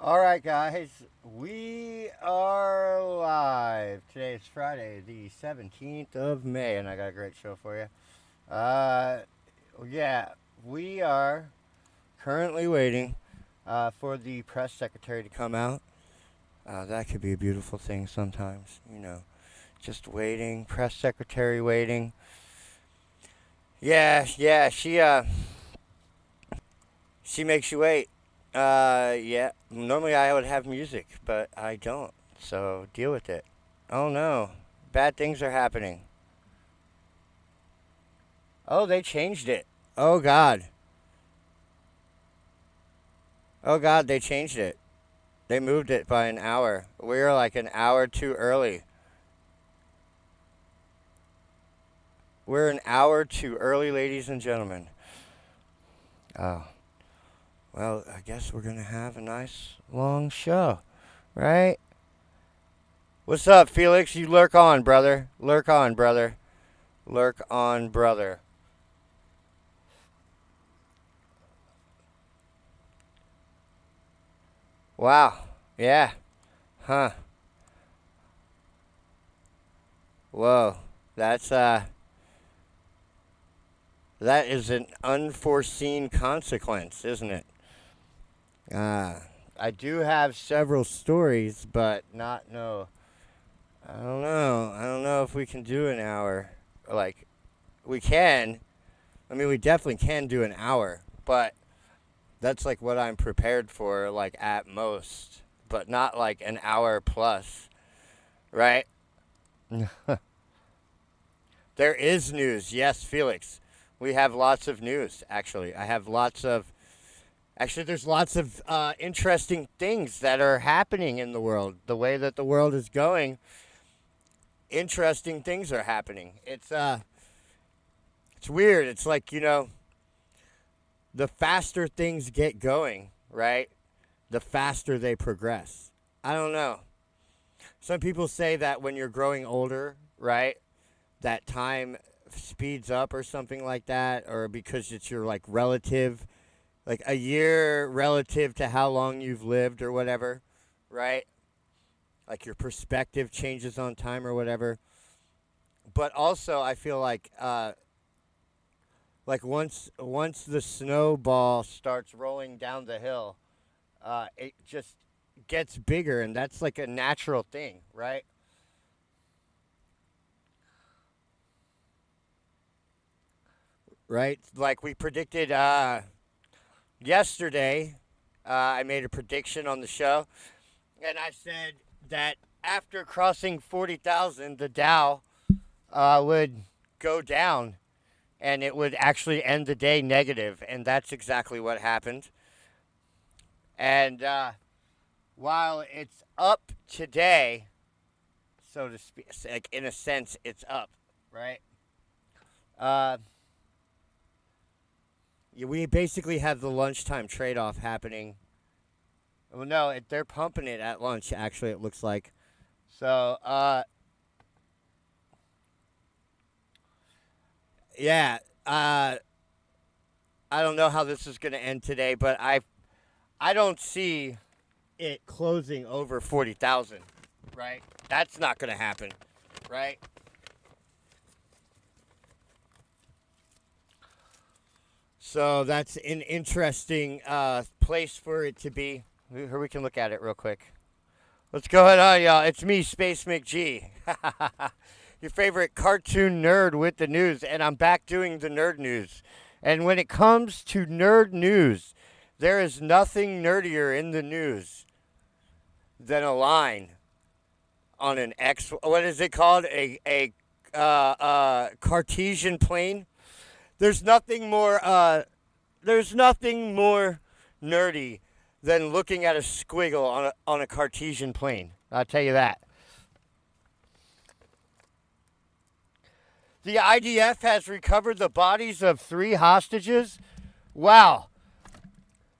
All right, guys, we are live. Today is Friday, the 17th of May, and I got a great show for you. Uh, yeah, we are currently waiting for the press secretary to come out. That could be a beautiful thing sometimes, just waiting, press secretary waiting. Yeah, she makes you wait. Yeah. Normally I would have music, but I don't. So deal with it. Oh no. Bad things are happening. Oh, they changed it. Oh god. Oh god, they changed it. They moved it by an hour. We're like an hour too early. We're an hour too early, ladies and gentlemen. Oh. Well, I guess we're gonna have a nice long show, right? What's up, Felix? You lurk on, brother. Lurk on, brother. Lurk on, brother. Wow. Yeah. Huh. Whoa. That's that is an unforeseen consequence, isn't it? Uh I do have several stories, but not no. I don't know. I don't know if we can do an hour. Like we can. I mean, we definitely can do an hour, but that's like what I'm prepared for, like at most, but not like an hour plus, right? There is news. Yes, Felix. We have lots of news, actually. I have lots of. Actually, there's lots of interesting things that are happening in the world. The way that the world is going, interesting things are happening. It's weird. It's like, the faster things get going, right? The faster they progress. I don't know. Some people say that when you're growing older, right, that time speeds up or something like that, or because it's your like relative, like a year relative to how long you've lived or whatever, right? Like your perspective changes on time or whatever. But also, I feel like once the snowball starts rolling down the hill, it just gets bigger, and that's like a natural thing, right? Right? Like we predicted yesterday, I made a prediction on the show, and I said that after crossing 40,000, the Dow would go down, and it would actually end the day negative, and that's exactly what happened. And while it's up today, so to speak, like in a sense, it's up, right? Uh, yeah, we basically have the lunchtime trade-off happening. Well, no, they're pumping it at lunch. Actually, it looks like. So, yeah. I don't know how this is going to end today, but I don't see it closing over 40,000. Right? That's not going to happen. Right? So that's an interesting place for it to be. Here we can look at it real quick. What's going on, y'all? It's me, Space McG. Your favorite cartoon nerd with the news, and I'm back doing the nerd news. And when it comes to nerd news, there is nothing nerdier in the news than a line on an X. What is it called? A Cartesian plane. There's nothing more. There's nothing more nerdy than looking at a squiggle on a Cartesian plane. I'll tell you that. The IDF has recovered the bodies of 3 hostages. Wow.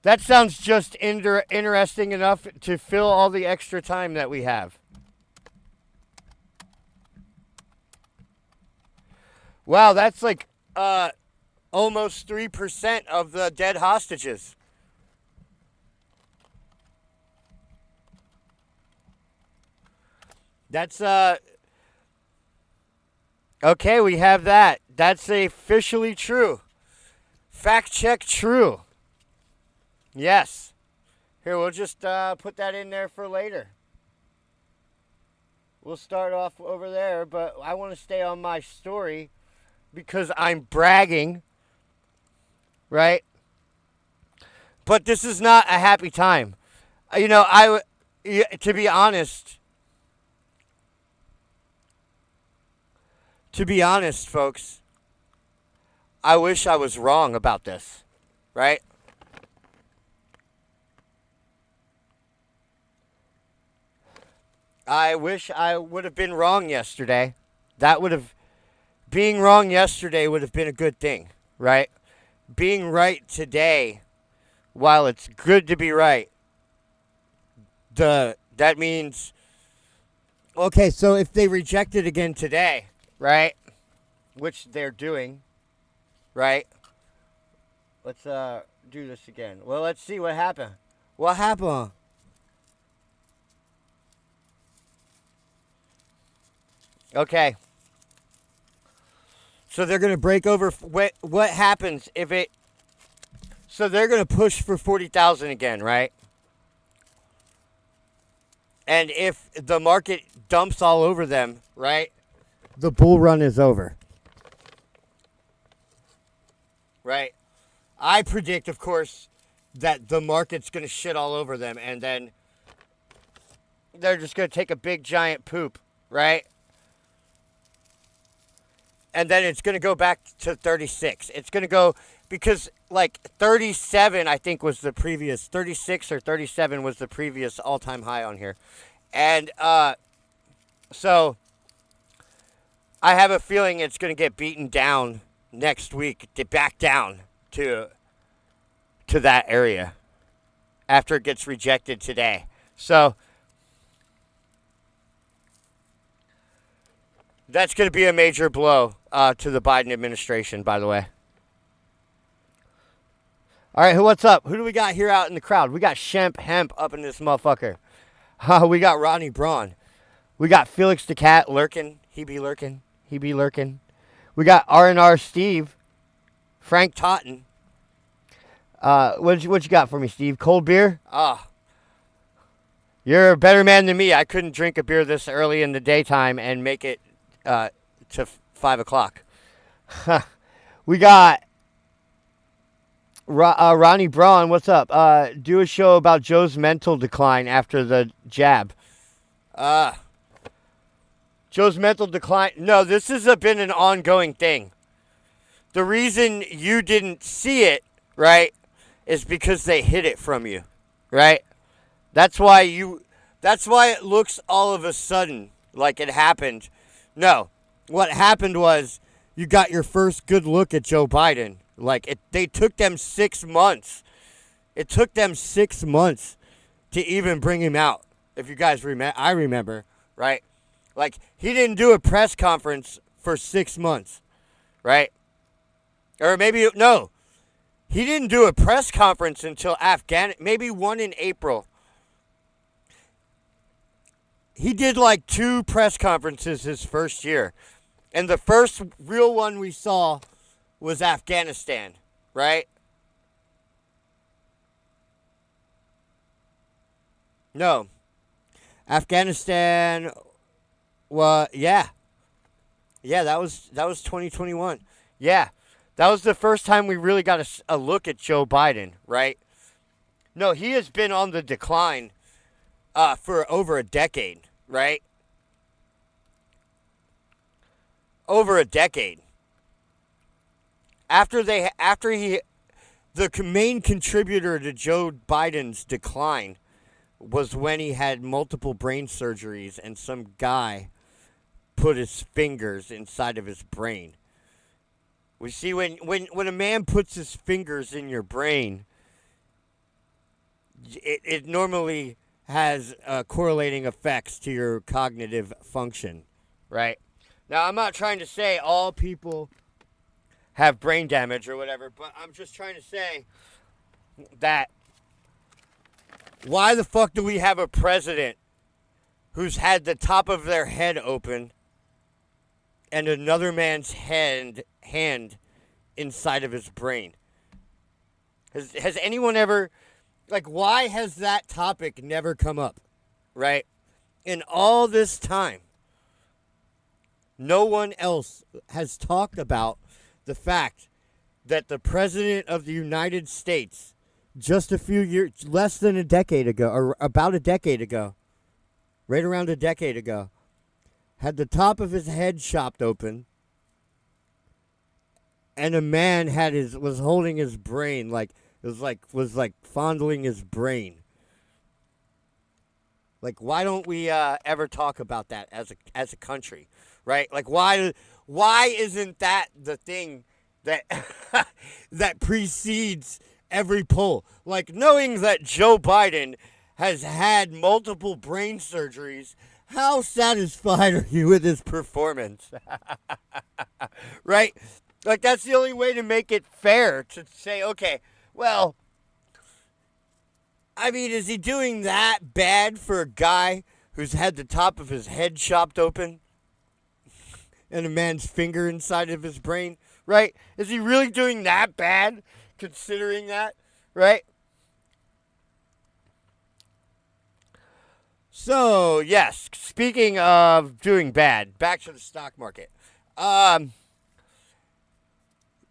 That sounds just interesting enough to fill all the extra time that we have. Wow, that's like almost 3% of the dead hostages. That's okay, we have that. That's officially true. Fact check true. Yes. Here, we'll just put that in there for later. We'll start off over there, but I want to stay on my story because I'm bragging, right? But this is not a happy time. You know, to be honest, folks, I wish I was wrong about this, right? I wish I would have been wrong yesterday. Being wrong yesterday would have been a good thing, right? Being right today, while it's good to be right, that means, okay, so if they reject it again today, right, which they're doing, right, let's do this again. Well, let's see what happened. What happened? Okay. So they're going to break over. What happens if it... So they're going to push for 40,000 again, right? And if the market dumps all over them, right, the bull run is over. Right? I predict, of course, that the market's going to shit all over them, and then they're just going to take a big giant poop, right? And then it's going to go back to 36. It's going to go, because like 37, I think, was the previous, 36 or 37 was the previous all-time high on here. And so I have a feeling it's going to get beaten down next week, to back down to that area after it gets rejected today. So that's going to be a major blow to the Biden administration, by the way. All right, what's up? Who do we got here out in the crowd? We got Shemp Hemp up in this motherfucker. We got Ronnie Braun. We got Felix the Cat lurking. He be lurking. We got R&R Steve. Frank Totten. What you got for me, Steve? Cold beer? You're a better man than me. I couldn't drink a beer this early in the daytime and make it to 5 o'clock. We got Ronnie Braun. What's up? Do a show about Joe's mental decline after the jab. Joe's mental decline. No, this has been an ongoing thing. The reason you didn't see it, right, is because they hid it from you, right? That's why it looks all of a sudden like it happened. No, what happened was you got your first good look at Joe Biden. They took them 6 months. It took them 6 months to even bring him out. If you guys remember, I remember, right? He didn't do a press conference for 6 months, right? Or maybe, no. He didn't do a press conference until maybe one in April. He did 2 press conferences his first year. And the first real one we saw was Afghanistan, right? No. Afghanistan, well, yeah. Yeah, that was 2021. Yeah. That was the first time we really got a look at Joe Biden, right? No, he has been on the decline for over a decade, right? Over a decade. The main contributor to Joe Biden's decline was when he had multiple brain surgeries and some guy put his fingers inside of his brain. We see when a man puts his fingers in your brain, it normally has correlating effects to your cognitive function, right? Now, I'm not trying to say all people have brain damage or whatever, but I'm just trying to say that why the fuck do we have a president who's had the top of their head open and another man's hand inside of his brain. Has anyone ever, like, why has that topic never come up, right? In all this time, no one else has talked about the fact that the President of the United States, just a few years, less than a decade ago, or about a decade ago, right around a decade ago, had the top of his head chopped open, and a man was holding his brain, was fondling his brain. Like, why don't we ever talk about that as a country, right? Like, why isn't that the thing that that precedes every poll? Like, knowing that Joe Biden has had multiple brain surgeries, how satisfied are you with his performance? Right? Like, that's the only way to make it fair, to say, okay, well, I mean, is he doing that bad for a guy who's had the top of his head chopped open and a man's finger inside of his brain, right? Is he really doing that bad, considering that, right? So, yes, speaking of doing bad, back to the stock market.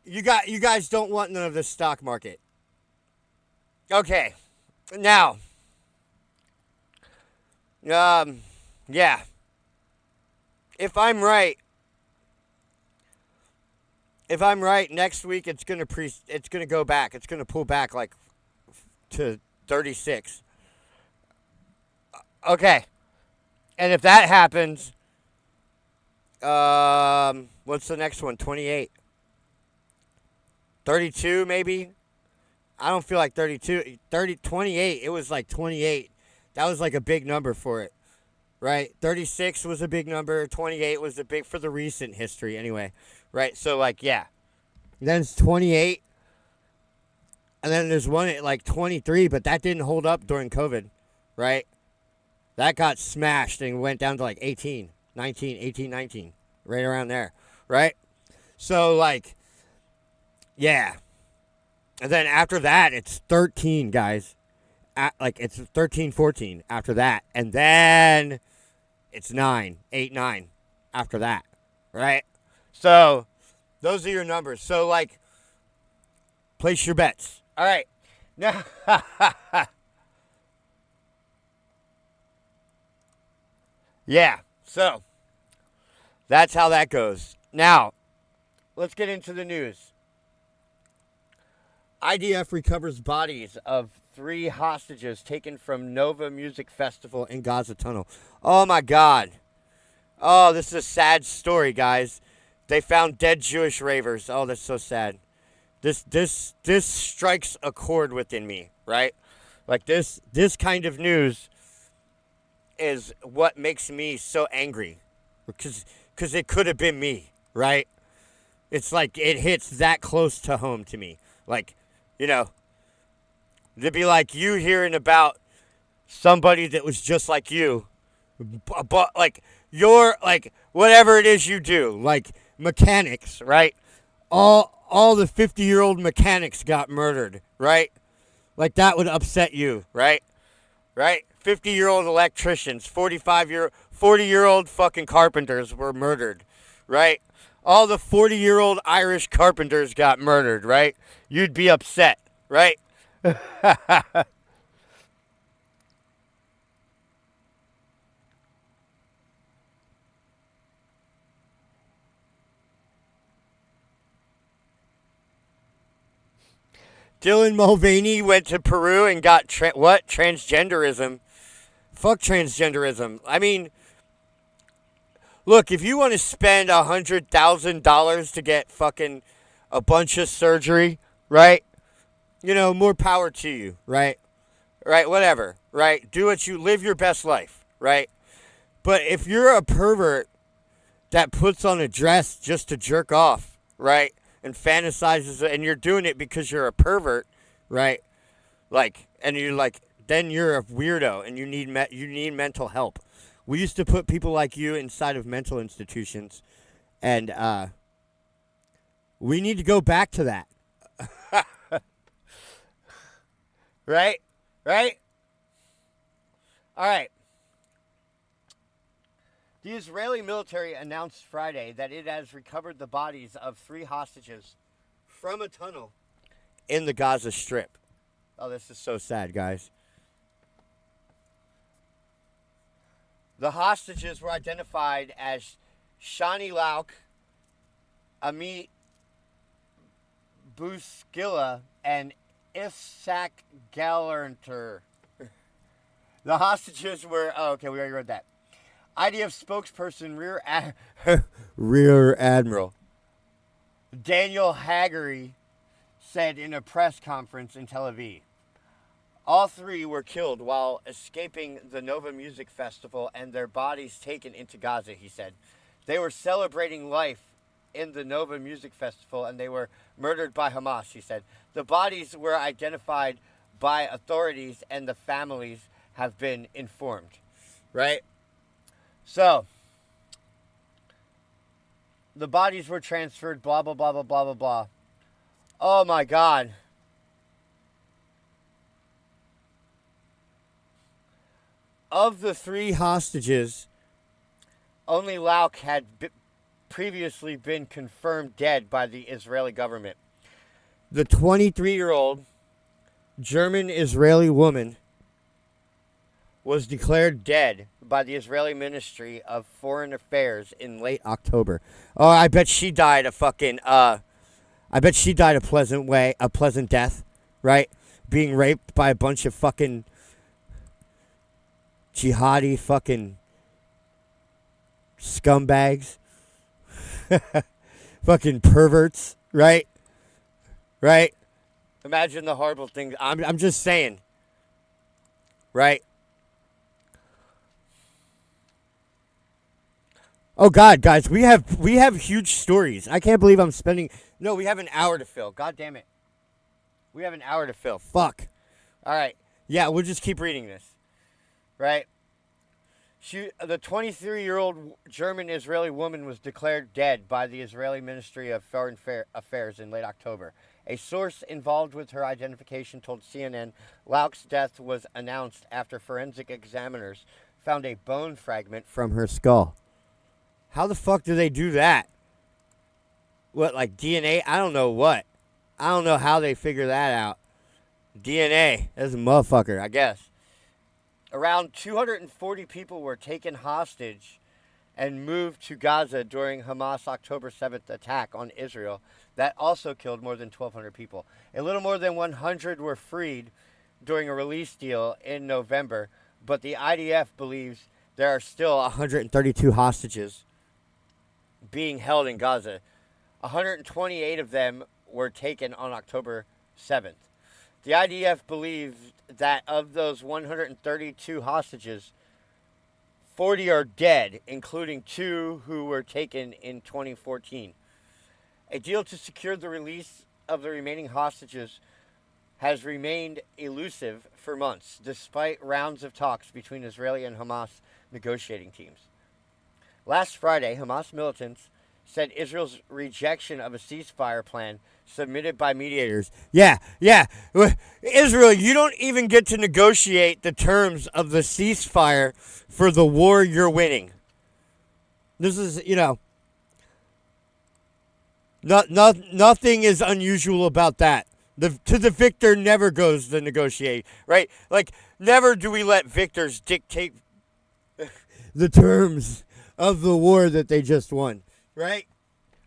You guys don't want none of this stock market. Okay. Now, yeah. If I'm right, next week it's gonna go back. It's gonna pull back like to 36. Okay, and if that happens, what's the next one? 28, 32 maybe. I don't feel like 32, 28. It was like 28. That was like a big number for it, right? 36 was a big number. 28 was a big for the recent history anyway, right? So, like, yeah. Then it's 28. And then there's one at like 23, but that didn't hold up during COVID, right? That got smashed and went down to like 18, 19, right around there, right? So, like, yeah. And then after that, it's 13, guys. It's 13, 14 after that. And then it's 9 after that, right? So those are your numbers. So, like, place your bets. All right. Now, yeah. So that's how that goes. Now, let's get into the news. IDF recovers bodies of 3 hostages taken from Nova Music Festival in Gaza Tunnel. Oh, my God. Oh, this is a sad story, guys. They found dead Jewish ravers. Oh, that's so sad. This strikes a chord within me, right? Like, this kind of news is what makes me so angry. Because it could have been me, right? It's like it hits that close to home to me. Like, you know, to be like you hearing about somebody that was just like you, but like you're like whatever it is you do, like mechanics, right? All the 50-year-old mechanics got murdered, right? Like that would upset you, right? Right? 50-year-old electricians, 40-year-old fucking carpenters were murdered, right? All the 40-year-old Irish carpenters got murdered, right? You'd be upset, right? Dylan Mulvaney went to Peru and got transgenderism. Fuck transgenderism. I mean, look, if you want to spend $100,000 to get fucking a bunch of surgery, right? You know, more power to you, right? Right, whatever, right? Live your best life, right? But if you're a pervert that puts on a dress just to jerk off, right? And fantasizes, and you're doing it because you're a pervert, right? Like, and you're like, then you're a weirdo and you need mental help. We used to put people like you inside of mental institutions, and we need to go back to that. Right? Right? All right. The Israeli military announced Friday that it has recovered the bodies of 3 hostages from a tunnel in the Gaza Strip. Oh, this is so sad, guys. The hostages were identified as Shani Lauk, Amit Buskila, and Ifsak Galanter. The hostages were... Oh, okay, we already read that. IDF spokesperson Rear Admiral Daniel Hagari said in a press conference in Tel Aviv. All 3 were killed while escaping the Nova Music Festival and their bodies taken into Gaza, he said. They were celebrating life in the Nova Music Festival and they were murdered by Hamas, he said. The bodies were identified by authorities and the families have been informed. Right? So, the bodies were transferred, blah, blah, blah, blah, blah, blah, blah. Oh my God. Of the 3 hostages, only Lauk had previously been confirmed dead by the Israeli government. The 23-year-old German-Israeli woman was declared dead by the Israeli Ministry of Foreign Affairs in late October. Oh, I bet she died a pleasant death, right? Being raped by a bunch of fucking jihadi fucking scumbags. Fucking perverts, right? Right? Imagine the horrible things. I'm just saying. Right? Oh God, guys, we have huge stories. I can't believe I'm spending... No, we have an hour to fill. God damn it. We have an hour to fill. Fuck. All right. Yeah, we'll just keep reading this. Right? The 23-year-old German-Israeli woman was declared dead by the Israeli Ministry of Foreign Affairs in late October. A source involved with her identification told CNN Lauk's death was announced after forensic examiners found a bone fragment from her skull. How the fuck do they do that? What, like DNA? I don't know what. I don't know how they figure that out. DNA. That's a motherfucker, I guess. Around 240 people were taken hostage and moved to Gaza during Hamas' October 7th attack on Israel that also killed more than 1,200 people. A little more than 100 were freed during a release deal in November, but the IDF believes there are still 132 hostages being held in Gaza. 128 of them were taken on October 7th. The IDF believed that of those 132 hostages, 40 are dead, including 2 who were taken in 2014. A deal to secure the release of the remaining hostages has remained elusive for months, despite rounds of talks between Israeli and Hamas negotiating teams. Last Friday, Hamas militants said Israel's rejection of a ceasefire plan submitted by mediators. Yeah. Israel, you don't even get to negotiate the terms of the ceasefire for the war you're winning. This is, nothing is unusual about that. To the victor never goes the negotiate, right? Like, never do we let victors dictate the terms of the war that they just won, right?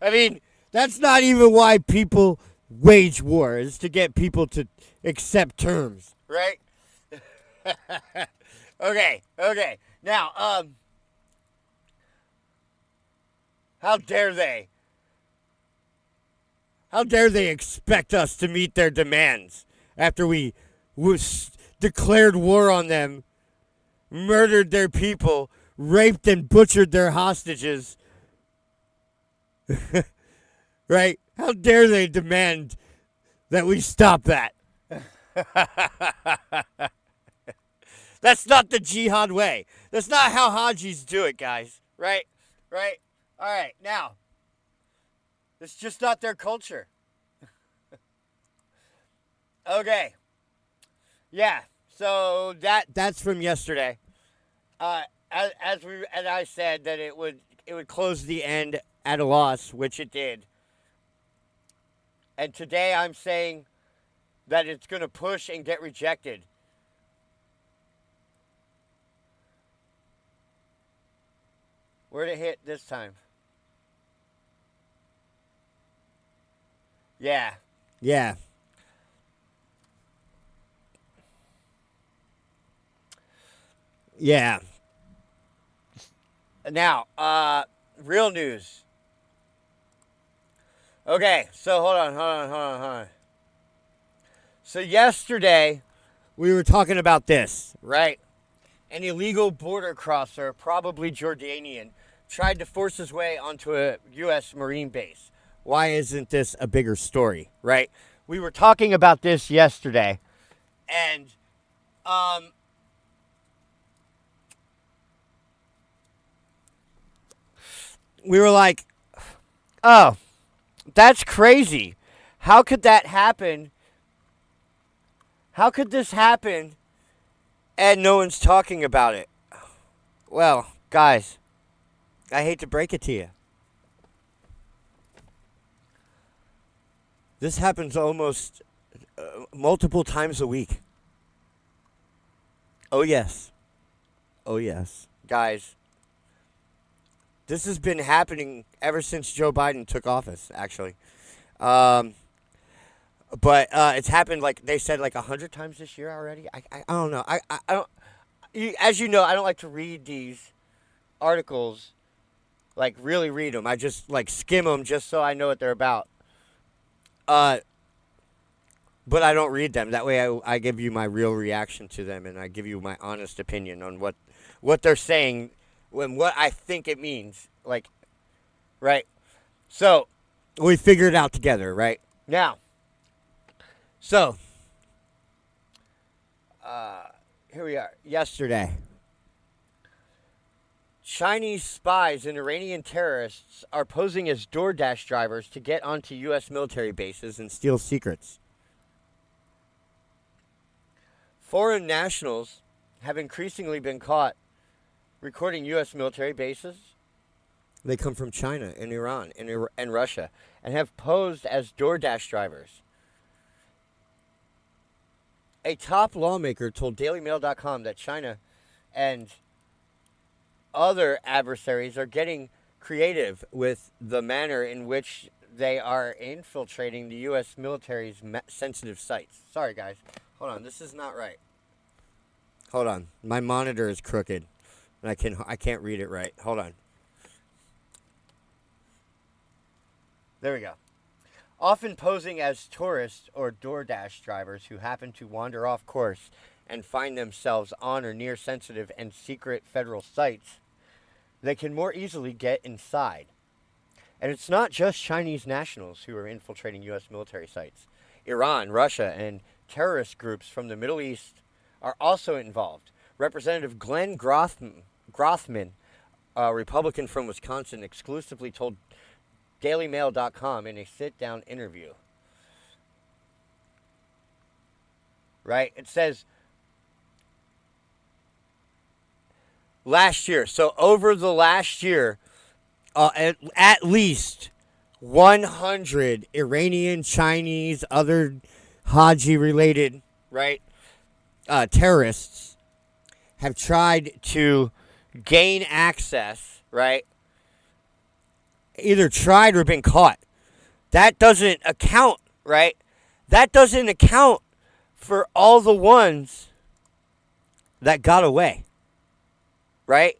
I mean, that's not even why people wage war, is to get people to accept terms, right? Okay. Now, how dare they? How dare they expect us to meet their demands after we declared war on them, murdered their people, raped and butchered their hostages? Right? How dare they demand that we stop that? That's not the jihad way. That's not how Hajis do it, guys. Right? Right? All right. Now, it's just not their culture. Okay. Yeah. So that's from yesterday. As I said that it would close the end at a loss, which it did. And today I'm saying that it's going to push and get rejected. Where'd it hit this time? Yeah. Yeah. Yeah. Now, real news. Okay, so hold on. So yesterday, we were talking about this, right? An illegal border crosser, probably Jordanian, tried to force his way onto a U.S. Marine base. Why isn't this a bigger story, right? We were talking about this yesterday, and we were like, oh, that's crazy. How could that happen? How could this happen and no one's talking about it? Well, guys, I hate to break it to you. This happens almost multiple times a week. Oh, yes. Oh, yes. Guys, this has been happening ever since Joe Biden took office, actually. But it's happened, like they said, like 100 times this year already. I don't know. I don't. As you know, I don't like to read these articles, like really read them. I just like skim them just so I know what they're about. But I don't read them. That way I give you my real reaction to them, and I give you my honest opinion on what they're saying and what I think it means. Like, right? So, we figured it out together, right? Now, so, here we are. Yesterday, Chinese spies and Iranian terrorists are posing as DoorDash drivers to get onto U.S. military bases and steal secrets. Foreign nationals have increasingly been caught recording U.S. military bases. They come from China and Iran and Russia and have posed as DoorDash drivers. A top lawmaker told DailyMail.com that China and other adversaries are getting creative with the manner in which they are infiltrating the U.S. military's sensitive sites. Sorry, guys. Hold on. This is not right. Hold on. My monitor is crooked, and I can't read it right. Hold on. There we go. Often posing as tourists or DoorDash drivers who happen to wander off course and find themselves on or near sensitive and secret federal sites, they can more easily get inside. And it's not just Chinese nationals who are infiltrating U.S. military sites. Iran, Russia, and terrorist groups from the Middle East are also involved. Representative Glenn Grothman, a Republican from Wisconsin, exclusively told DailyMail.com in a sit-down interview. Right? It says, last year, so over the last year, at least 100 Iranian, Chinese, other Haji-related, right, terrorists have tried to gain access, right, either tried or been caught. That doesn't account, right? That doesn't account for all the ones that got away, right?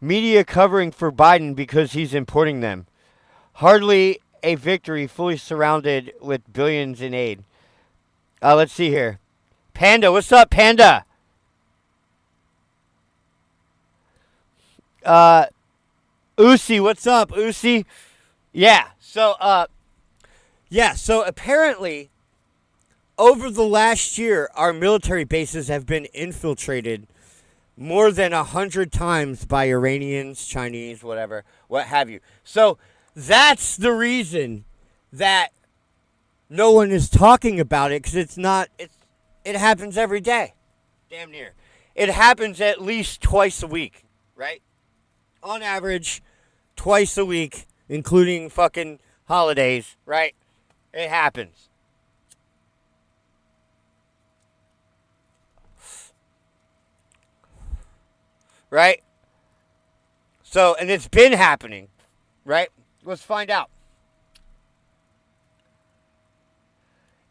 Media covering for Biden because he's importing them. Hardly a victory, fully surrounded with billions in aid. Let's see here. Panda, what's up, Panda? Usi, what's up, Usi? Yeah, so, Yeah, so apparently, over the last year, our military bases have been infiltrated more than 100 times by Iranians, Chinese, whatever, what have you. So that's the reason that no one is talking about it, because it happens every day. Damn near. It happens at least twice a week, right? On average, twice a week, including fucking holidays, right? It happens. Right? So, and it's been happening, right? Let's find out.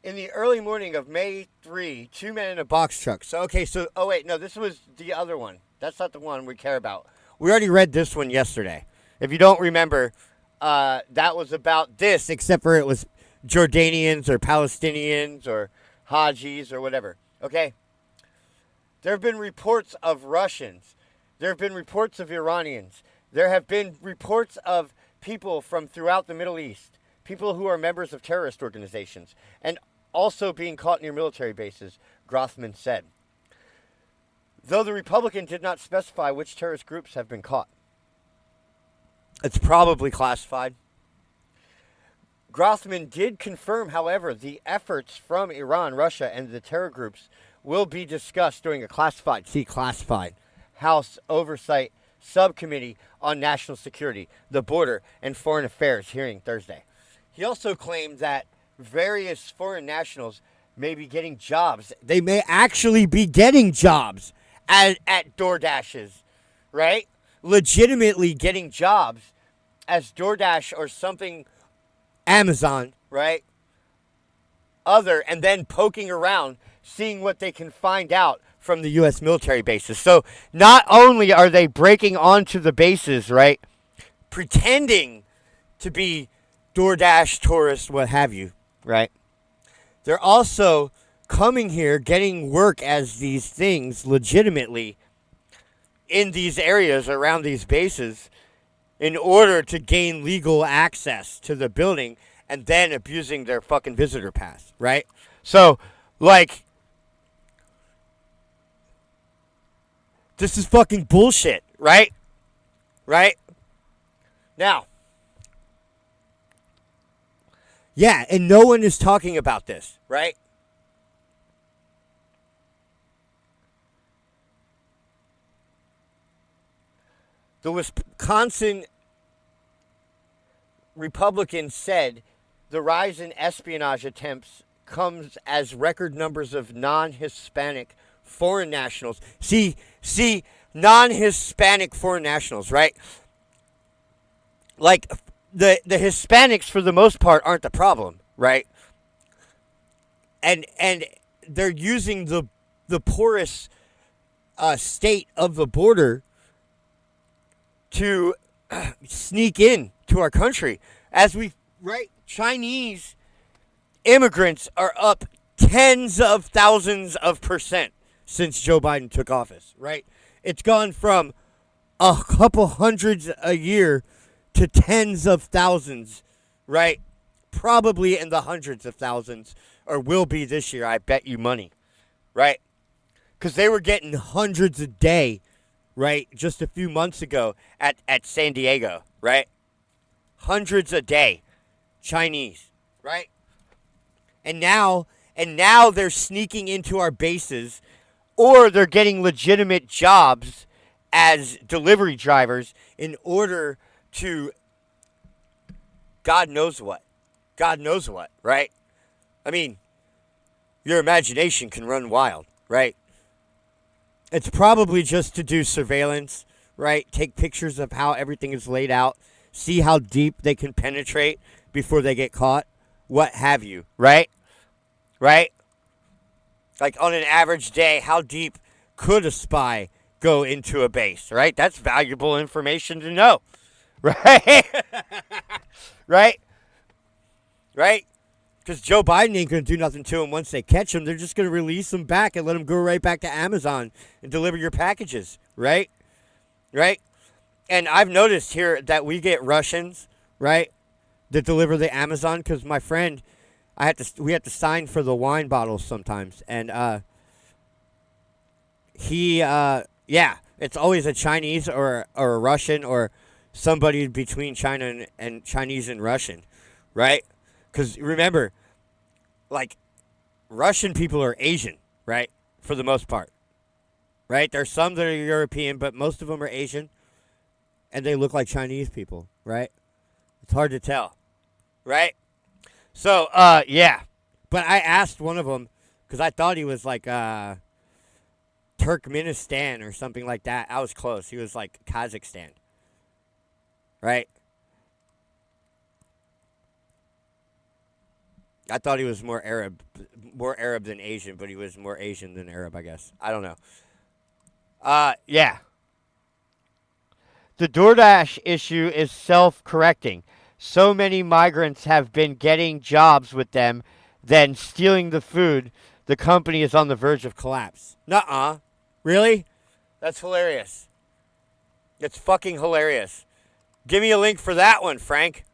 In the early morning of May 3, 2 men in a box truck. So, okay, so, oh wait, no, this was the other one. That's not the one we care about. We already read this one yesterday. If you don't remember, that was about this, except for it was Jordanians or Palestinians or Hajis or whatever. Okay? There have been reports of Russians. There have been reports of Iranians. There have been reports of people from throughout the Middle East, people who are members of terrorist organizations, and also being caught near military bases, Grothman said. Though the Republican did not specify which terrorist groups have been caught. It's probably classified. Grothman did confirm, however, the efforts from Iran, Russia, and the terror groups will be discussed during a classified House Oversight Subcommittee on National Security, the Border, and Foreign Affairs hearing Thursday. He also claimed that various foreign nationals may be getting jobs. They may actually be getting jobs at DoorDashes, right? Legitimately getting jobs as DoorDash or something, Amazon, right? And then poking around, seeing what they can find out from the U.S. military bases. So not only are they breaking onto the bases, right, pretending to be DoorDash tourists, what have you, right? They're also coming here, getting work as these things legitimately in these areas around these bases in order to gain legal access to the building and then abusing their fucking visitor pass, right? So, like, this is fucking bullshit, right? Right? Now, yeah, and no one is talking about this, right? The Wisconsin Republican said the rise in espionage attempts comes as record numbers of non-Hispanic foreign nationals. See, non-Hispanic foreign nationals, right? Like, the Hispanics, for the most part, aren't the problem, right? And they're using the porous state of the border to sneak in to our country. Chinese immigrants are up tens of thousands of percent since Joe Biden took office, right? It's gone from a couple hundreds a year to tens of thousands, right? Probably in the hundreds of thousands, or will be this year, I bet you money, right? Because they were getting hundreds a day, right, just a few months ago at San Diego, right? Hundreds a day, Chinese, right? And now they're sneaking into our bases, or they're getting legitimate jobs as delivery drivers in order to God knows what, right? I mean, your imagination can run wild, right? It's probably just to do surveillance, right? Take pictures of how everything is laid out, see how deep they can penetrate before they get caught, what have you, right? Right? Like on an average day, how deep could a spy go into a base, right? That's valuable information to know, right? Right? Right? Because Joe Biden ain't going to do nothing to them once they catch them. They're just going to release them back and let them go right back to Amazon and deliver your packages, right? Right? And I've noticed here that we get Russians, right, that deliver the Amazon, because my friend we had to sign for the wine bottles sometimes, and yeah, it's always a Chinese or a Russian or somebody between China and Chinese and Russian, right? Because remember, like, Russian people are Asian, right? For the most part, right? There's some that are European, but most of them are Asian, and they look like Chinese people, right? It's hard to tell, right? So, yeah. But I asked one of them, because I thought he was like Turkmenistan or something like that. I was close. He was like Kazakhstan, right? I thought he was more Arab than Asian, but he was more Asian than Arab, I guess. I don't know. Yeah. The DoorDash issue is self-correcting. So many migrants have been getting jobs with them, then stealing the food. The company is on the verge of collapse. Nuh-uh. Really? That's hilarious. It's fucking hilarious. Give me a link for that one, Frank.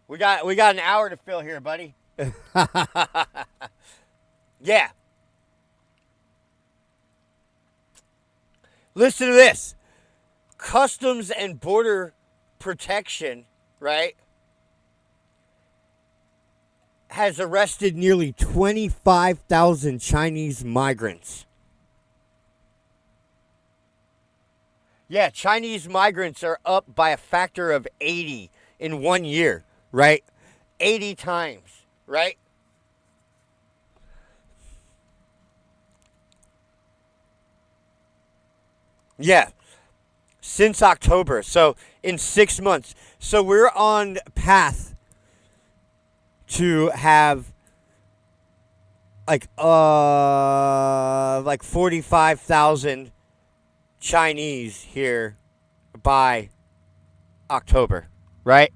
We got an hour to fill here, buddy. Yeah. Listen to this. Customs and Border Protection, right, has arrested nearly 25,000 Chinese migrants. Yeah, Chinese migrants are up by a factor of 80 in 1 year, right? 80 times, right? Yeah, since October. So in 6 months. So we're on path to have like 45,000 Chinese here by October, right?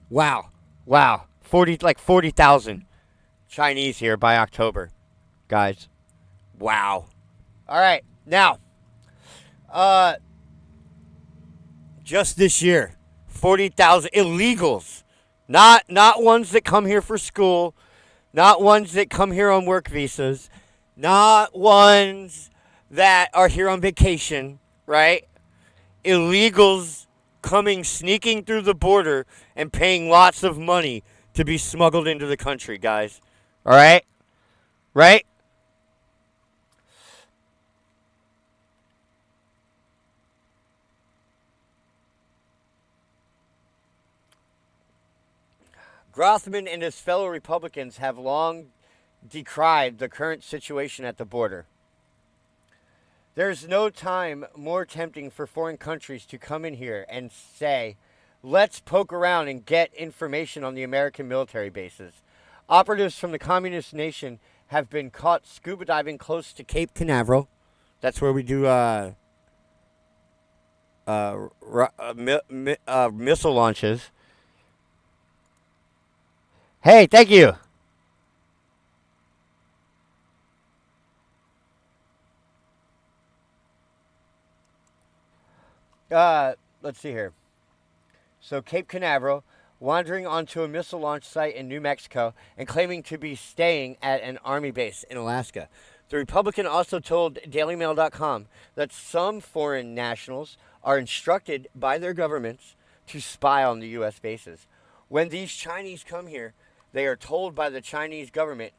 Wow. 40,000 Chinese here by October, guys. Wow. All right. Now, just this year, 40,000 illegals. Not ones that come here for school, not ones that come here on work visas, not ones that are here on vacation, right? Illegals sneaking through the border and paying lots of money to be smuggled into the country, guys. All right? Right? Grothman and his fellow Republicans have long decried the current situation at the border. There's no time more tempting for foreign countries to come in here and say, let's poke around and get information on the American military bases. Operatives from the communist nation have been caught scuba diving close to Cape Canaveral. That's where we do missile launches. Hey, thank you. Let's see here. So Cape Canaveral, wandering onto a missile launch site in New Mexico and claiming to be staying at an Army base in Alaska. The Republican also told DailyMail.com that some foreign nationals are instructed by their governments to spy on the U.S. bases. When these Chinese come here, they are told by the Chinese government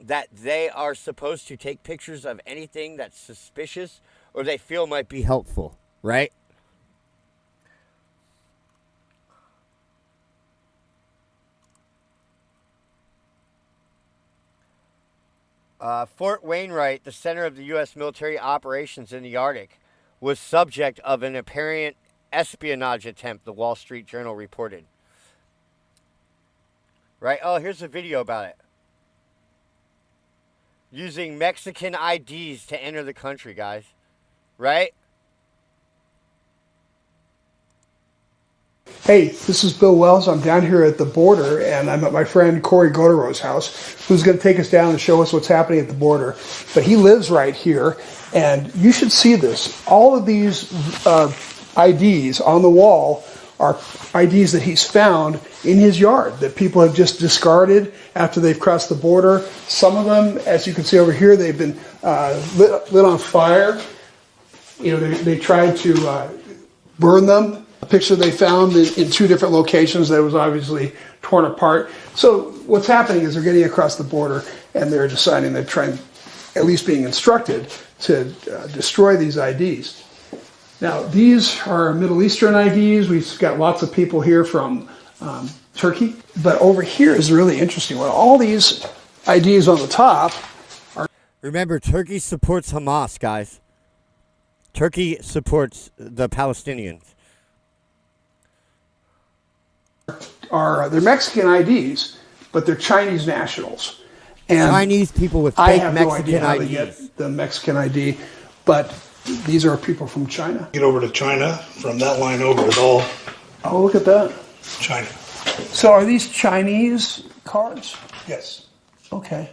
that they are supposed to take pictures of anything that's suspicious or they feel might be helpful, right? Fort Wainwright, the center of the U.S. military operations in the Arctic, was subject of an apparent espionage attempt, the Wall Street Journal reported. Right? Oh, here's a video about it. Using Mexican IDs to enter the country, guys. Right? Hey, this is Bill Wells. I'm down here at the border, and I'm at my friend Corey Godero's house, who's going to take us down and show us what's happening at the border. But he lives right here, and you should see this. All of these IDs on the wall are IDs that he's found in his yard that people have just discarded after they've crossed the border. Some of them, as you can see over here, they've been lit on fire. You know, they tried to burn them. A picture they found in 2 different locations that was obviously torn apart. So what's happening is they're getting across the border and they're deciding they're trying, at least being instructed, to destroy these IDs. Now, these are Middle Eastern IDs. We've got lots of people here from Turkey. But over here is really interesting. Well, all these IDs on the top are... Remember, Turkey supports Hamas, guys. Turkey supports the Palestinians. They're Mexican IDs, but they're Chinese nationals. And Chinese people with I fake have Mexican no idea how IDs. they get the Mexican ID, but these are people from China. Get over to China, from that line over is all Oh, look at that. China. So are these Chinese cards? Yes. Okay.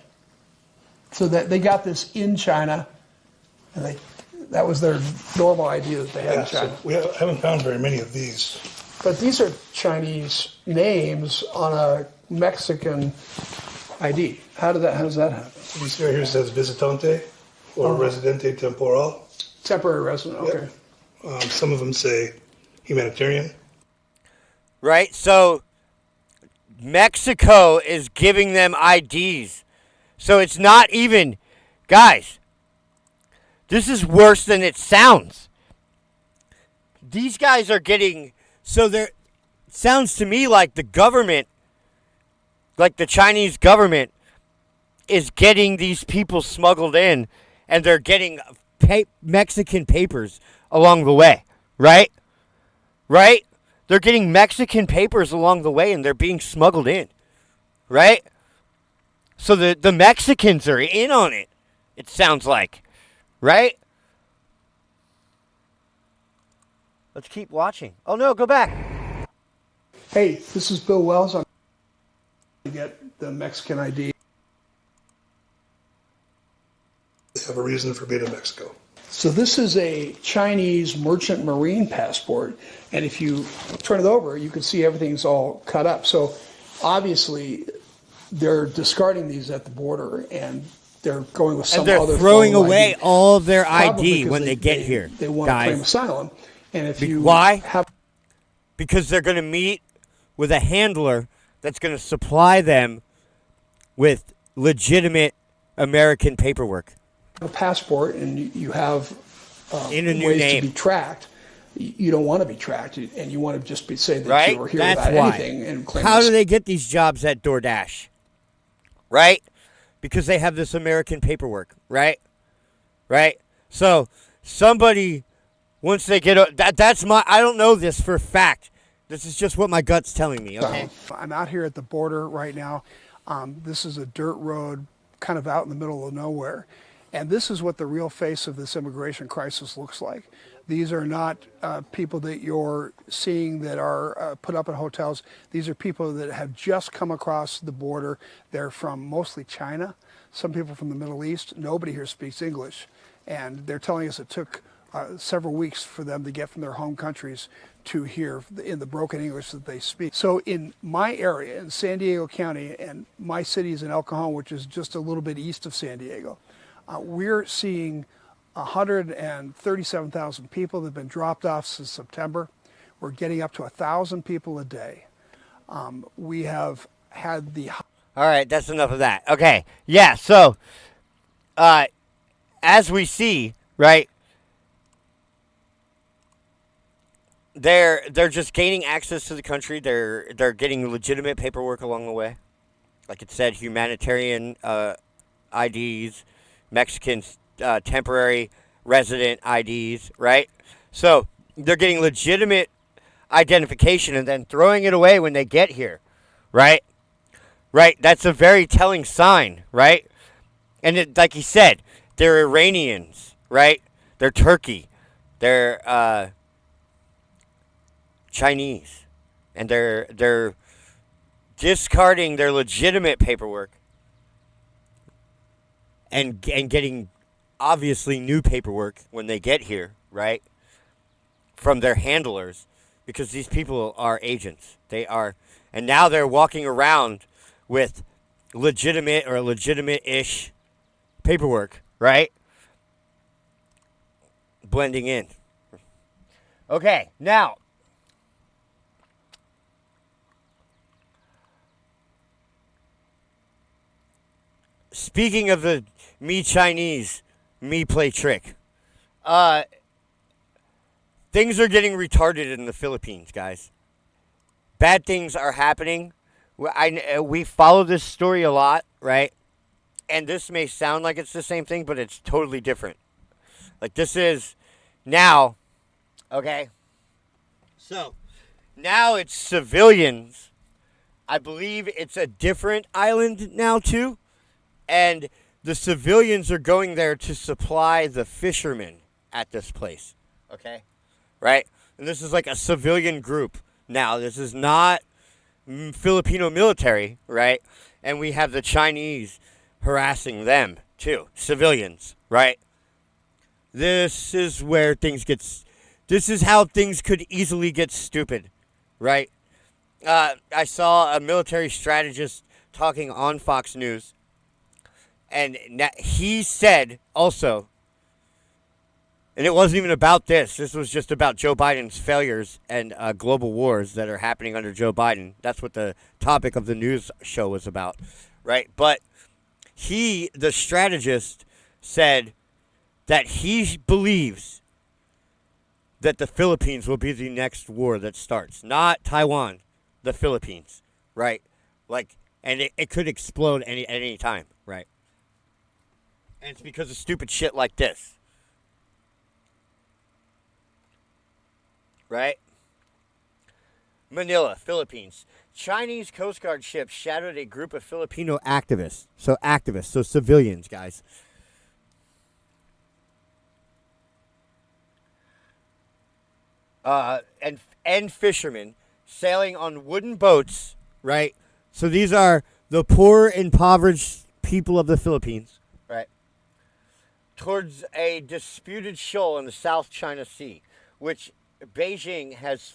So that they got this in China, and that was their normal ID that they had Yeah, in China. so we haven't found very many of these. But these are Chinese names on a Mexican ID. How does that happen? This right here says visitante or residente temporal. Temporary resident, okay. Some of them say humanitarian. Right? So Mexico is giving them IDs. So it's not even, guys, this is worse than it sounds. These guys are getting, so there, sounds to me like the government, like the Chinese government, is getting these people smuggled in, and they're getting Mexican papers along the way, right? Right? They're getting Mexican papers along the way, and they're being smuggled in, right? So the Mexicans are in on it, it sounds like, right? Let's keep watching. Oh, no, go back. Hey, this is Bill Wells. I'm to get the Mexican ID. They have a reason for being in Mexico. So this is a Chinese merchant marine passport, and if you turn it over, you can see everything's all cut up. So obviously, they're discarding these at the border, and they're going with some And they're other throwing form of away ID. all of their Probably ID because when they get here, They want to claim guys. asylum, and if you Why? have Because they're going to meet with a handler that's going to supply them with legitimate American paperwork. a passport and you have In a new ways name. to be tracked, you don't want to be tracked, and you want to just say that Right? you were here That's without why. anything and claim How this. do they get these jobs at DoorDash? Right? Because they have this American paperwork, right? Right? So somebody, once they get that's my, I don't know this for a fact. This is just what my gut's telling me, okay? I'm out here at the border right now. This is a dirt road kind of out in the middle of nowhere. And this is what the real face of this immigration crisis looks like. These are not people that you're seeing that are put up in hotels. These are people that have just come across the border. They're from mostly China, some people from the Middle East. Nobody here speaks English. And they're telling us it took several weeks for them to get from their home countries to here in the broken English that they speak. So in my area, in San Diego County, and my city is in El Cajon, which is just a little bit east of San Diego, we're seeing 137,000 people that have been dropped off since September. We're getting up to 1,000 people a day. We have had the... All right, that's enough of that. Okay, yeah, so as we see, right, they're just gaining access to the country. They're getting legitimate paperwork along the way. Like it said, humanitarian IDs, Mexican temporary resident IDs, right? So they're getting legitimate identification and then throwing it away when they get here, right? Right? That's a very telling sign, right? And it, like he said, they're Iranians, right? They're Turkey. They're Chinese. And they're discarding their legitimate paperwork and getting obviously new paperwork when they get here, right? From their handlers, because these people are agents. They are, and now they're walking around with legitimate or legitimate-ish paperwork, right? Blending in. Okay, now, speaking of the me Chinese, me play trick, things are getting retarded in the Philippines, guys. Bad things are happening. We follow this story a lot, right? And this may sound like it's the same thing, but it's totally different. Like, this is now, okay? So, now it's civilians. I believe it's a different island now, too. And the civilians are going there to supply the fishermen at this place, okay? Right? And this is like a civilian group. Now, this is not Filipino military, right? And we have the Chinese harassing them, too. Civilians, right? This is where things get... This is how things could easily get stupid, right? I saw a military strategist talking on Fox News, and he said also, and it wasn't even about this. This was just about Joe Biden's failures and global wars that are happening under Joe Biden. That's what the topic of the news show was about, right? But he, the strategist, said that he believes that the Philippines will be the next war that starts. Not Taiwan, the Philippines, right? Like, and it could explode at any time, right? And it's because of stupid shit like this. Right? Manila, Philippines. Chinese Coast Guard ship shadowed a group of Filipino activists. So civilians, guys. And fishermen sailing on wooden boats, right? So these are the poor, impoverished people of the Philippines, right? Towards a disputed shoal in the South China Sea, which Beijing has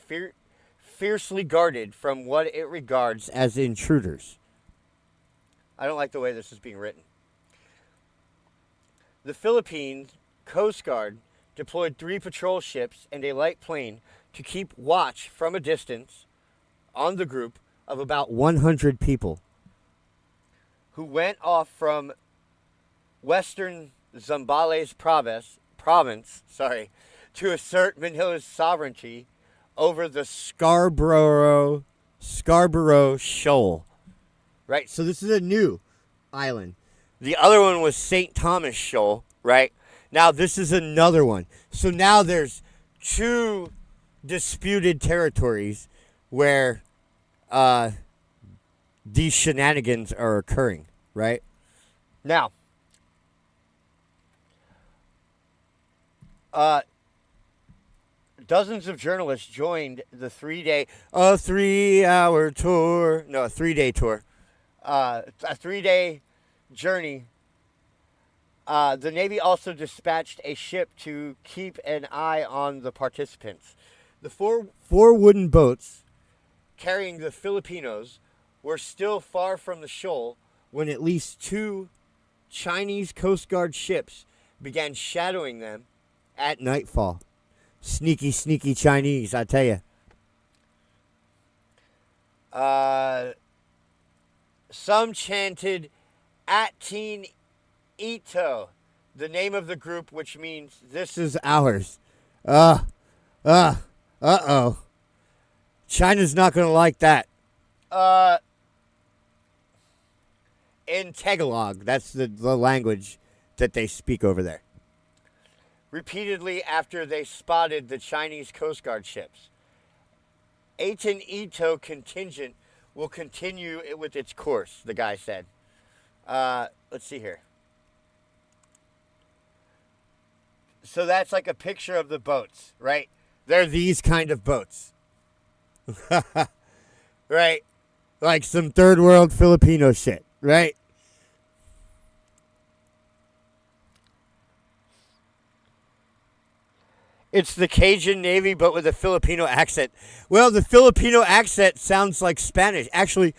fiercely guarded from what it regards as intruders. I don't like the way this is being written. The Philippine Coast Guard deployed 3 patrol ships and a light plane to keep watch from a distance on the group of about 100 people who went off from western Zambales province, to assert Manila's sovereignty over the Scarborough Shoal. Right? So this is a new island. The other one was St. Thomas Shoal, right? Now this is another one. So now there's 2 disputed territories where these shenanigans are occurring, right? Now, dozens of journalists joined the 3-day tour, a 3-day journey. The Navy also dispatched a ship to keep an eye on the participants. The four wooden boats carrying the Filipinos were still far from the shoal when at least 2 Chinese Coast Guard ships began shadowing them at nightfall. Sneaky, sneaky Chinese, I tell you. Some chanted "At Teen Ito," the name of the group, which means this is ours. Uh-oh. China's not going to like that. In Tagalog, that's the language that they speak over there. Repeatedly after they spotted the Chinese Coast Guard ships. Aten Ito contingent will continue with its course, the guy said. Let's see here. So that's like a picture of the boats, right? They're these kind of boats. Right? Like some third world Filipino shit, right? It's the Cajun Navy, but with a Filipino accent. Well, the Filipino accent sounds like Spanish. Actually,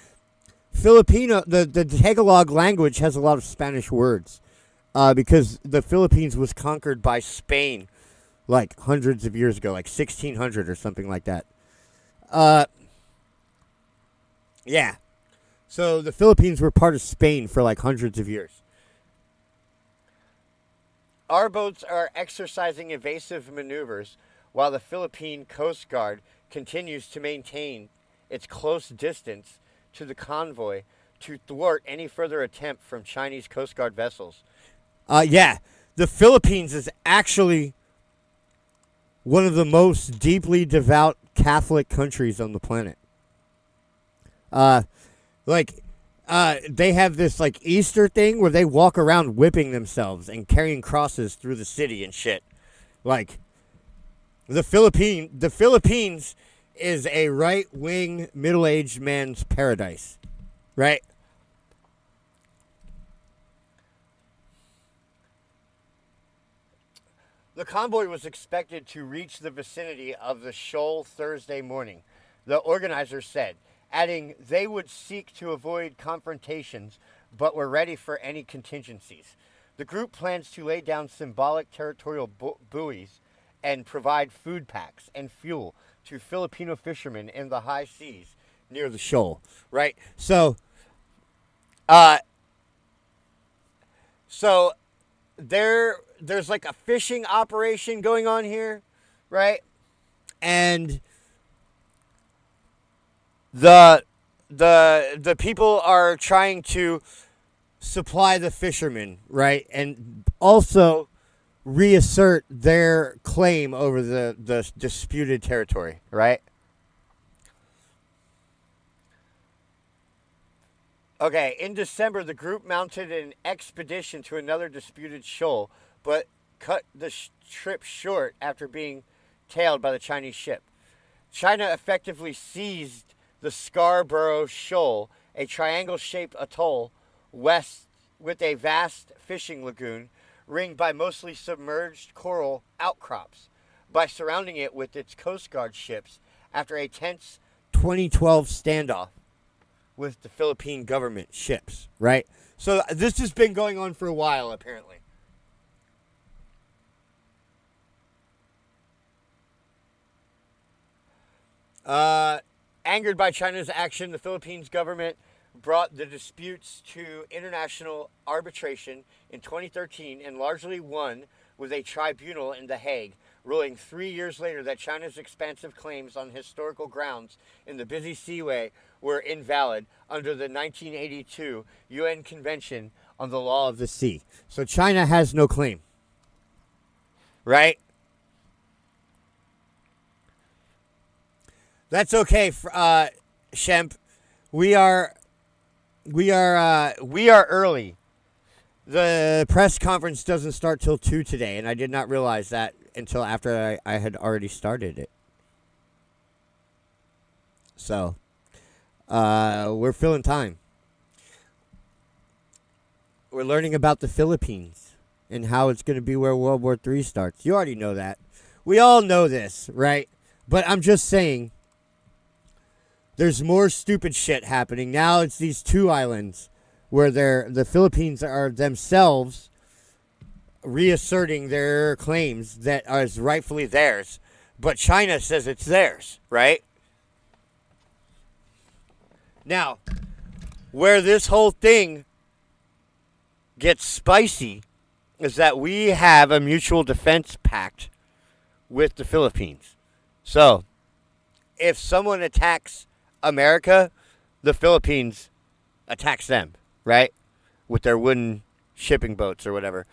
Filipino, the Tagalog language has a lot of Spanish words because the Philippines was conquered by Spain like hundreds of years ago, like 1600 or something like that. Yeah. So the Philippines were part of Spain for like hundreds of years. Our boats are exercising evasive maneuvers while the Philippine Coast Guard continues to maintain its close distance to the convoy to thwart any further attempt from Chinese Coast Guard vessels. Yeah, the Philippines is actually one of the most deeply devout Catholic countries on the planet. They have this like Easter thing where they walk around whipping themselves and carrying crosses through the city and shit. Like the Philippines is a right-wing middle-aged man's paradise, right? The convoy was expected to reach the vicinity of the shoal Thursday morning, the organizers said, adding they would seek to avoid confrontations but were ready for any contingencies. The group plans to lay down symbolic territorial buoys and provide food packs and fuel to Filipino fishermen in the high seas near the shoal, right? So there's like a fishing operation going on here, right? And the people are trying to supply the fishermen, right? And also reassert their claim over the disputed territory, right? Okay, in December, the group mounted an expedition to another disputed shoal, but cut the trip short after being tailed by the Chinese ship. China effectively seized the Scarborough Shoal, a triangle-shaped atoll west with a vast fishing lagoon ringed by mostly submerged coral outcrops, by surrounding it with its Coast Guard ships after a tense 2012 standoff with the Philippine government ships, right? So this has been going on for a while, apparently. Angered by China's action, the Philippines government brought the disputes to international arbitration in 2013 and largely won with a tribunal in The Hague, ruling 3 years later that China's expansive claims on historical grounds in the busy seaway were invalid under the 1982 UN Convention on the Law of the Sea. So China has no claim, right? That's okay, Shemp. We are early. The press conference doesn't start till 2 today, and I did not realize that until after I had already started it. So, we're filling time. We're learning about the Philippines and how it's going to be where World War III starts. You already know that. We all know this, right? But I'm just saying, there's more stupid shit happening. Now it's these two islands where the Philippines are themselves reasserting their claims that are rightfully theirs, but China says it's theirs, right? Now, where this whole thing gets spicy is that we have a mutual defense pact with the Philippines. So, if someone attacks America, the Philippines attacks them, right? With their wooden shipping boats or whatever.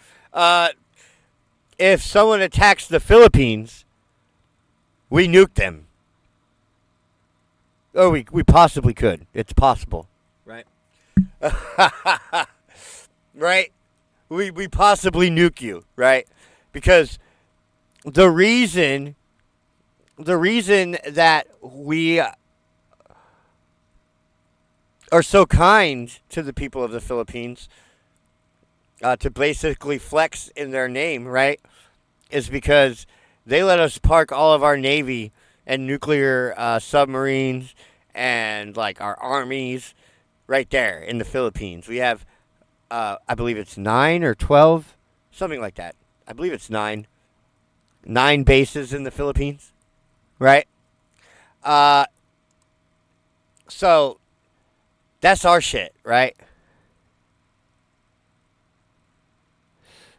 If someone attacks the Philippines, we nuke them. Or we possibly could. It's possible, right? Right? We possibly nuke you, right? Because the reason that we are so kind to the people of the Philippines, to basically flex in their name, right, is because They let us park all of our Navy and nuclear submarines and like our armies right there in the Philippines. We have, I believe it's 9 or 12, something like that. I believe it's 9. 9 bases in the Philippines, right? So that's our shit, right?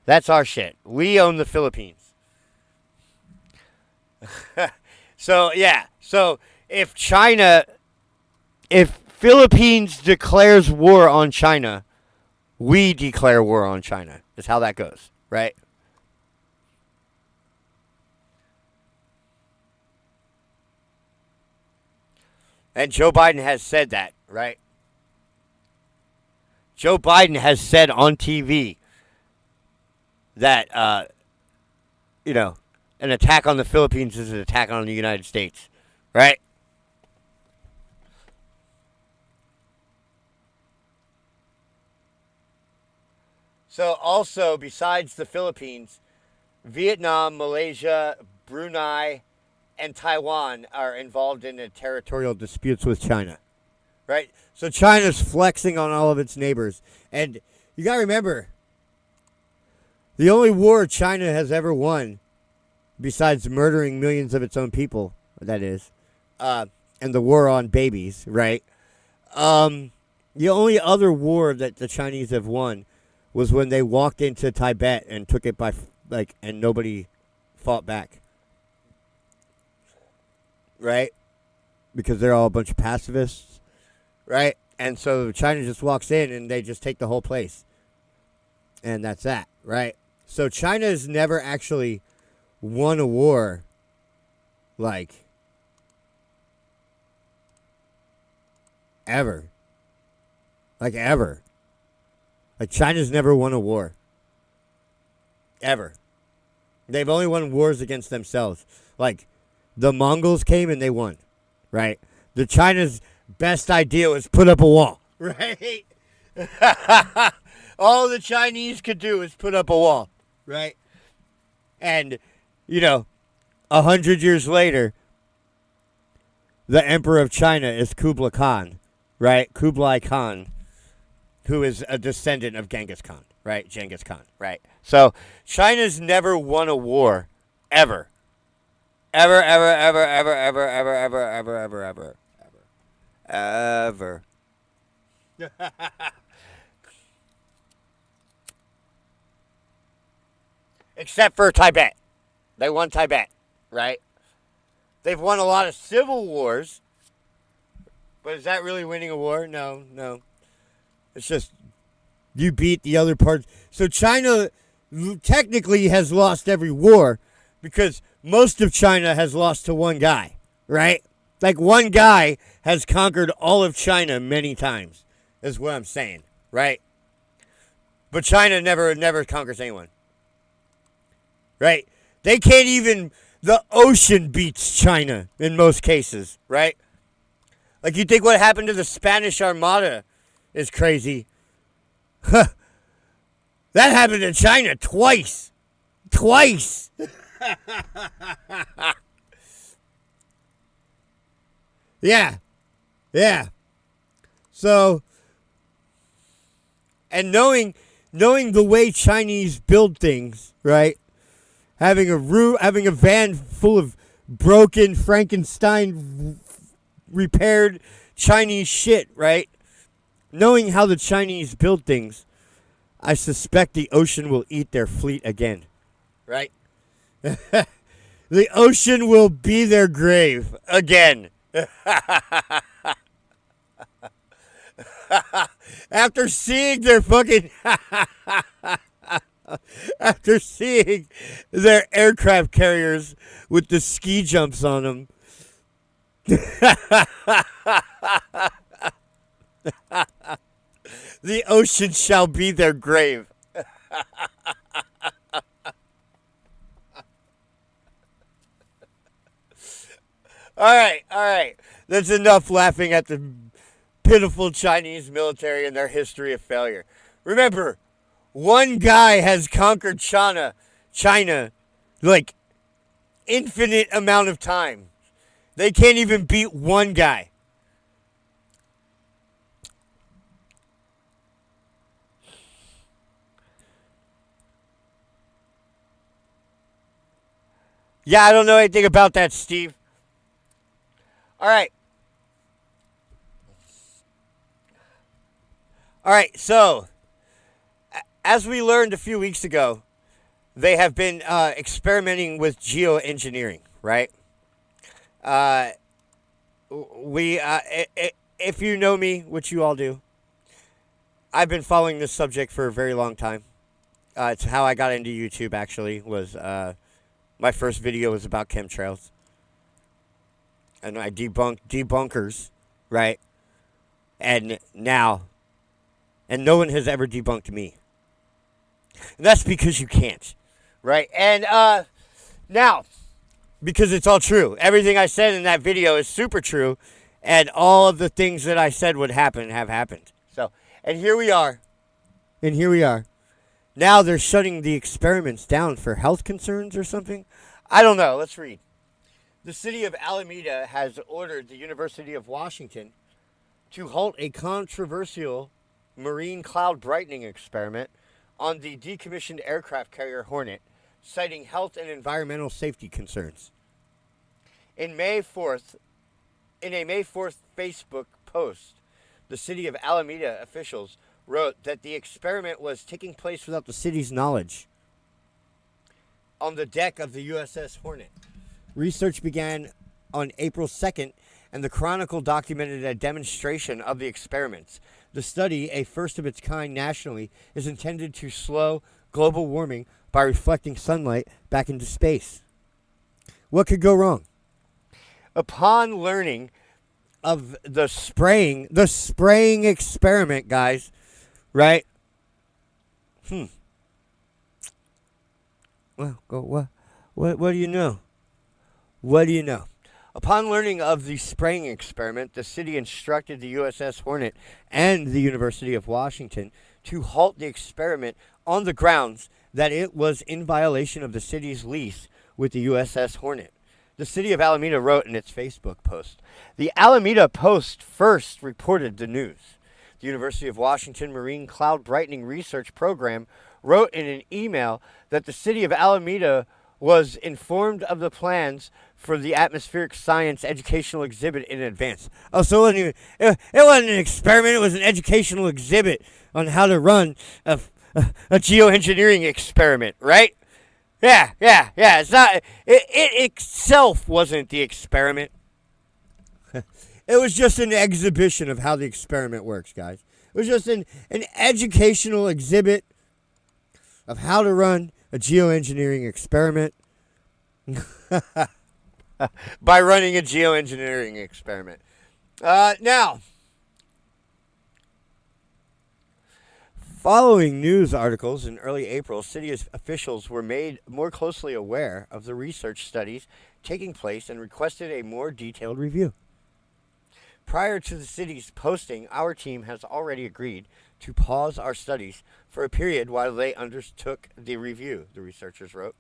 That's our shit. We own the Philippines. So, yeah. So, if Philippines declares war on China, we declare war on China. Is how that goes, right? And Joe Biden has said that, right? Joe Biden has said on TV that, an attack on the Philippines is an attack on the United States, right? So also, besides the Philippines, Vietnam, Malaysia, Brunei, and Taiwan are involved in territorial disputes with China, right? So China's flexing on all of its neighbors. And you got to remember, the only war China has ever won, besides murdering millions of its own people, that is, and the war on babies, right? The only other war that the Chinese have won was when they walked into Tibet and took it and nobody fought back. Right? Because they're all a bunch of pacifists, right? And so China just walks in and they just take the whole place. And that's that, right? So China has never actually won a war ever. Ever. China's never won a war. Ever. They've only won wars against themselves. The Mongols came and they won, right? The China's best idea was put up a wall, right? All the Chinese could do is put up a wall, right? And, 100 years later, the emperor of China is Kublai Khan, right? Kublai Khan, who is a descendant of Genghis Khan, right? Genghis Khan, right? So China's never won a war, ever. Ever, ever, ever, ever, ever, ever, ever, ever, ever, ever, ever, ever. Except for Tibet. They won Tibet, right? They've won a lot of civil wars. But is that really winning a war? No. It's just you beat the other parts. So China technically has lost every war because most of China has lost to one guy, right? One guy has conquered all of China many times, is what I'm saying, right? But China never conquers anyone, right? They can't even, the ocean beats China in most cases, right? You think what happened to the Spanish Armada is crazy. That happened to China twice. Yeah. So, and knowing the way Chinese build things, right? Having a van full of broken Frankenstein repaired Chinese shit, right? Knowing how the Chinese build things, I suspect the ocean will eat their fleet again, right? The ocean will be their grave again. After seeing their after seeing their aircraft carriers with the ski jumps on them, the ocean shall be their grave. All right. That's enough laughing at the pitiful Chinese military and their history of failure. Remember, one guy has conquered China infinite amount of time. They can't even beat one guy. Yeah, I don't know anything about that, Steve. All right. All right, so as we learned a few weeks ago, they have been experimenting with geoengineering, right? If you know me, which you all do, I've been following this subject for a very long time. It's how I got into YouTube, actually, was my first video was about chemtrails. And I debunked debunkers, right? And now, and no one has ever debunked me. And that's because you can't, right? And now, because it's all true. Everything I said in that video is super true, and all of the things that I said would happen have happened. So, and here we are. And here we are. Now they're shutting the experiments down for health concerns or something. I don't know. Let's read. The city of Alameda has ordered the University of Washington to halt a controversial marine cloud brightening experiment on the decommissioned aircraft carrier Hornet, citing health and environmental safety concerns. In a May 4th Facebook post, the city of Alameda officials wrote that the experiment was taking place without the city's knowledge on the deck of the USS Hornet. Research began on April 2nd, and the Chronicle documented a demonstration of the experiments. The study, a first of its kind nationally, is intended to slow global warming by reflecting sunlight back into space. What could go wrong? Upon learning of the spraying experiment, guys, right? Well, what do you know? What do you know? Upon learning of the spraying experiment, the city instructed the USS Hornet and the University of Washington to halt the experiment on the grounds that it was in violation of the city's lease with the USS Hornet. The city of Alameda wrote in its Facebook post. The Alameda Post first reported the news. The University of Washington Marine Cloud Brightening Research Program wrote in an email that the city of Alameda was informed of the plans for the atmospheric science educational exhibit in advance. Oh, so it wasn't an experiment, it was an educational exhibit on how to run a geoengineering experiment, right? Yeah. It's not. It itself wasn't the experiment. It was just an exhibition of how the experiment works, guys. It was just an educational exhibit of how to run a geoengineering experiment by running a geoengineering experiment. Now, following news articles in early April, city officials were made more closely aware of the research studies taking place and requested a more detailed review. Prior to the city's posting, our team has already agreed to pause our studies for a period while they undertook the review, the researchers wrote.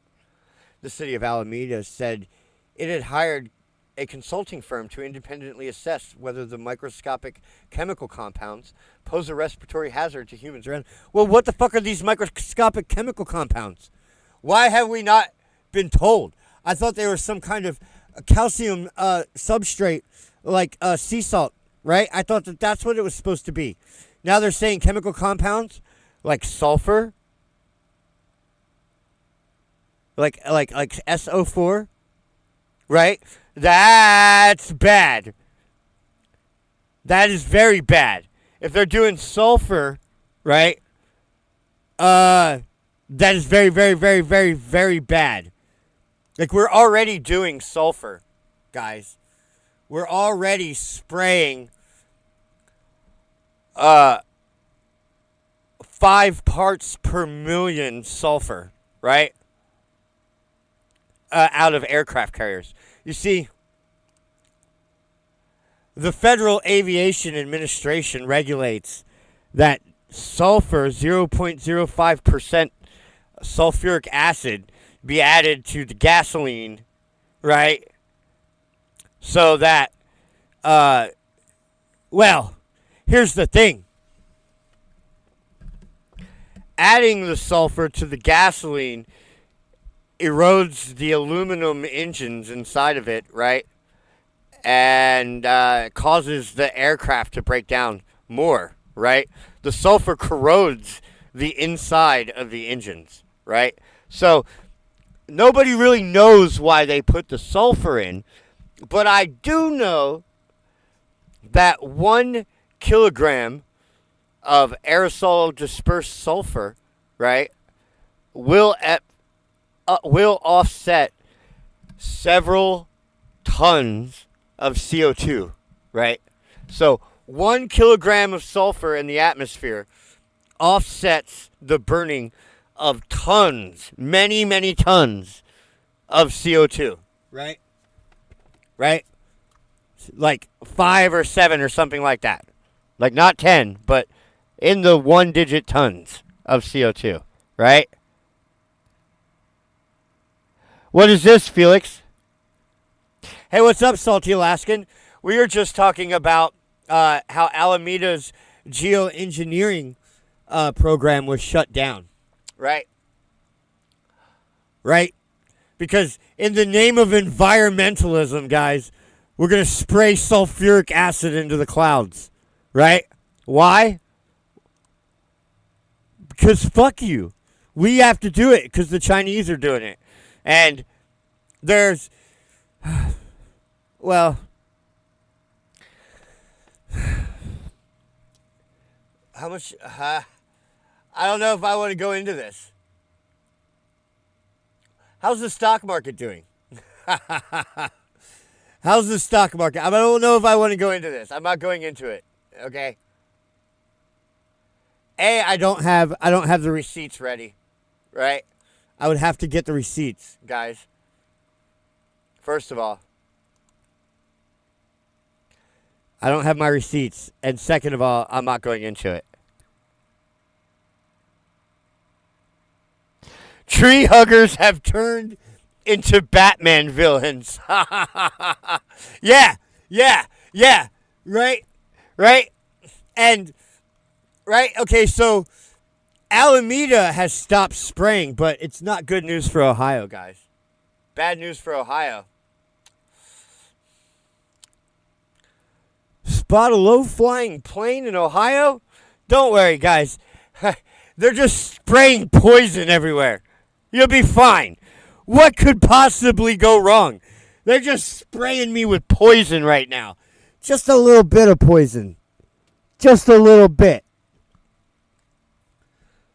The city of Alameda said it had hired a consulting firm to independently assess whether the microscopic chemical compounds pose a respiratory hazard to humans around. Well, what the fuck are these microscopic chemical compounds? Why have we not been told? I thought they were some kind of calcium substrate, like sea salt, right? I thought that's what it was supposed to be. Now they're saying chemical compounds like sulfur, like SO4, right? That's bad. That is very bad. If they're doing sulfur, right? That is very, very, very, very, very bad. Like, we're already doing sulfur, guys. We're already spraying 5 parts per million sulfur, right? Out of aircraft carriers. You see, the Federal Aviation Administration regulates that sulfur, 0.05% sulfuric acid, be added to the gasoline right? So that, well, here's the thing. Adding the sulfur to the gasoline erodes the aluminum engines inside of it, right? And causes the aircraft to break down more, right? The sulfur corrodes the inside of the engines, right? So nobody really knows why they put the sulfur in, but I do know that 1 kilogram of aerosol dispersed sulfur, right, will offset several tons of CO2, right? So 1 kilogram of sulfur in the atmosphere offsets the burning of tons, many, many tons of CO2, right? Right? Like 5 or 7 or something like that. Like not 10, but in the 1-digit tons of CO2, right? What is this, Felix? Hey, what's up, Salty Alaskan? We were just talking about how Alameda's geoengineering program was shut down, right? Right? Because in the name of environmentalism, guys, we're going to spray sulfuric acid into the clouds, right? Why? Because fuck you. We have to do it because the Chinese are doing it. And there's, well, how much, I don't know if I want to go into this. How's the stock market doing? How's the stock market? I don't know if I want to go into this. I'm not going into it. Okay. I don't have the receipts ready, right? I would have to get the receipts, guys. First of all, I don't have my receipts, and second of all, I'm not going into it. Tree huggers have turned into Batman villains. Yeah, right? And, right, okay, so Alameda has stopped spraying, but it's not good news for Ohio, guys. Bad news for Ohio. Spot a low-flying plane in Ohio? Don't worry, guys. They're just spraying poison everywhere. You'll be fine. What could possibly go wrong? They're just spraying me with poison right now. Just a little bit of poison. Just a little bit.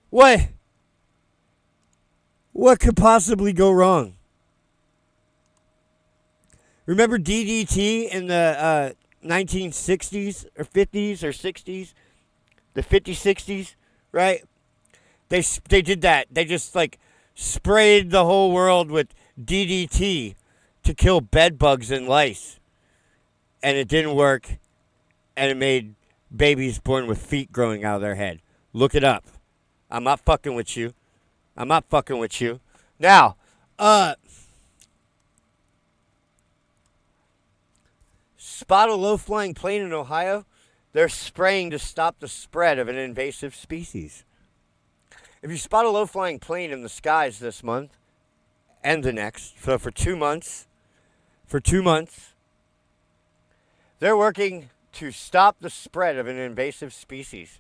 What could possibly go wrong? Remember DDT in the 1960s or 50s or 60s? The 50s, 60s, right? They did that. They just like sprayed the whole world with DDT to kill bed bugs and lice. And it didn't work. And it made babies born with feet growing out of their head. Look it up. I'm not fucking with you. I'm not fucking with you. Now, spot a low-flying plane in Ohio. They're spraying to stop the spread of an invasive species. If you spot a low-flying plane in the skies this month and the next, so for 2 months, they're working to stop the spread of an invasive species.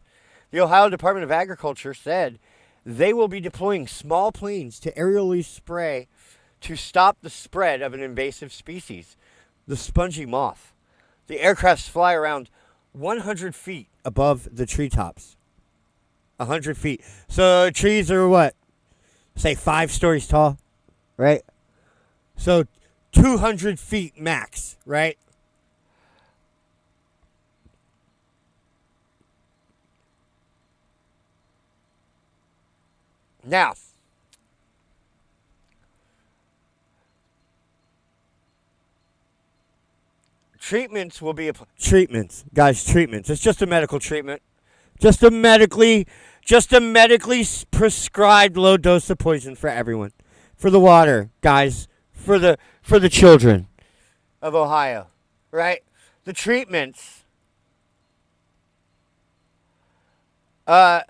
The Ohio Department of Agriculture said they will be deploying small planes to aerially spray to stop the spread of an invasive species, the spongy moth. The aircrafts fly around 100 feet above the treetops. 100 feet. So trees are what? Say 5 stories tall, right? So 200 feet max, right? Now, treatments will be treatments, guys. Treatments. It's just a medical treatment, just a medically prescribed low dose of poison for everyone, for the water, guys, for the children of Ohio, right? The treatments. The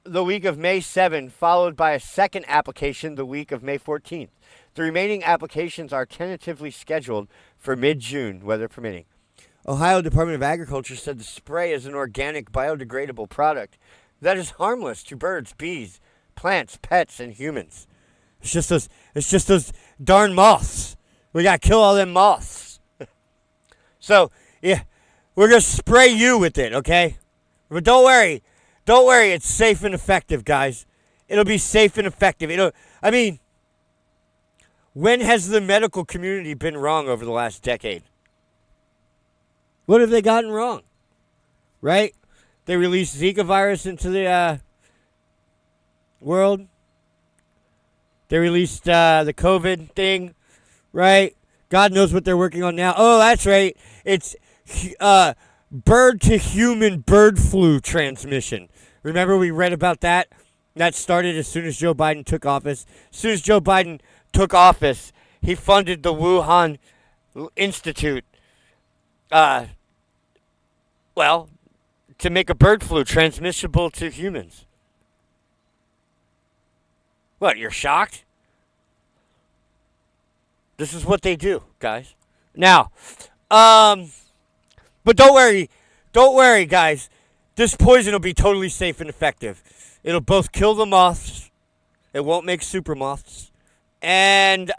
week of May 7th, followed by a second application the week of May 14th. The remaining applications are tentatively scheduled for mid-June, weather permitting. Ohio Department of Agriculture said the spray is an organic, biodegradable product that is harmless to birds, bees, plants, pets, and humans. It's just those darn moths. We gotta kill all them moths. So, yeah, we're gonna spray you with it, okay? But don't worry, it's safe and effective, guys. It'll be safe and effective. When has the medical community been wrong over the last decade? What have they gotten wrong? Right? They released Zika virus into the world. They released the COVID thing, right? God knows what they're working on now. Oh, that's right. It's bird-to-human bird flu transmission. Remember we read about that? That started as soon as Joe Biden took office. As soon as Joe Biden took office, he funded the Wuhan Institute, to make a bird flu transmissible to humans. What, you're shocked? This is what they do, guys. Now, but don't worry, guys. This poison will be totally safe and effective. It'll both kill the moths. It won't make super moths. And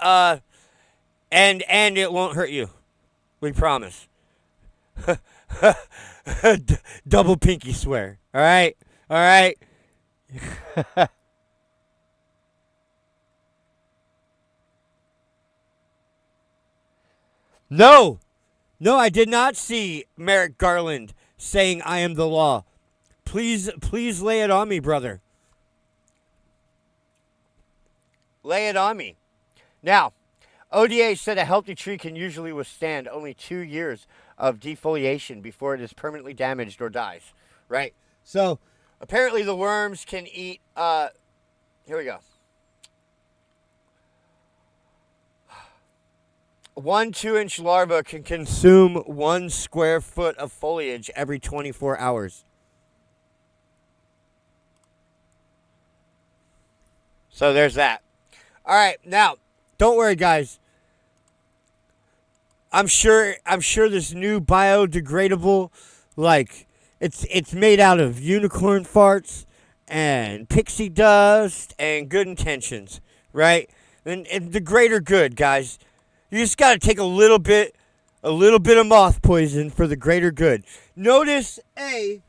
it won't hurt you. We promise. Double pinky swear. All right? No, I did not see Merrick Garland saying I am the law. Please lay it on me, brother. Lay it on me. Now, ODA said a healthy tree can usually withstand only 2 years of defoliation before it is permanently damaged or dies, right? So, apparently the worms can eat, here we go. 1 2-inch larva can consume 1 square foot of foliage every 24 hours. So there's that. All right, now, don't worry, guys. I'm sure this new biodegradable, it's made out of unicorn farts and pixie dust and good intentions, right? And the greater good, guys. You just got to take a little bit of moth poison for the greater good. Notice they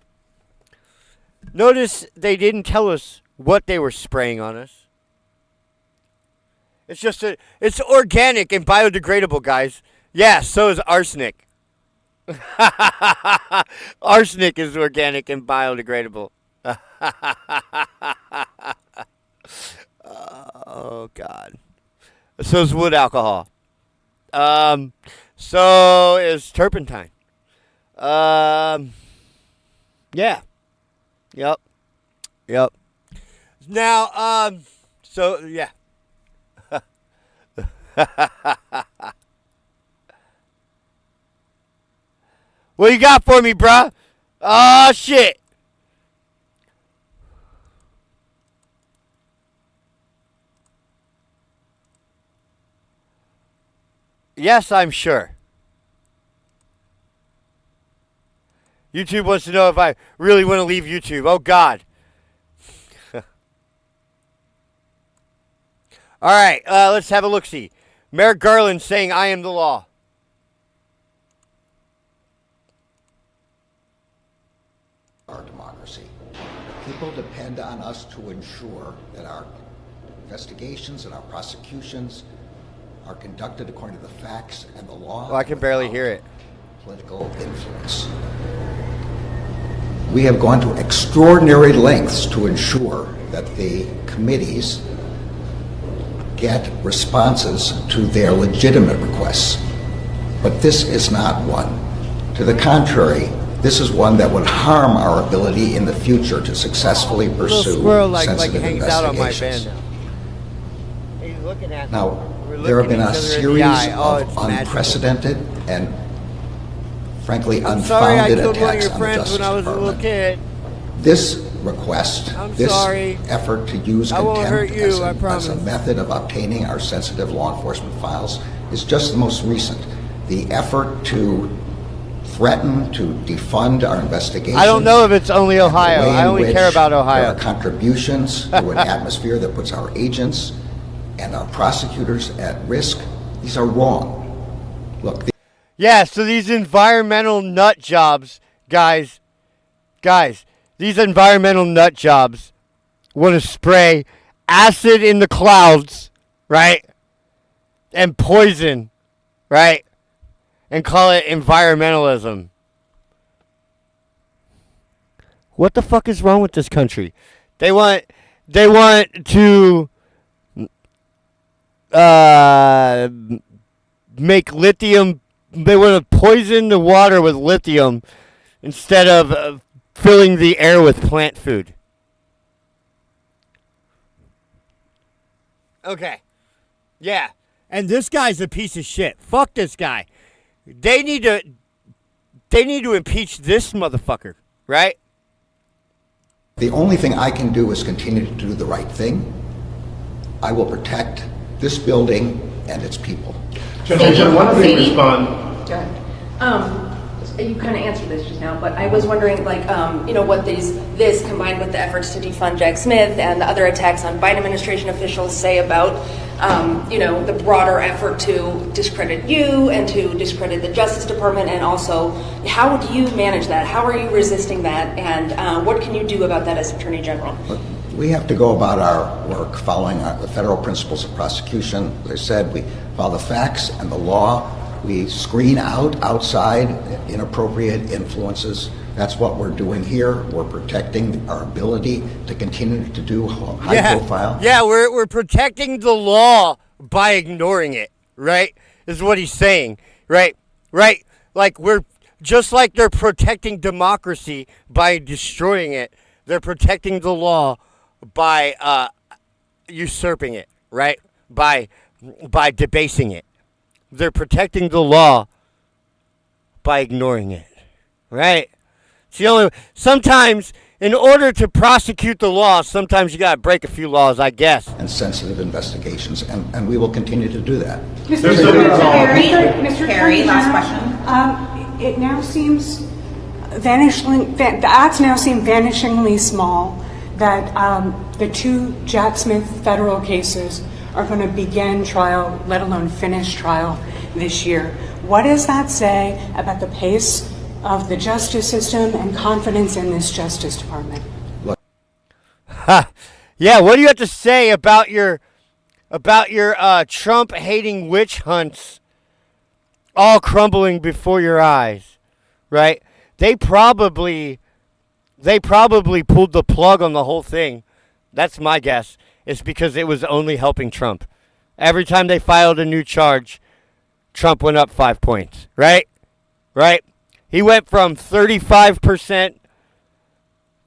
didn't tell us what they were spraying on us. It's organic and biodegradable, guys. Yeah, so is arsenic. Arsenic is organic and biodegradable. Oh, God. So is wood alcohol. So is turpentine. Yeah. Yep. Now, so, yeah. What you got for me, bruh? Oh, shit. Yes, I'm sure. YouTube wants to know if I really want to leave YouTube. Oh, God. All right, let's have a look-see. Merrick Garland saying, I am the law. Our democracy. People depend on us to ensure that our investigations and our prosecutions are conducted according to the facts and the law. Oh, I can barely hear it. Political influence. We have gone to extraordinary lengths to ensure that the committees get responses to their legitimate requests. But this is not one. To the contrary, this is one that would harm our ability in the future to successfully pursue squirrel sensitive hangs out on my investigations. band now. He's looking at. Now, We're there have looking been each a other in the series eye. Oh, of it's magical. unprecedented and frankly I'm sorry I unfounded killed one of attacks your on the friends Justice when I was a little Department. kid. This request, I'm this sorry. effort to use I won't hurt contempt you, I as promise. a method of obtaining our sensitive law enforcement files is just the most recent. The effort to threaten to defund our investigations. I don't know if it's only and the Ohio. way I in only which care about There Ohio. are contributions to an atmosphere that puts our agents and our prosecutors at risk. These are wrong. Look, Yeah, so these environmental nut jobs, guys, these environmental nut jobs want to spray acid in the clouds, right? And poison, right? And call it environmentalism. What the fuck is wrong with this country? They want to make lithium. They want to poison the water with lithium instead of filling the air with plant food. Okay. Yeah. And this guy's a piece of shit. Fuck this guy. They need to impeach this motherfucker, right? the only thing I can do is continue to do the right thing. I will protect this building and its people. Gentlemen, why don't we Sadie? respond? Go ahead. You kind of answered this just now, but I was wondering, what this combined with the efforts to defund Jack Smith and the other attacks on Biden administration officials say about, the broader effort to discredit you and to discredit the Justice Department, and also how do you manage that? How are you resisting that? And what can you do about that as Attorney General? We have to go about our work following the federal principles of prosecution. As I said, we follow the facts and the law. We screen out outside inappropriate influences. That's what we're doing here. We're protecting our ability to continue to do high profile. Yeah, we're protecting the law by ignoring it, right? Is what he's saying, right? Right? Like we're just like they're protecting democracy by destroying it. They're protecting the law by usurping it, right? By debasing it. They're protecting the law by ignoring it, right? It's the only. Sometimes, in order to prosecute the law, sometimes you gotta break a few laws, I guess. And sensitive investigations, and we will continue to do that. There's Mr. Harry, Attorney last General, it now seems the odds now seem vanishingly small that the two Jack Smith federal cases are going to begin trial, let alone finish trial this year. What does that say about the pace of the justice system and confidence in this Justice Department? Yeah, what do you have to say about your Trump-hating witch hunts all crumbling before your eyes, right? They probably pulled the plug on the whole thing. That's my guess. It's because it was only helping Trump. Every time they filed a new charge, Trump went up 5 points, right? Right? He went from 35%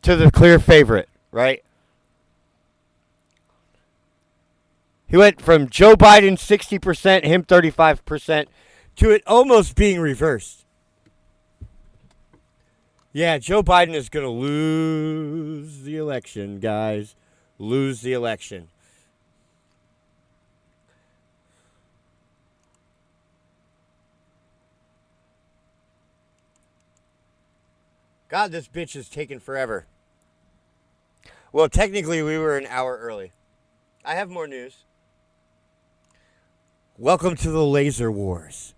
to the clear favorite, right? He went from Joe Biden 60%, him 35%, to it almost being reversed. Yeah, Joe Biden is going to lose the election, guys. Lose the election. God, this bitch is taking forever. Well, technically, we were an hour early. I have more news. Welcome to the laser wars.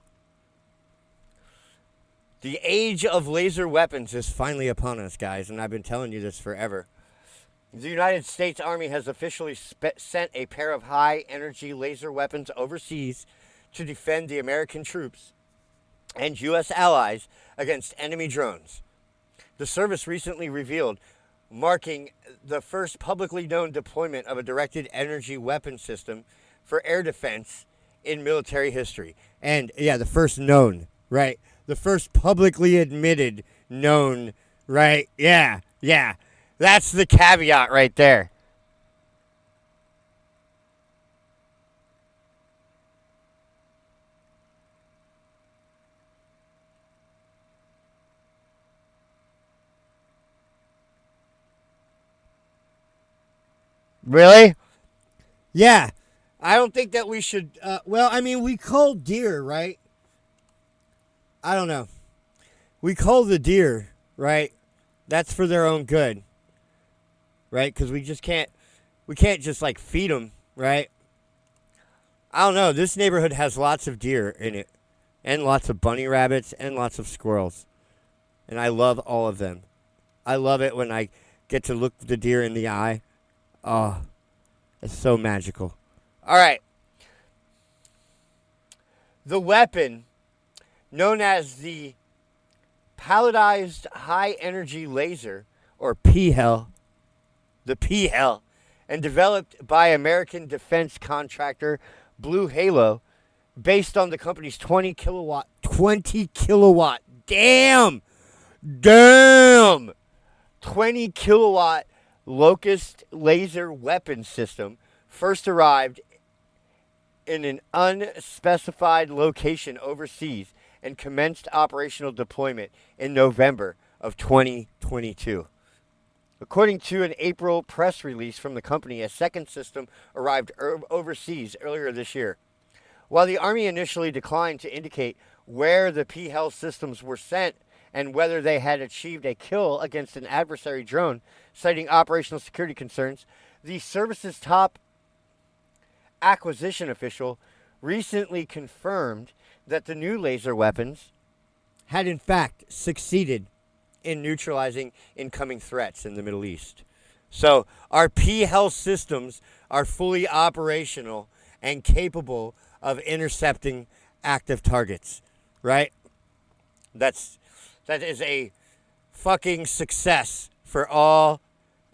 The age of laser weapons is finally upon us, guys, and I've been telling you this forever. The United States Army has officially sent a pair of high-energy laser weapons overseas to defend the American troops and U.S. allies against enemy drones. The service recently revealed, marking the first publicly known deployment of a directed energy weapon system for air defense in military history. And, yeah, the first known, right? The first publicly admitted known, right? Yeah. That's the caveat right there. Really? Yeah. I don't think that we should. Well, I mean, we cull deer, right? I don't know. We cull the deer, right? That's for their own good, right? Because we can't just like feed them, right? I don't know. This neighborhood has lots of deer in it, and lots of bunny rabbits, and lots of squirrels. And I love all of them. I love it when I get to look the deer in the eye. Oh, it's so magical. All right. The weapon known as the Palletized High Energy Laser, or PHEL, the PHEL, and developed by American defense contractor Blue Halo, based on the company's 20 kilowatt, damn, 20 kilowatt Locust laser weapon system, first arrived in an unspecified location overseas and commenced operational deployment in November of 2022. According to an April press release from the company, a second system arrived overseas earlier this year. While the Army initially declined to indicate where the PHEL systems were sent and whether they had achieved a kill against an adversary drone, citing operational security concerns, the service's top acquisition official recently confirmed that the new laser weapons had in fact succeeded in neutralizing incoming threats in the Middle East. So our PHEL systems are fully operational and capable of intercepting active targets, right? That is a fucking success for all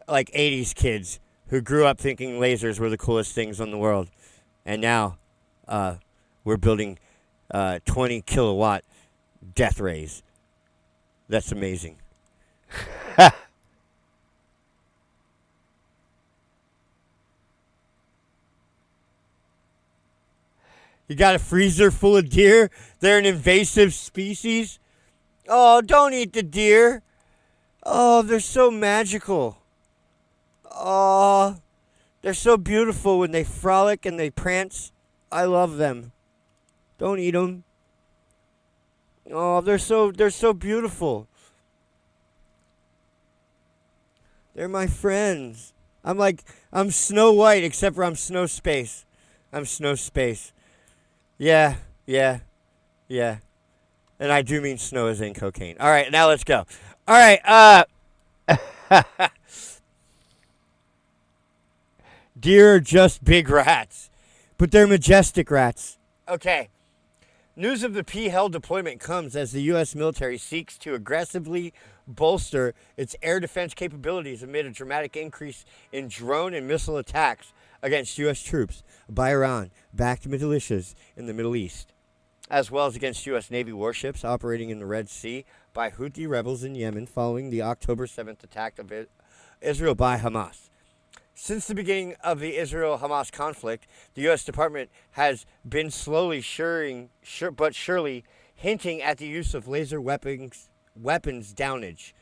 like 80s kids who grew up thinking lasers were the coolest things in the world. And now we're building 20 kilowatt death rays. That's amazing. You got a freezer full of deer? They're an invasive species? Oh, don't eat the deer. Oh, they're so magical. Oh, they're so beautiful when they frolic and they prance. I love them. Don't eat them. Oh, they're so beautiful. They're my friends. I'm Snow White, except for I'm Snow Space. I'm Snow Space. Yeah. And I do mean snow as in cocaine. All right, now let's go. All right, deer are just big rats, but they're majestic rats. Okay. News of the PHEL deployment comes as the U.S. military seeks to aggressively bolster its air defense capabilities amid a dramatic increase in drone and missile attacks against U.S. troops by Iran-backed militias in the Middle East, as well as against U.S. Navy warships operating in the Red Sea by Houthi rebels in Yemen following the October 7th attack of Israel by Hamas. Since the beginning of the Israel-Hamas conflict, the U.S. Department has been slowly but surely hinting at the use of laser weapons downage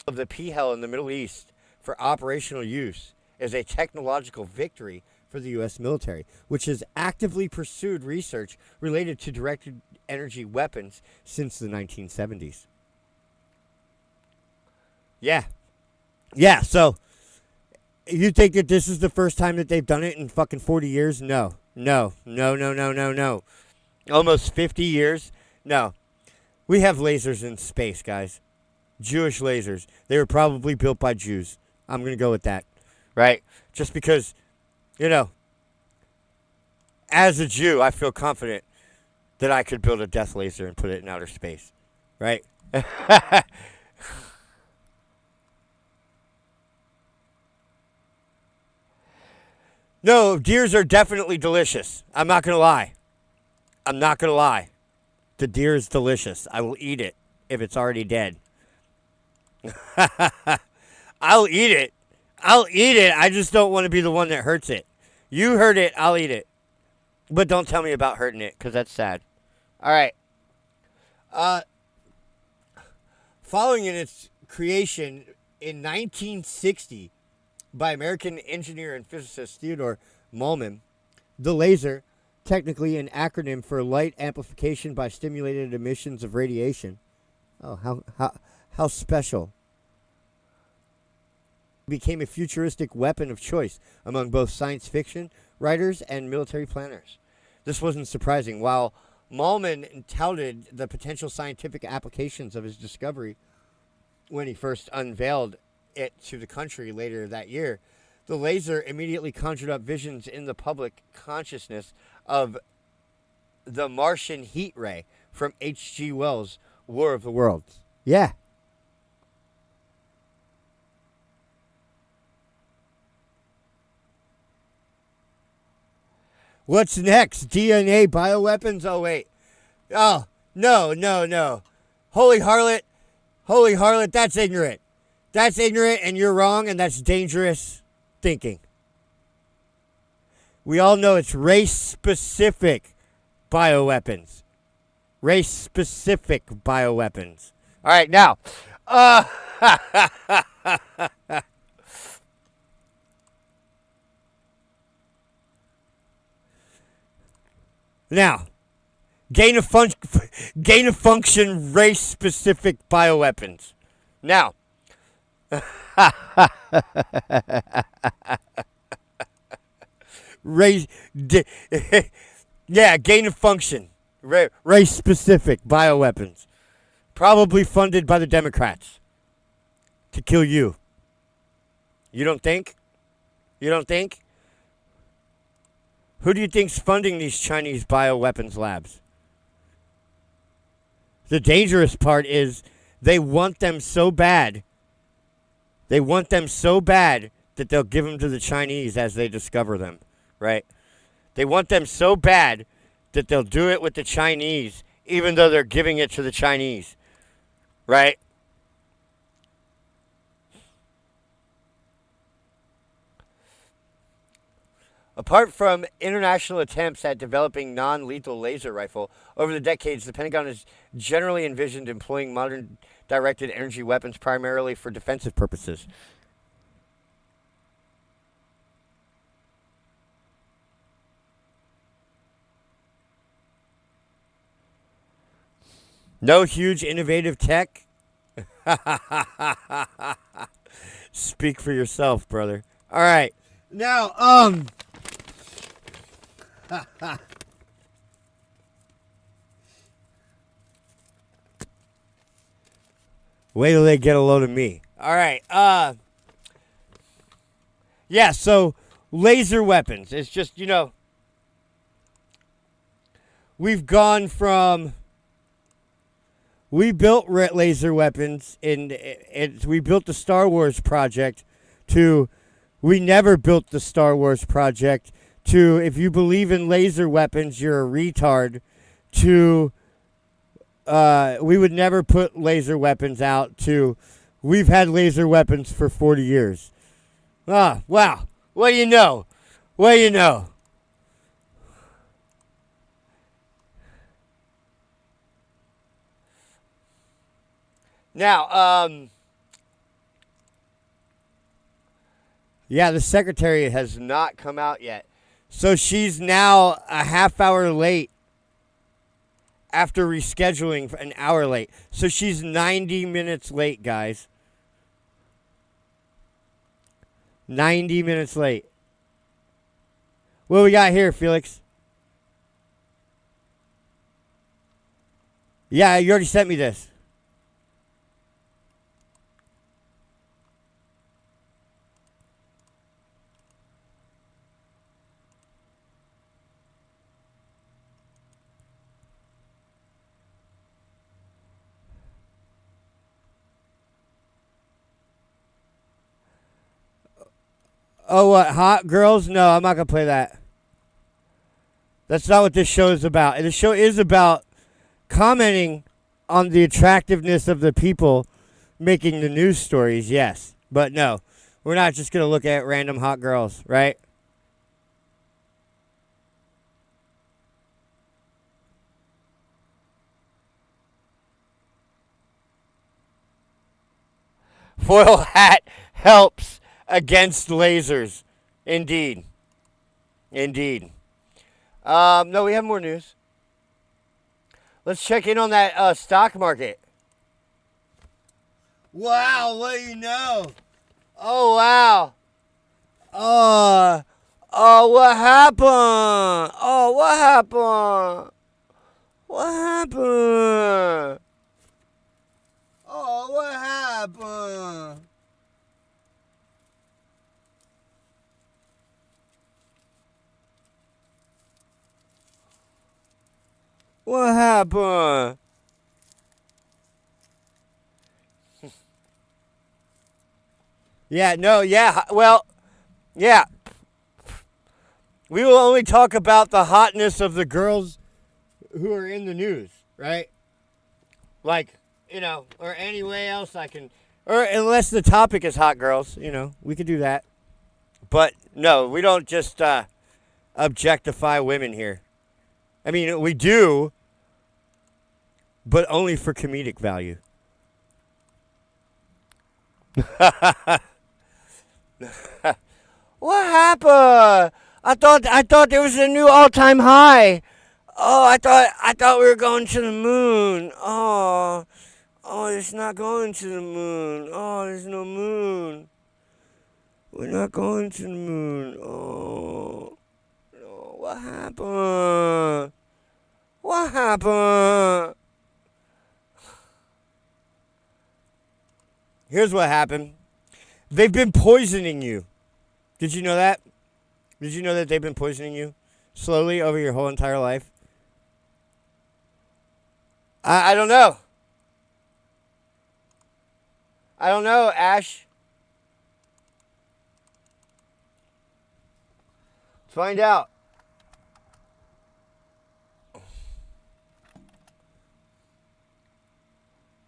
of the PHEL in the Middle East for operational use is a technological victory for the U.S. military, which has actively pursued research related to directed energy weapons since the 1970s. Yeah, so you think that this is the first time that they've done it in fucking 40 years? No. Almost 50 years? No. We have lasers in space, guys. Jewish lasers. They were probably built by Jews. I'm going to go with that. Right? Just because, as a Jew, I feel confident that I could build a death laser and put it in outer space. Right? No, deers are definitely delicious. I'm not going to lie. The deer is delicious. I will eat it if it's already dead. I'll eat it. I just don't want to be the one that hurts it. You hurt it, I'll eat it. But don't tell me about hurting it, because that's sad. All right. Following in its creation in 1960 by American engineer and physicist Theodore Malman, the laser, technically an acronym for light amplification by stimulated emissions of radiation. Oh, how special. Became a futuristic weapon of choice among both science fiction writers and military planners. This wasn't surprising. While Malman touted the potential scientific applications of his discovery when he first unveiled it to the country later that year, the laser immediately conjured up visions in the public consciousness of the Martian heat ray from H.G. Wells' War of the Worlds. Yeah. What's next? DNA bioweapons? Oh, wait. Oh, no. Holy harlot, that's ignorant. That's ignorant, and you're wrong, and that's dangerous thinking. We all know it's race-specific bioweapons. Race-specific bioweapons. All right, now. Now, gain of function race-specific bioweapons. Now, gain of function race-specific bioweapons, probably funded by the Democrats to kill you. You don't think? You don't think? Who do you think's funding these Chinese bioweapons labs? The dangerous part is they want them so bad. They want them so bad that they'll give them to the Chinese as they discover them, right? They want them so bad that they'll do it with the Chinese, even though they're giving it to the Chinese, right? Apart from international attempts at developing non-lethal laser rifle, over the decades, the Pentagon has generally envisioned employing modern directed energy weapons primarily for defensive purposes. No huge innovative tech? Speak for yourself, brother. All right. Now, wait till they get a load of me. All right. Yeah, so laser weapons. It's just, we've gone from we built laser weapons we built the Star Wars project to we never built the Star Wars project to if you believe in laser weapons, you're a retard, to we would never put laser weapons out, to we've had laser weapons for 40 years. Ah, wow. What do you know? What do you know? Now, yeah, the secretary has not come out yet. So she's now a half hour late after rescheduling an hour late. So she's 90 minutes late, guys. 90 minutes late. What we got here, Felix? Yeah, you already sent me this. Oh, what? Hot girls? No, I'm not going to play that. That's not what this show is about. And the show is about commenting on the attractiveness of the people making the news stories, yes. But no, we're not just going to look at random hot girls, right? Foil hat helps. against lasers. Indeed. Indeed. No, we have more news. Let's check in on that stock market. Wow, what do you know? Oh, wow. What happened? Oh, what happened? What happened? Oh, what happened? What happened? Yeah, no, yeah, well, yeah. We will only talk about the hotness of the girls who are in the news, right? Like, you know, or any way else I can, or unless the topic is hot girls, you know, we could do that. But no, we don't just objectify women here. I mean, we do, but only for comedic value. What happened? I thought there was a new all-time high. Oh, I thought we were going to the moon. Oh, it's not going to the moon. Oh, there's no moon. We're not going to the moon. Oh, no, what happened? What happened? Here's what happened. They've been poisoning you. Did you know that? Did you know that they've been poisoning you slowly over your whole entire life? I don't know. I don't know, Ash. Let's find out.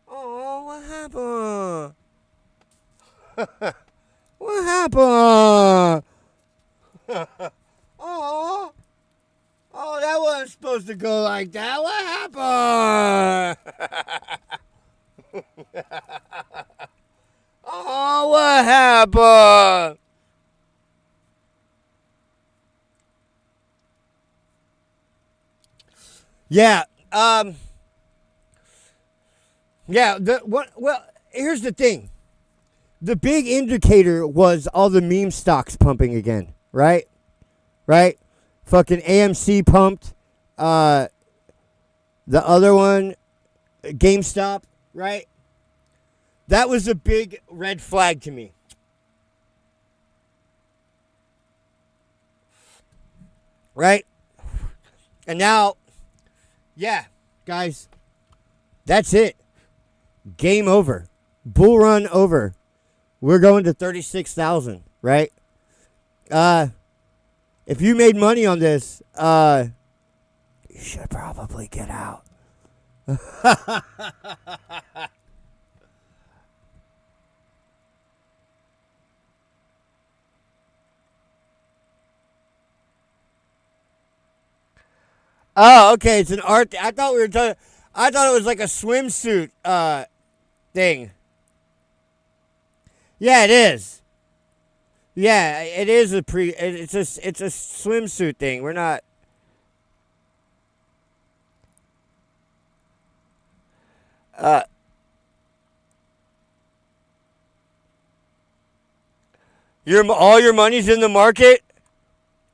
Oh, what happened? What happened? Oh, that wasn't supposed to go like that. What happened? Oh, what happened? Yeah, well, here's the thing. The big indicator was all the meme stocks pumping again, right? Right? Fucking AMC pumped. The other one, GameStop, right? That was a big red flag to me. Right? And now, yeah, guys, that's it. Game over. Bull run over. We're going to 36,000, right? If you made money on this, you should probably get out. Oh, okay, it's an art. I thought we were talking. I thought it was like a swimsuit thing. Yeah, it is. Yeah, it is it's a swimsuit thing. We're not. All your money's in the market.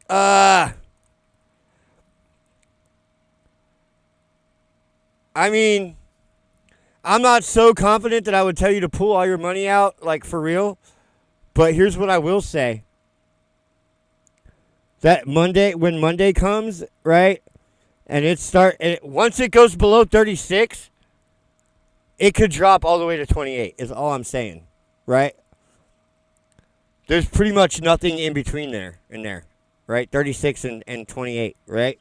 I mean, I'm not so confident that I would tell you to pull all your money out, like for real. But here's what I will say. That when Monday comes, right, and once it goes below 36, it could drop all the way to 28, is all I'm saying, right? There's pretty much nothing in between there, right? 36 and 28, right?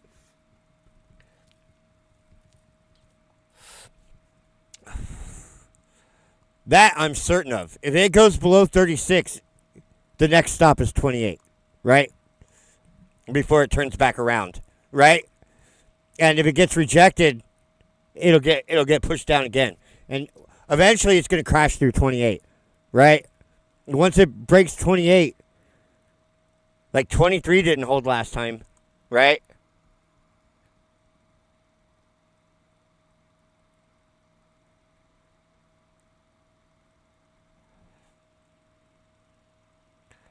That I'm certain of. If it goes below 36, the next stop is 28, right? Before it turns back around, right? And if it gets rejected, it'll get pushed down again. And eventually it's going to crash through 28, right? Once it breaks 28, like 23 didn't hold last time, right?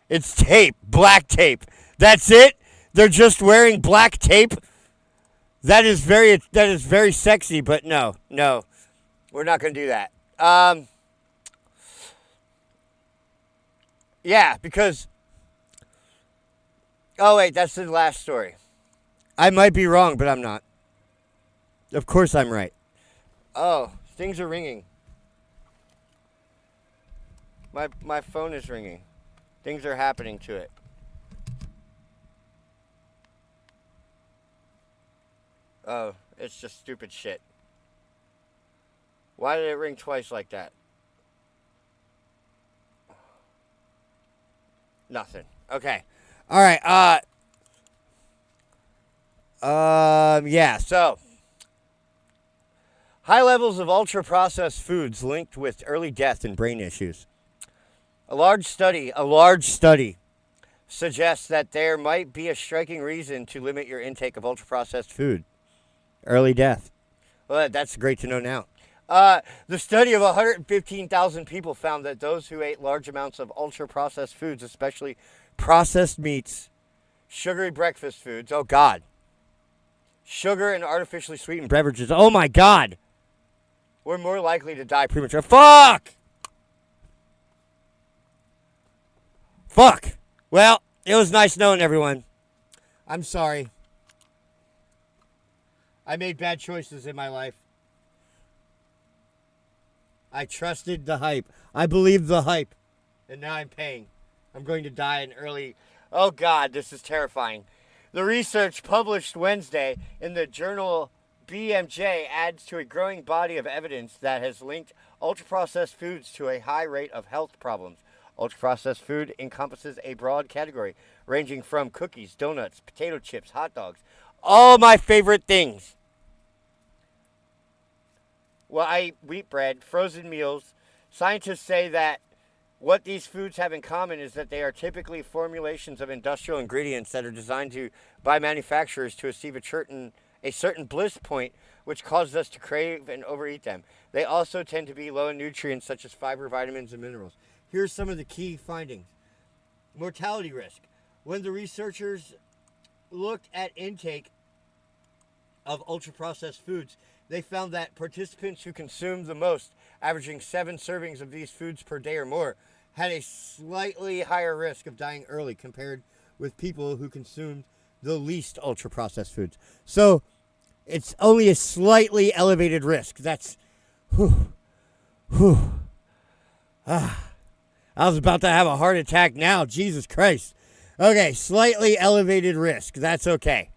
It's tape, black tape. That's it? They're just wearing black tape? That is very sexy, but no. We're not going to do that. Yeah, because oh wait, that's the last story. I might be wrong, but I'm not. Of course I'm right. Oh, things are ringing. My phone is ringing. Things are happening to it. Oh, it's just stupid shit. Why did it ring twice like that? Nothing. Okay. All right. Yeah, so high levels of ultra-processed foods linked with early death and brain issues. A large study suggests that there might be a striking reason to limit your intake of ultra-processed food. Early death. Well, that's great to know now. The study of 115,000 people found that those who ate large amounts of ultra-processed foods, especially processed meats, sugary breakfast foods, oh God, sugar and artificially sweetened beverages, oh my God, were more likely to die prematurely. Fuck! Well, it was nice knowing everyone. I'm sorry. I made bad choices in my life. I trusted the hype. I believed the hype. And now I'm paying. I'm going to die in early... Oh, God, this is terrifying. The research published Wednesday in the journal BMJ adds to a growing body of evidence that has linked ultra-processed foods to a high rate of health problems. Ultra-processed food encompasses a broad category, ranging from cookies, donuts, potato chips, hot dogs. All my favorite things. Well, I eat wheat bread, frozen meals. Scientists say that what these foods have in common is that they are typically formulations of industrial ingredients that are designed by manufacturers to achieve a certain bliss point, which causes us to crave and overeat them. They also tend to be low in nutrients such as fiber, vitamins, and minerals. Here's some of the key findings. Mortality risk. When the researchers looked at intake of ultra-processed foods, they found that participants who consumed the most, averaging 7 servings of these foods per day or more, had a slightly higher risk of dying early compared with people who consumed the least ultra-processed foods. So it's only a slightly elevated risk. That's... I was about to have a heart attack now. Jesus Christ. Okay, slightly elevated risk. That's okay.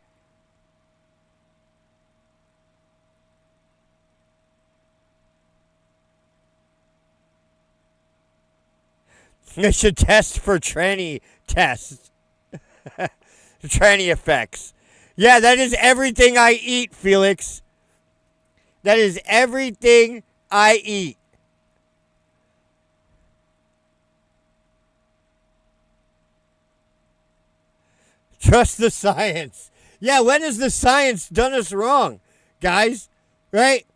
They should test for tranny tests. Tranny effects. Yeah, that is everything I eat, Felix. That is everything I eat. Trust the science. Yeah, when has the science done us wrong, guys? Right?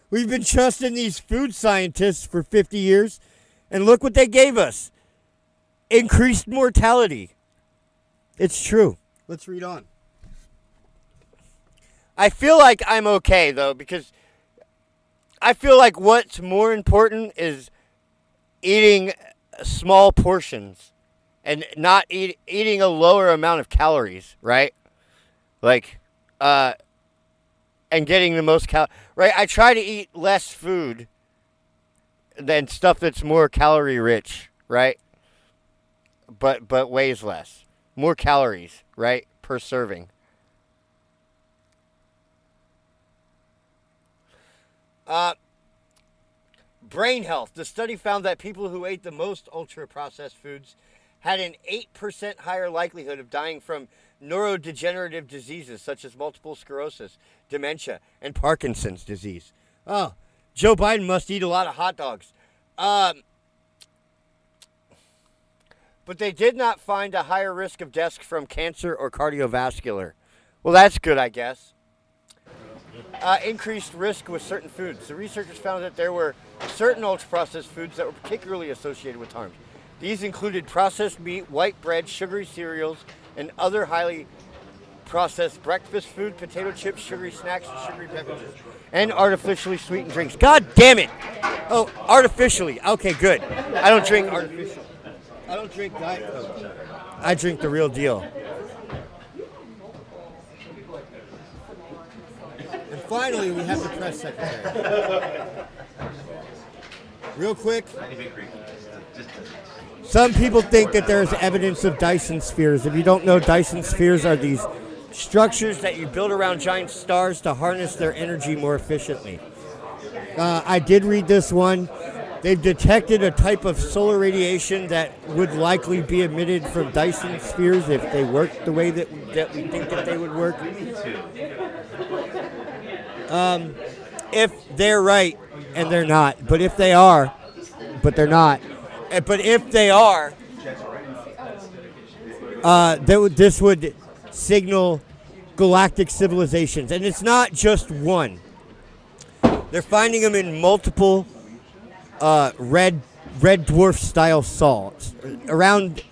We've been trusting these food scientists for 50 years, and look what they gave us. Increased mortality. It's true. Let's read on. I feel like I'm okay, though, because I feel like what's more important is eating small portions and not eating a lower amount of calories, right? Like, and getting the most right? I try to eat less food than stuff that's more calorie rich, right? But weighs less. More calories, right, per serving. Brain health. The study found that people who ate the most ultra-processed foods had an 8% higher likelihood of dying from neurodegenerative diseases such as multiple sclerosis, dementia, and Parkinson's disease. Oh, Joe Biden must eat a lot of hot dogs. But they did not find a higher risk of death from cancer or cardiovascular. Well, that's good, I guess. Increased risk with certain foods. The researchers found that there were certain ultra-processed foods that were particularly associated with harm. These included processed meat, white bread, sugary cereals, and other highly processed breakfast food, potato chips, sugary snacks, and sugary beverages, and artificially sweetened drinks. God damn it! Oh, artificially. Okay, good. I don't drink artificial. I don't drink Diet Coke. I drink the real deal. And finally, we have the press secretary. Real quick. Some people think that there's evidence of Dyson spheres. If you don't know, Dyson spheres are these structures that you build around giant stars to harness their energy more efficiently. I did read this one. They've detected a type of solar radiation that would likely be emitted from Dyson spheres if they worked the way that we think that they would work. If they're right, and they're not, but if they are, but they're not, but if they are, this would signal galactic civilizations, and it's not just one. They're finding them in multiple red dwarf style salts, around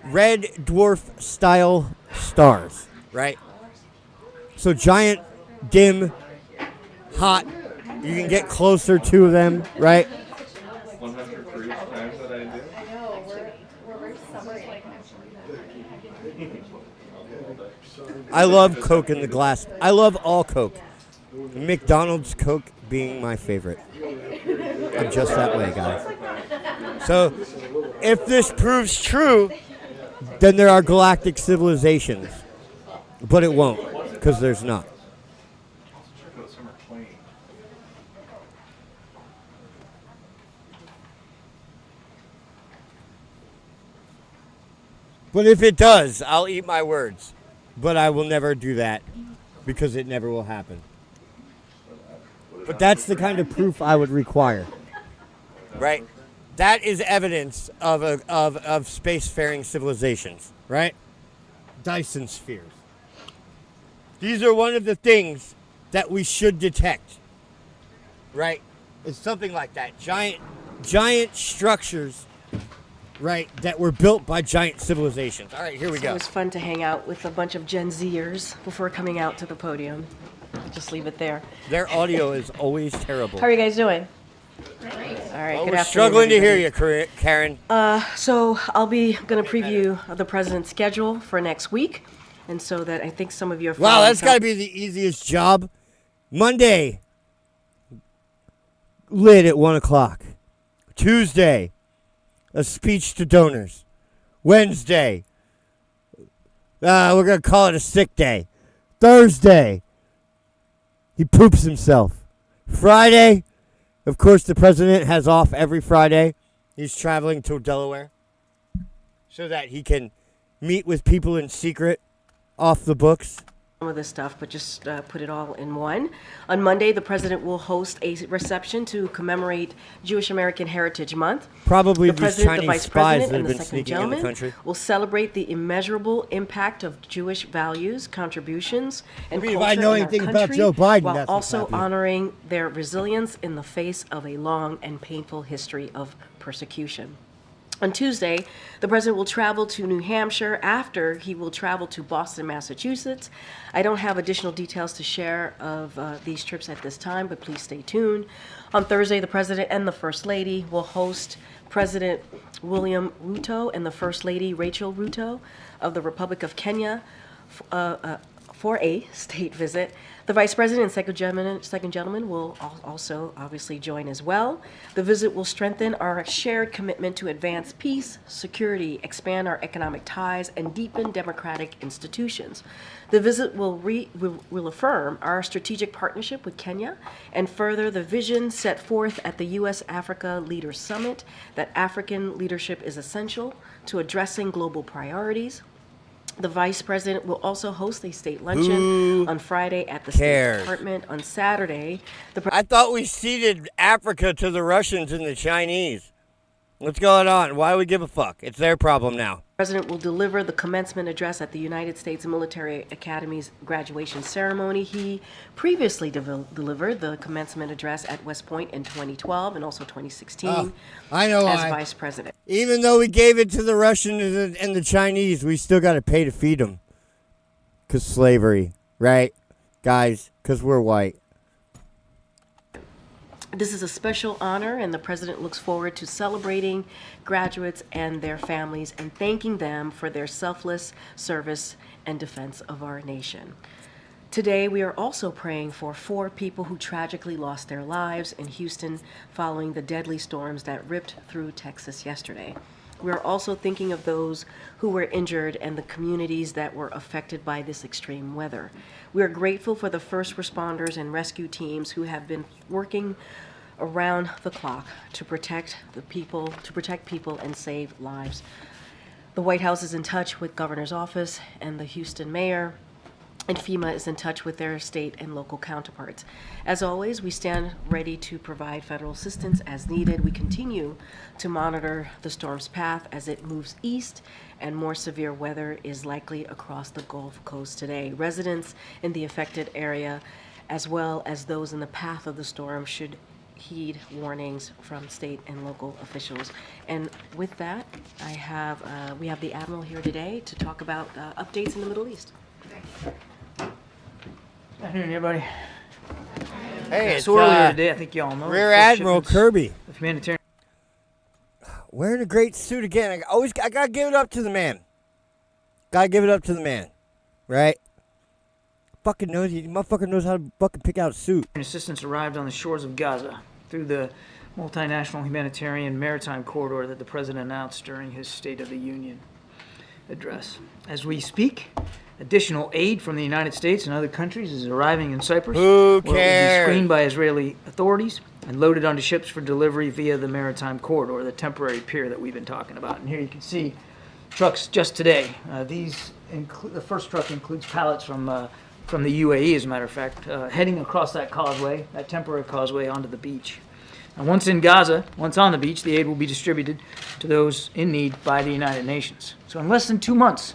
red dwarf style stars, right? So giant, dim, hot. You can get closer to them, right? 103 times that I do. No, we're very summer like I love Coke in the glass. I love all Coke. McDonald's Coke being my favorite. I'm just that way, guys. So, if this proves true, then there are galactic civilizations. But it won't, because there's not. But if it does, I'll eat my words. But I will never do that, because it never will happen. But that's the kind of proof I would require. Right? That is evidence of spacefaring civilizations, right? Dyson spheres. These are one of the things that we should detect, right? It's something like that. Giant structures, right, that were built by giant civilizations. All right, here we go. It was fun to hang out with a bunch of Gen Zers before coming out to the podium. I'll just leave it there. Their audio is always terrible. How are you guys doing? All right, Well, good we're afternoon, struggling to hear everybody. you, Karen. So I'll be going to preview the president's schedule for next week, and so that I think some of you are. Wow, that's got to be the easiest job. Monday, lit at 1 o'clock. Tuesday, a speech to donors. Wednesday, we're going to call it a sick day. Thursday, he poops himself. Friday, of course, the president has off every Friday. He's traveling to Delaware so that he can meet with people in secret off the books. Some of this stuff, but just put it all in one. On Monday, the president will host a reception to commemorate Jewish American Heritage Month. Probably The these president, the Chinese vice spies president, that have and the been second sneaking in the gentleman country. will celebrate the immeasurable impact of Jewish values, contributions, and I mean, if culture I know in our anything about country, Joe Biden, while that's what's also happening. honoring their resilience in the face of a long and painful history of persecution. On Tuesday, the president will travel to New Hampshire. After, he will travel to Boston, Massachusetts. I don't have additional details to share of these trips at this time, but please stay tuned. On Thursday, the president and the first lady will host President William Ruto and the first lady Rachel Ruto of the Republic of Kenya for a state visit. The vice president and second gentleman will also obviously join as well. The visit will strengthen our shared commitment to advance peace, security, expand our economic ties, and deepen democratic institutions. The visit will affirm our strategic partnership with Kenya and further the vision set forth at the U.S.-Africa Leaders Summit that African leadership is essential to addressing global priorities. The vice president will also host a state luncheon on Friday at the State Department. On Saturday, I thought we ceded Africa to the Russians and the Chinese. What's going on? Why do we give a fuck? It's their problem now. The President will deliver the commencement address at the United States Military Academy's graduation ceremony. He previously delivered the commencement address at West Point in 2012 and also 2016 I know as why. Vice President. Even though we gave it to the Russians and the Chinese, we still got to pay to feed them. Because slavery, right? Guys, because we're white. This is a special honor, and the President looks forward to celebrating graduates and their families and thanking them for their selfless service and defense of our nation. Today, we are also praying for 4 people who tragically lost their lives in Houston following the deadly storms that ripped through Texas yesterday. We are also thinking of those who were injured and the communities that were affected by this extreme weather. We are grateful for the first responders and rescue teams who have been working around the clock to protect people and save lives. The White House is in touch with Governor's office and the Houston mayor, and FEMA is in touch with their state and local counterparts. As always, we stand ready to provide federal assistance as needed. We continue to monitor the storm's path as it moves east, and more severe weather is likely across the Gulf Coast today. Residents in the affected area, as well as those in the path of the storm, should heed warnings from state and local officials. And with that, we have the Admiral here today to talk about updates in the Middle East. Good afternoon, everybody. Hey, it's So earlier today, I think you all know, Rear first Admiral shipments Kirby. of humanitarian Wearing a great suit again. I gotta give it up to the man. Gotta give it up to the man, right? Fucking knows he motherfucker knows how to fucking pick out a suit. assistance arrived on the shores of Gaza through the multinational humanitarian maritime corridor that the president announced during his State of the Union address. As we speak, additional aid from the United States and other countries is arriving in Cyprus. Who where it will cares? be screened by Israeli authorities and loaded onto ships for delivery via the maritime corridor, the temporary pier that we've been talking about. And here you can see trucks just today. The first truck includes pallets from the UAE, as a matter of fact, heading across that causeway, that temporary causeway, onto the beach. And once in Gaza, once on the beach, the aid will be distributed to those in need by the United Nations. So in less than 2 months,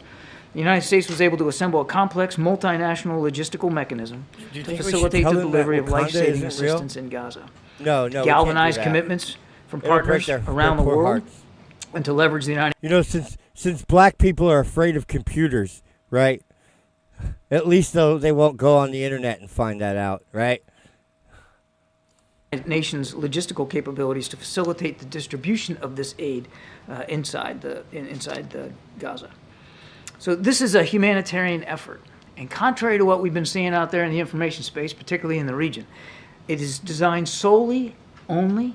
the United States was able to assemble a complex multinational logistical mechanism to facilitate the delivery of life-saving assistance in Gaza. No, Galvanize commitments from partners around the world, and to leverage the United You know, since black people are afraid of computers, right? At least though they won't go on the internet and find that out, right? Nations' logistical capabilities to facilitate the distribution of this aid inside the Gaza. So this is a humanitarian effort, and contrary to what we've been seeing out there in the information space, particularly in the region, it is designed solely, only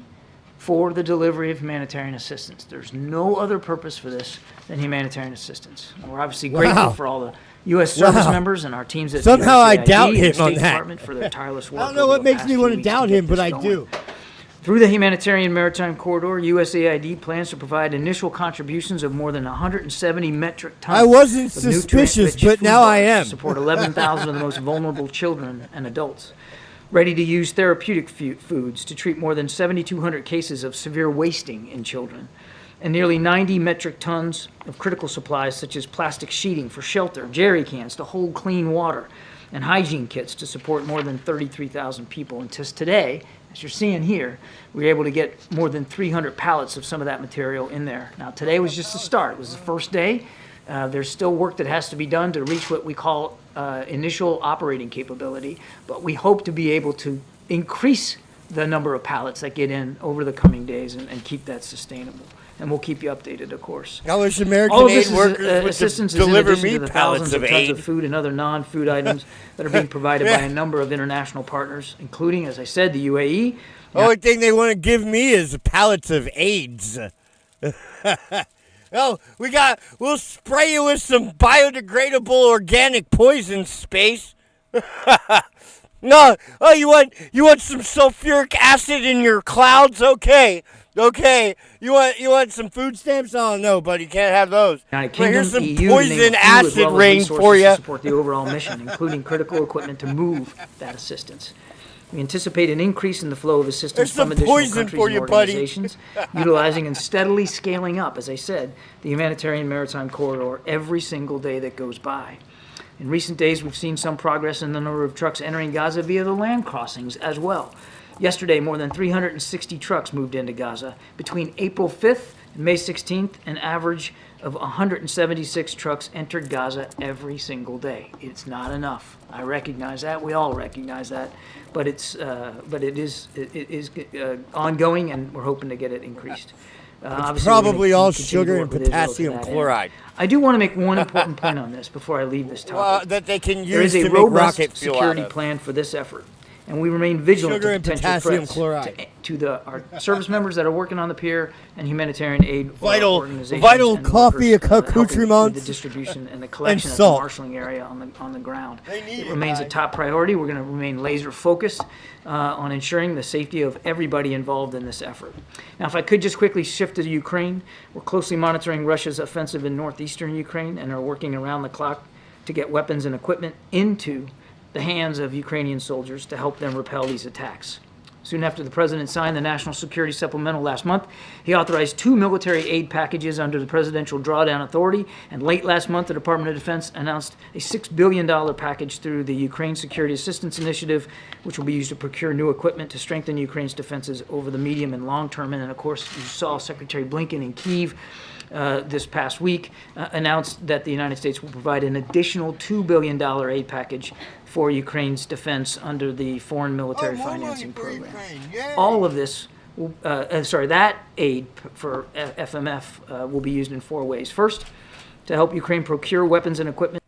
for the delivery of humanitarian assistance. There's no other purpose for this than humanitarian assistance. And we're obviously grateful for all the U.S. service members and our teams at Somehow I doubt and the him on State that. Department for their tireless work. I don't know over what the makes past me few want to weeks doubt get him, but this I going. do. Through the Humanitarian Maritime Corridor, USAID plans to provide initial contributions of more than 170 metric tons. I wasn't of suspicious, nutrient-rich but food now I bars am. to support 11,000 of the most vulnerable children and adults. Ready-to-use therapeutic foods to treat more than 7,200 cases of severe wasting in children, and nearly 90 metric tons of critical supplies such as plastic sheeting for shelter, jerry cans to hold clean water, and hygiene kits to support more than 33,000 people. And just today, as you're seeing here, we were able to get more than 300 pallets of some of that material in there. Now, today was just the start. It was the first day. There's still work that has to be done to reach what we call initial operating capability, but we hope to be able to increase the number of pallets that get in over the coming days and keep that sustainable. And we'll keep you updated, of course. I wish American All of aid this workers assistance would is in deliver addition me to the pallets thousands of of tons aid. of food and other non-food items that are being provided by a number of international partners, including, as I said, the UAE. Only thing they want to give me is pallets of AIDS. Oh, we'll spray you with some biodegradable organic poison, Space. No, oh, you want some sulfuric acid in your clouds? Okay. You want some food stamps? Oh no, buddy, you can't have those. United But Kingdom, here's some EU, poison name a few, acid as well as rain resources for you. to support the overall mission, including critical equipment to move that assistance. We anticipate an increase in the flow of assistance There's from some additional poison countries for and you, buddy. organizations, utilizing and steadily scaling up, as I said, the humanitarian maritime corridor every single day that goes by. In recent days, we've seen some progress in the number of trucks entering Gaza via the land crossings as well. Yesterday, more than 360 trucks moved into Gaza. Between April 5th and May 16th, an average of 176 trucks entered Gaza every single day. It's not enough. I recognize that. We all recognize that. But it is ongoing, and we're hoping to get it increased. Obviously, we're gonna Probably all continue to sugar work and with Israel to potassium that end. chloride. I do want to make one important point on this before I leave this topic. That they can There use is to a make robust rocket fuel out security of. plan for this effort, and we remain vigilant Sugar to and potential potassium threats chloride. to our service members that are working on the pier and humanitarian aid Vital- organizations vital and coffee, workers, helping accoutrements, with the distribution and the collection at the salt. marshaling area on the ground. need It it, remains a guys. top priority. We're going to remain laser focused on ensuring the safety of everybody involved in this effort. Now, if I could just quickly shift to Ukraine, we're closely monitoring Russia's offensive in northeastern Ukraine and are working around the clock to get weapons and equipment into the hands of Ukrainian soldiers to help them repel these attacks. Soon after the president signed the National Security Supplemental last month, he authorized 2 military aid packages under the Presidential Drawdown Authority, and late last month, the Department of Defense announced a $6 billion package through the Ukraine Security Assistance Initiative, which will be used to procure new equipment to strengthen Ukraine's defenses over the medium and long term. And then, of course, you saw Secretary Blinken in Kyiv this past week announced that the United States will provide an additional $2 billion aid package for Ukraine's defense under the Foreign Military Financing Program. All of this, that aid for FMF will be used in 4 ways. First, to help Ukraine procure weapons and equipment.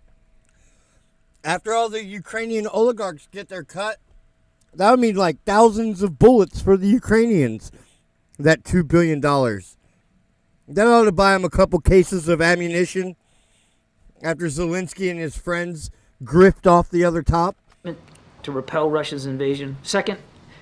After all the Ukrainian oligarchs get their cut, that would mean like thousands of bullets for the Ukrainians. That $2 billion. That ought to buy them a couple cases of ammunition after Zelensky and his friends grift off the other top. To repel Russia's invasion. Second,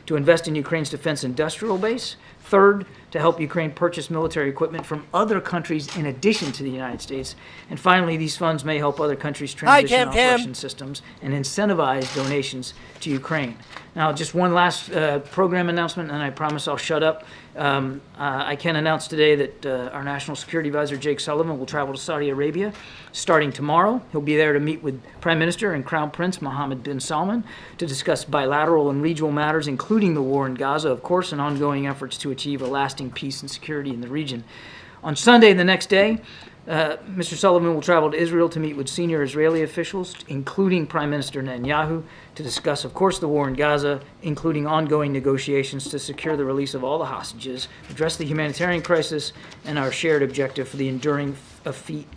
to invest in Ukraine's defense industrial base. Third, to help Ukraine purchase military equipment from other countries in addition to the United States. And finally, these funds may help other countries transition off Russian systems and incentivize donations to Ukraine. Now, just one last program announcement, and I promise I'll shut up. I can announce today that our National Security Advisor, Jake Sullivan, will travel to Saudi Arabia starting tomorrow. He'll be there to meet with Prime Minister and Crown Prince Mohammed bin Salman to discuss bilateral and regional matters, including the war in Gaza, of course, and ongoing efforts to achieve a lasting peace and security in the region. On Sunday, the next day, Mr. Sullivan will travel to Israel to meet with senior Israeli officials, including Prime Minister Netanyahu, to discuss, of course, the war in Gaza, including ongoing negotiations to secure the release of all the hostages, address the humanitarian crisis, and our shared objective for the enduring defeat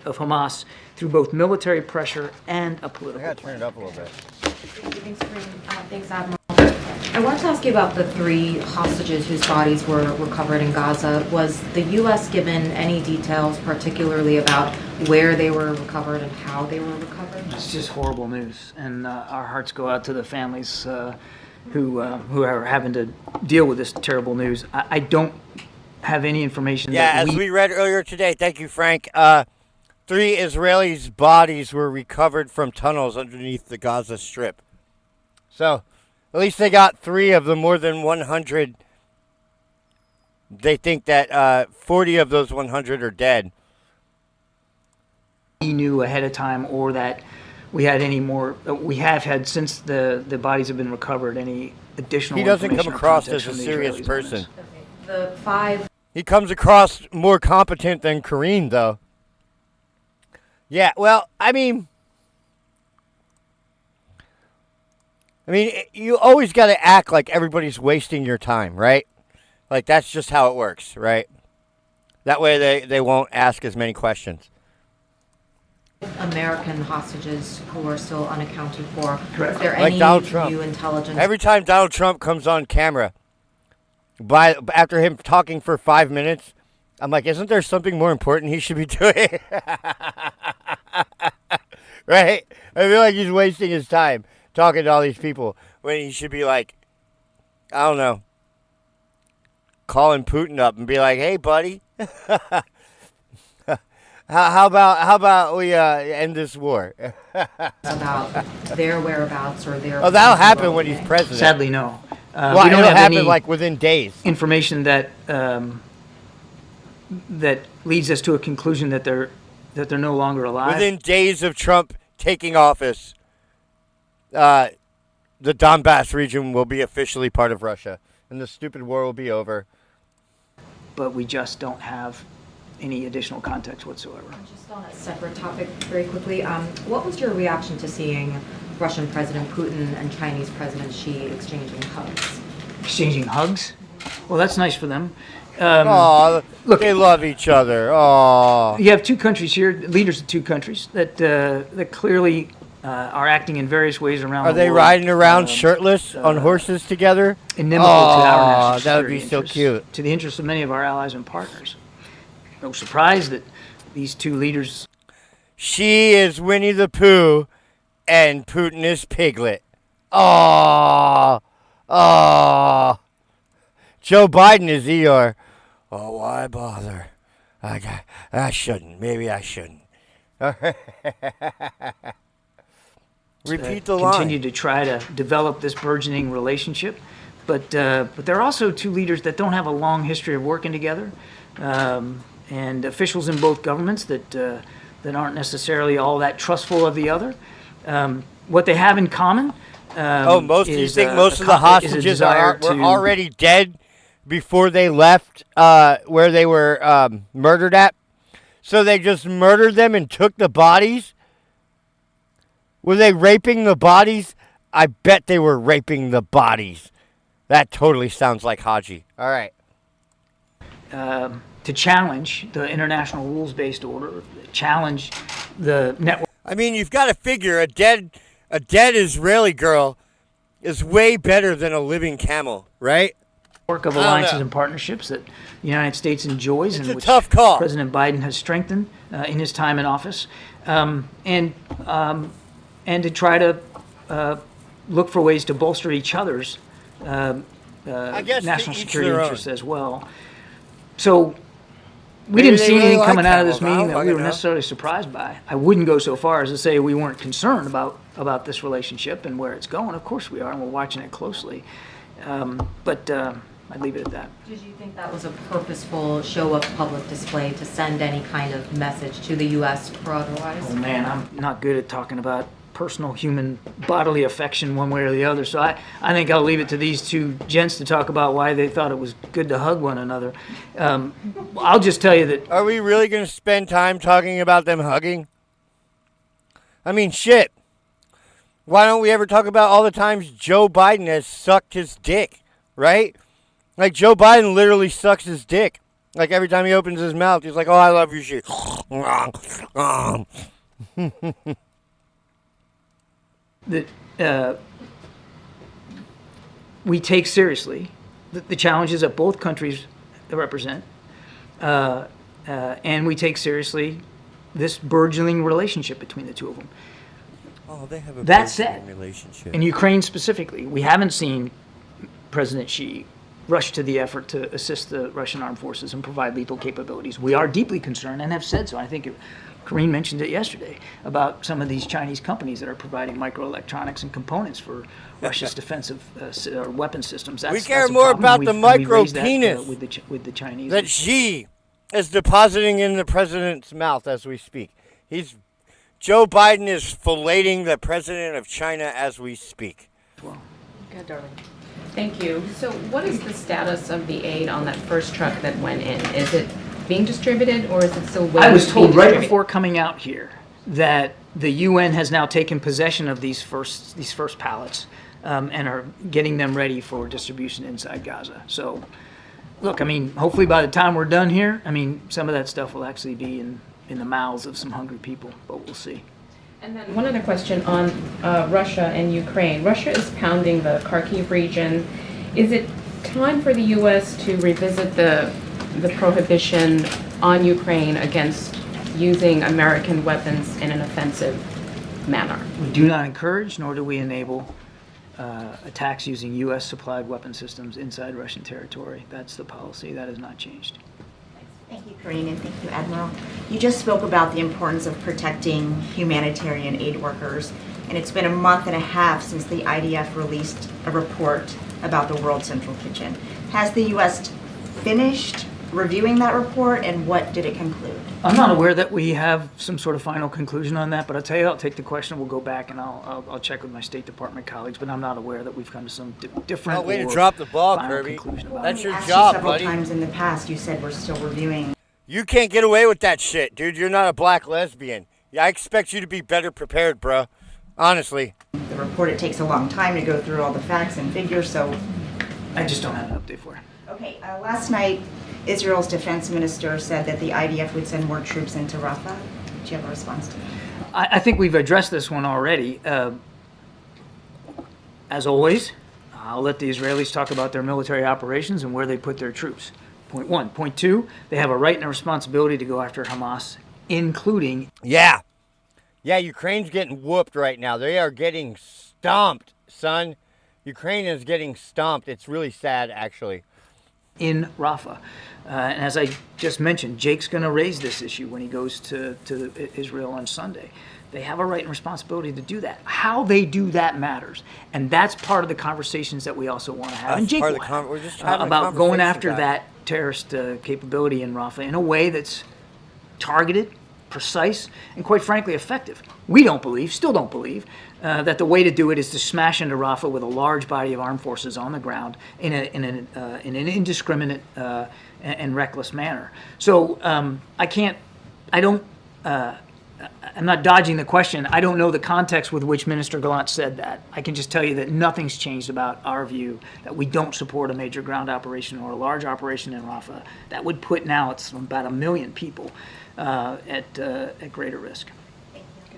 of Hamas through both military pressure and a political plan. Turn it up a little bit. Thanks, Admiral. I wanted to ask you about the 3 hostages whose bodies were recovered in Gaza. Was the U.S. given any details, particularly about where they were recovered and how they were recovered? It's just horrible news, and our hearts go out to the families who are having to deal with this terrible news. I don't have any information. Yeah, as we read earlier today, thank you, Frank. 3 Israelis' bodies were recovered from tunnels underneath the Gaza Strip. So, at least they got 3 of the more than 100. They think that 40 of those 100 are dead. He knew ahead of time, or that we had any more. We have had, since the bodies have been recovered, any additional. He doesn't come information or across context as a from the serious Israelis on person. this. The 5. He comes across more competent than Karine, though. Yeah, well, I mean, you always got to act like everybody's wasting your time, right? Like, that's just how it works, right? That way they won't ask as many questions. American hostages who are still unaccounted for. Correct. Is there Like any Donald Trump. new intelligence? Every time Donald Trump comes on camera, after him talking for 5 minutes, I'm like, isn't there something more important he should be doing? Right? I feel like he's wasting his time talking to all these people when he should be like, I don't know, calling Putin up and be like, hey, buddy. How about we end this war? About their whereabouts or their. Oh, that'll happen when he's president. Sadly, no. Well, we don't it'll have happen any like within days. information that that leads us to a conclusion that they're no longer alive. Within days of Trump taking office, the Donbass region will be officially part of Russia, and the stupid war will be over. But we just don't have any additional context whatsoever. Just on a separate topic, very quickly, what was your reaction to seeing Russian President Putin and Chinese President Xi exchanging hugs? Exchanging hugs? Well, that's nice for them. Look, they love each other. Oh, you have two countries here, leaders of two countries that clearly are acting in various ways around the world. Are they riding around shirtless on horses together? Inimical to our national that would be security so interests, cute. to the interests of many of our allies and partners. No surprise that these two leaders. She is Winnie the Pooh, and Putin is Piglet. Oh. Joe Biden is Eeyore. Oh, why bother? I shouldn't. Maybe I shouldn't. Repeat the line. Continue to try to develop this burgeoning relationship, but there are also two leaders that don't have a long history of working together, and officials in both governments that aren't necessarily all that trustful of the other. What they have in common. You think most of the hostages were already dead before they left where they were murdered at? So they just murdered them and took the bodies? Were they raping the bodies? I bet they were raping the bodies. That totally sounds like Haji. All right. To challenge the international rules-based order, challenge the network. I mean, you've got to figure a dead Israeli girl is way better than a living camel, right? Work of alliances and partnerships that the United States enjoys, It's and a which tough call. President Biden has strengthened in his time in office, and to try to look for ways to bolster each other's national security interests as well. So we didn't see anything coming out of this meeting that we were necessarily surprised by. I wouldn't go so far as to say we weren't concerned about this relationship and where it's going. Of course we are, and we're watching it closely. But I'd leave it at that. Did you think that was a purposeful show of public display to send any kind of message to the U.S. or otherwise? Oh man, I'm not good at talking about personal human bodily affection one way or the other, so I think I'll leave it to these two gents to talk about why they thought it was good to hug one another. I'll just tell you that... Are we really going to spend time talking about them hugging? I mean, shit. Why don't we ever talk about all the times Joe Biden has sucked his dick, right? Like, Joe Biden literally sucks his dick. Like, every time he opens his mouth, he's like, oh, I love you, shit. That we take seriously the challenges that both countries represent, and we take seriously this burgeoning relationship between the two of them. Oh, they have a that said, relationship. In Ukraine specifically, we haven't seen President Xi rush to the effort to assist the Russian armed forces and provide lethal capabilities. We are deeply concerned and have said so. I think Karine mentioned it yesterday about some of these Chinese companies that are providing microelectronics and components for Russia's defensive weapon systems. We care more about the micro penis with the Chinese. that Xi is depositing in the president's mouth as we speak. Joe Biden is filleting the president of China as we speak. Well, Good, darling. Thank you. So what is the status of the aid on that first truck that went in? Is it being distributed or is it still waiting? I was to be told right distributed? before coming out here that the UN has now taken possession of these first pallets and are getting them ready for distribution inside Gaza. So, look, I mean, hopefully by the time we're done here, I mean, some of that stuff will actually be in the mouths of some hungry people, but we'll see. And then one other question on Russia and Ukraine. Russia is pounding the Kharkiv region. Is it time for the U.S. to revisit the prohibition on Ukraine against using American weapons in an offensive manner? We do not encourage, nor do we enable attacks using U.S. supplied weapon systems inside Russian territory. That's the policy. That has not changed. Thank you, Karine, and thank you, Admiral. You just spoke about the importance of protecting humanitarian aid workers, and it's been a month and a half since the IDF released a report about the World Central Kitchen. Has the U.S. finished reviewing that report, and what did it conclude? I'm not aware that we have some sort of final conclusion on that, but I'll tell you, I'll take the question, we'll go back and I'll check with my State Department colleagues, but I'm not aware that we've come to some different way to or drop the ball, final Kirby. conclusion about That's it. your Asked job, you several buddy. times in the past, you said we're still reviewing. You can't get away with that shit, dude. You're not a black lesbian. Yeah, I expect you to be better prepared, bro. Honestly. The report, it takes a long time to go through all the facts and figures, so... I just don't have an update for you. Okay, last night, Israel's defense minister said that the IDF would send more troops into Rafah. Do you have a response to that? I think we've addressed this one already. As always, I'll let the Israelis talk about their military operations and where they put their troops. Point one. Point two, they have a right and a responsibility to go after Hamas, including... Yeah, Ukraine's getting whooped right now. They are getting stomped, son. Ukraine is getting stomped. It's really sad, actually. In Rafah. And as I just mentioned, Jake's going to raise this issue when he goes to Israel on Sunday. They have a right and responsibility to do that. How they do that matters. And that's part of the conversations that we also want to have. And Jake will have, we're just having about going after guys. that terrorist capability in Rafah in a way that's targeted, precise, and quite frankly effective. We don't believe, still don't believe, that the way to do it is to smash into Rafah with a large body of armed forces on the ground in an indiscriminate and reckless manner. So I'm not dodging the question. I don't know the context with which Minister Gallant said that. I can just tell you that nothing's changed about our view that we don't support a major ground operation or a large operation in Rafah. That would put now it's about 1 million people at greater risk.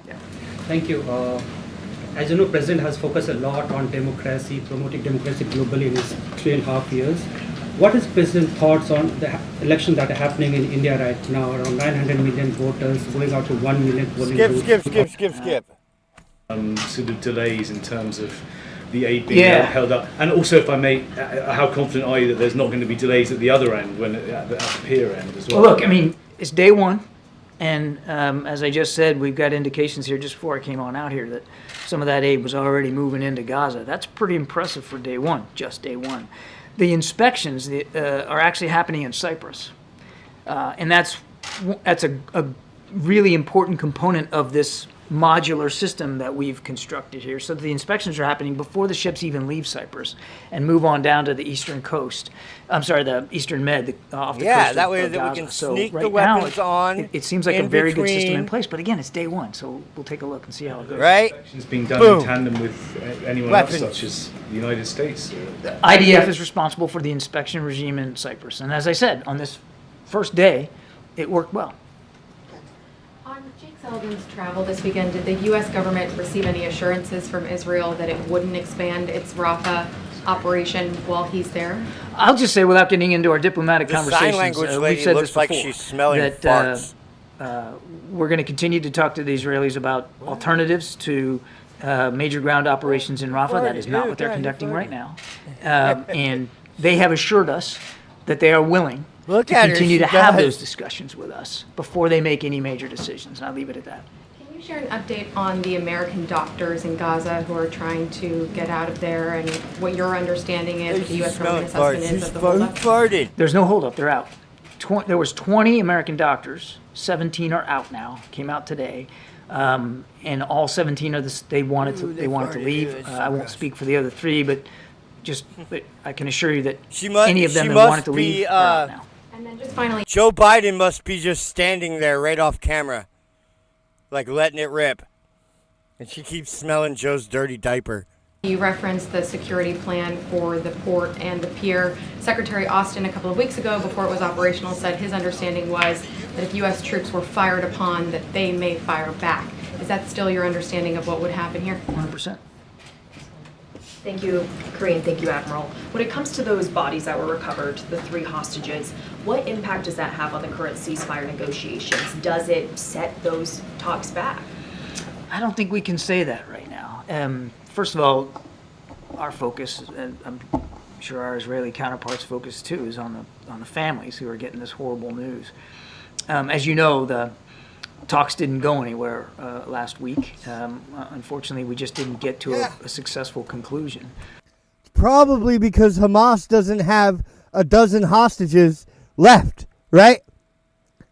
Yeah. Thank you. As you know, President has focused a lot on democracy, promoting democracy globally in his 3.5 years. What is President's thoughts on the elections that are happening in India right now? Around 900 million voters going out to 1 million polling booths. Skip. Sort of delays in terms of the aid being held up, and also, if I may, how confident are you that there's not going to be delays at the other end, at the peer end as well? Well, look, I mean, it's day one, and as I just said, we've got indications here just before I came on out here that some of that aid was already moving into Gaza. That's pretty impressive for day one, just day one. The inspections are actually happening in Cyprus, and that's a really important component of this modular system that we've constructed here. So the inspections are happening before the ships even leave Cyprus and move on down to the eastern coast. I'm sorry, the eastern med off the coast. Yeah, that way of that Gaza. we can so sneak right the weapons now, on. It seems like a very good system in place, but again, it's day one, so we'll take a look and see how it goes. Right? It's being done Boom. in tandem with anyone Weapons. else, such as the United States. IDF is responsible for the inspection regime in Cyprus, and as I said, on this first day, it worked well. On Jake Sullivan's travel this weekend, did the U.S. government receive any assurances from Israel that it wouldn't expand its Rafah operation while he's there? I'll just say, without getting into our diplomatic The conversations, sign language we've lady said looks this like before, she's smelling that farts. we're going to continue to talk to the Israelis about alternatives to major ground operations in Rafah. That is not what they're conducting right now. And they have assured us that they are willing to continue to have those discussions with us before they make any major decisions. And I'll leave it at that. Can you share an update on the American doctors in Gaza who are trying to get out of there and what your understanding is, what the U.S. government assessment is of the holdup? There's no holdup. They're out. There was 20 American doctors. 17 are out now. Came out today. And all 17 of this, they wanted to leave. I won't speak for the other 3, but I can assure you that any of them that wanted to leave are out now. And then just finally, Joe Biden must be just standing there right off camera, like letting it rip. And she keeps smelling Joe's dirty diaper. you referenced the security plan for the port and the pier. Secretary Austin a couple of weeks ago, before it was operational, said his understanding was that if U.S. troops were fired upon, that they may fire back. Is that still your understanding of what would happen here? 100%. Thank you, Karine. Thank you, Admiral. When it comes to those bodies that were recovered, the 3 hostages, what impact does that have on the current ceasefire negotiations? Does it set those talks back? I don't think we can say that right now. First of all, our focus, sure our Israeli counterparts' focus too is on the families who are getting this horrible news. As you know, the talks didn't go anywhere last week. Unfortunately, we just didn't get to a successful conclusion. Probably because Hamas doesn't have a dozen hostages left, right?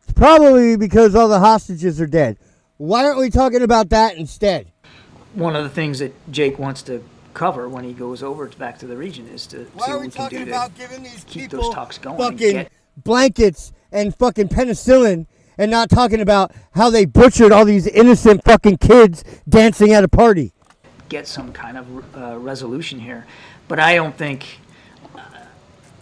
It's probably because all the hostages are dead. Why aren't we talking about that instead? One of the things that Jake wants to cover when he goes over back to the region is to Why see are what we we can talking do about to giving these keep people those talks going. fucking blankets and fucking penicillin and not talking about how they butchered all these innocent fucking kids dancing at a party? Get some kind of resolution here. But I don't think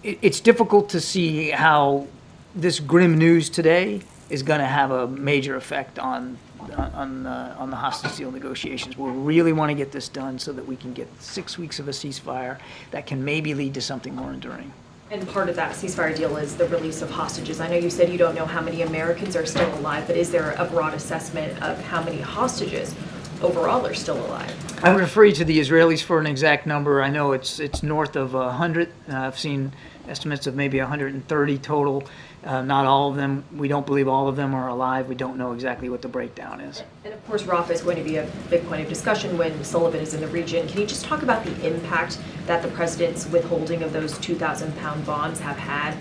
it's difficult to see how this grim news today is going to have a major effect on the hostage deal negotiations. We really want to get this done so that we can get 6 weeks of a ceasefire that can maybe lead to something more enduring. And part of that ceasefire deal is the release of hostages. I know you said you don't know how many Americans are still alive, but is there a broad assessment of how many hostages overall are still alive? I would refer you to the Israelis for an exact number. I know it's north of 100. I've seen estimates of maybe 130 total. Not all of them. We don't believe all of them are alive. We don't know exactly what the breakdown is. And of course, Rafah is going to be a big point of discussion when Sullivan is in the region. Can you just talk about the impact that the president's withholding of those 2,000-pound bombs have had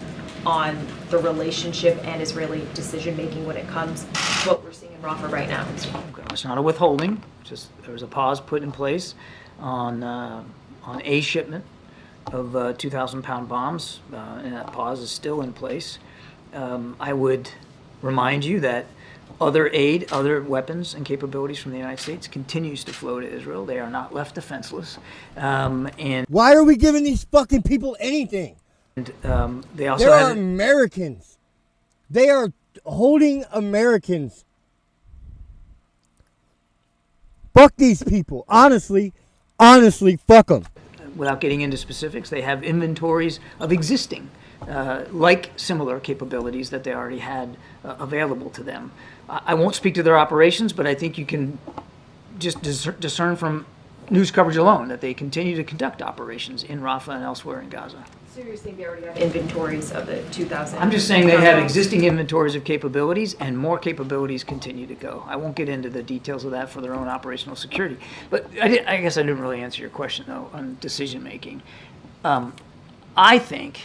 on the relationship and Israeli decision-making when it comes to what we're seeing in Rafah right now? It's not a withholding. Just there was a pause put in place on a shipment of 2,000-pound bombs, and that pause is still in place. I would remind you that other aid, other weapons and capabilities from the United States continues to flow to Israel. They are not left defenseless. And why are we giving these fucking people anything? And they also there are Americans. They are holding Americans. Fuck these people. Honestly, fuck them. Without getting into specifics, they have inventories of existing, like similar capabilities that they already had available to them. I won't speak to their operations, but I think you can just discern from news coverage alone that they continue to conduct operations in Rafah and elsewhere in Gaza. So you're saying they already have inventories of the 2,000? I'm just saying they have existing inventories of capabilities, and more capabilities continue to go. I won't get into the details of that for their own operational security. But I guess I didn't really answer your question, though, on decision-making. I think,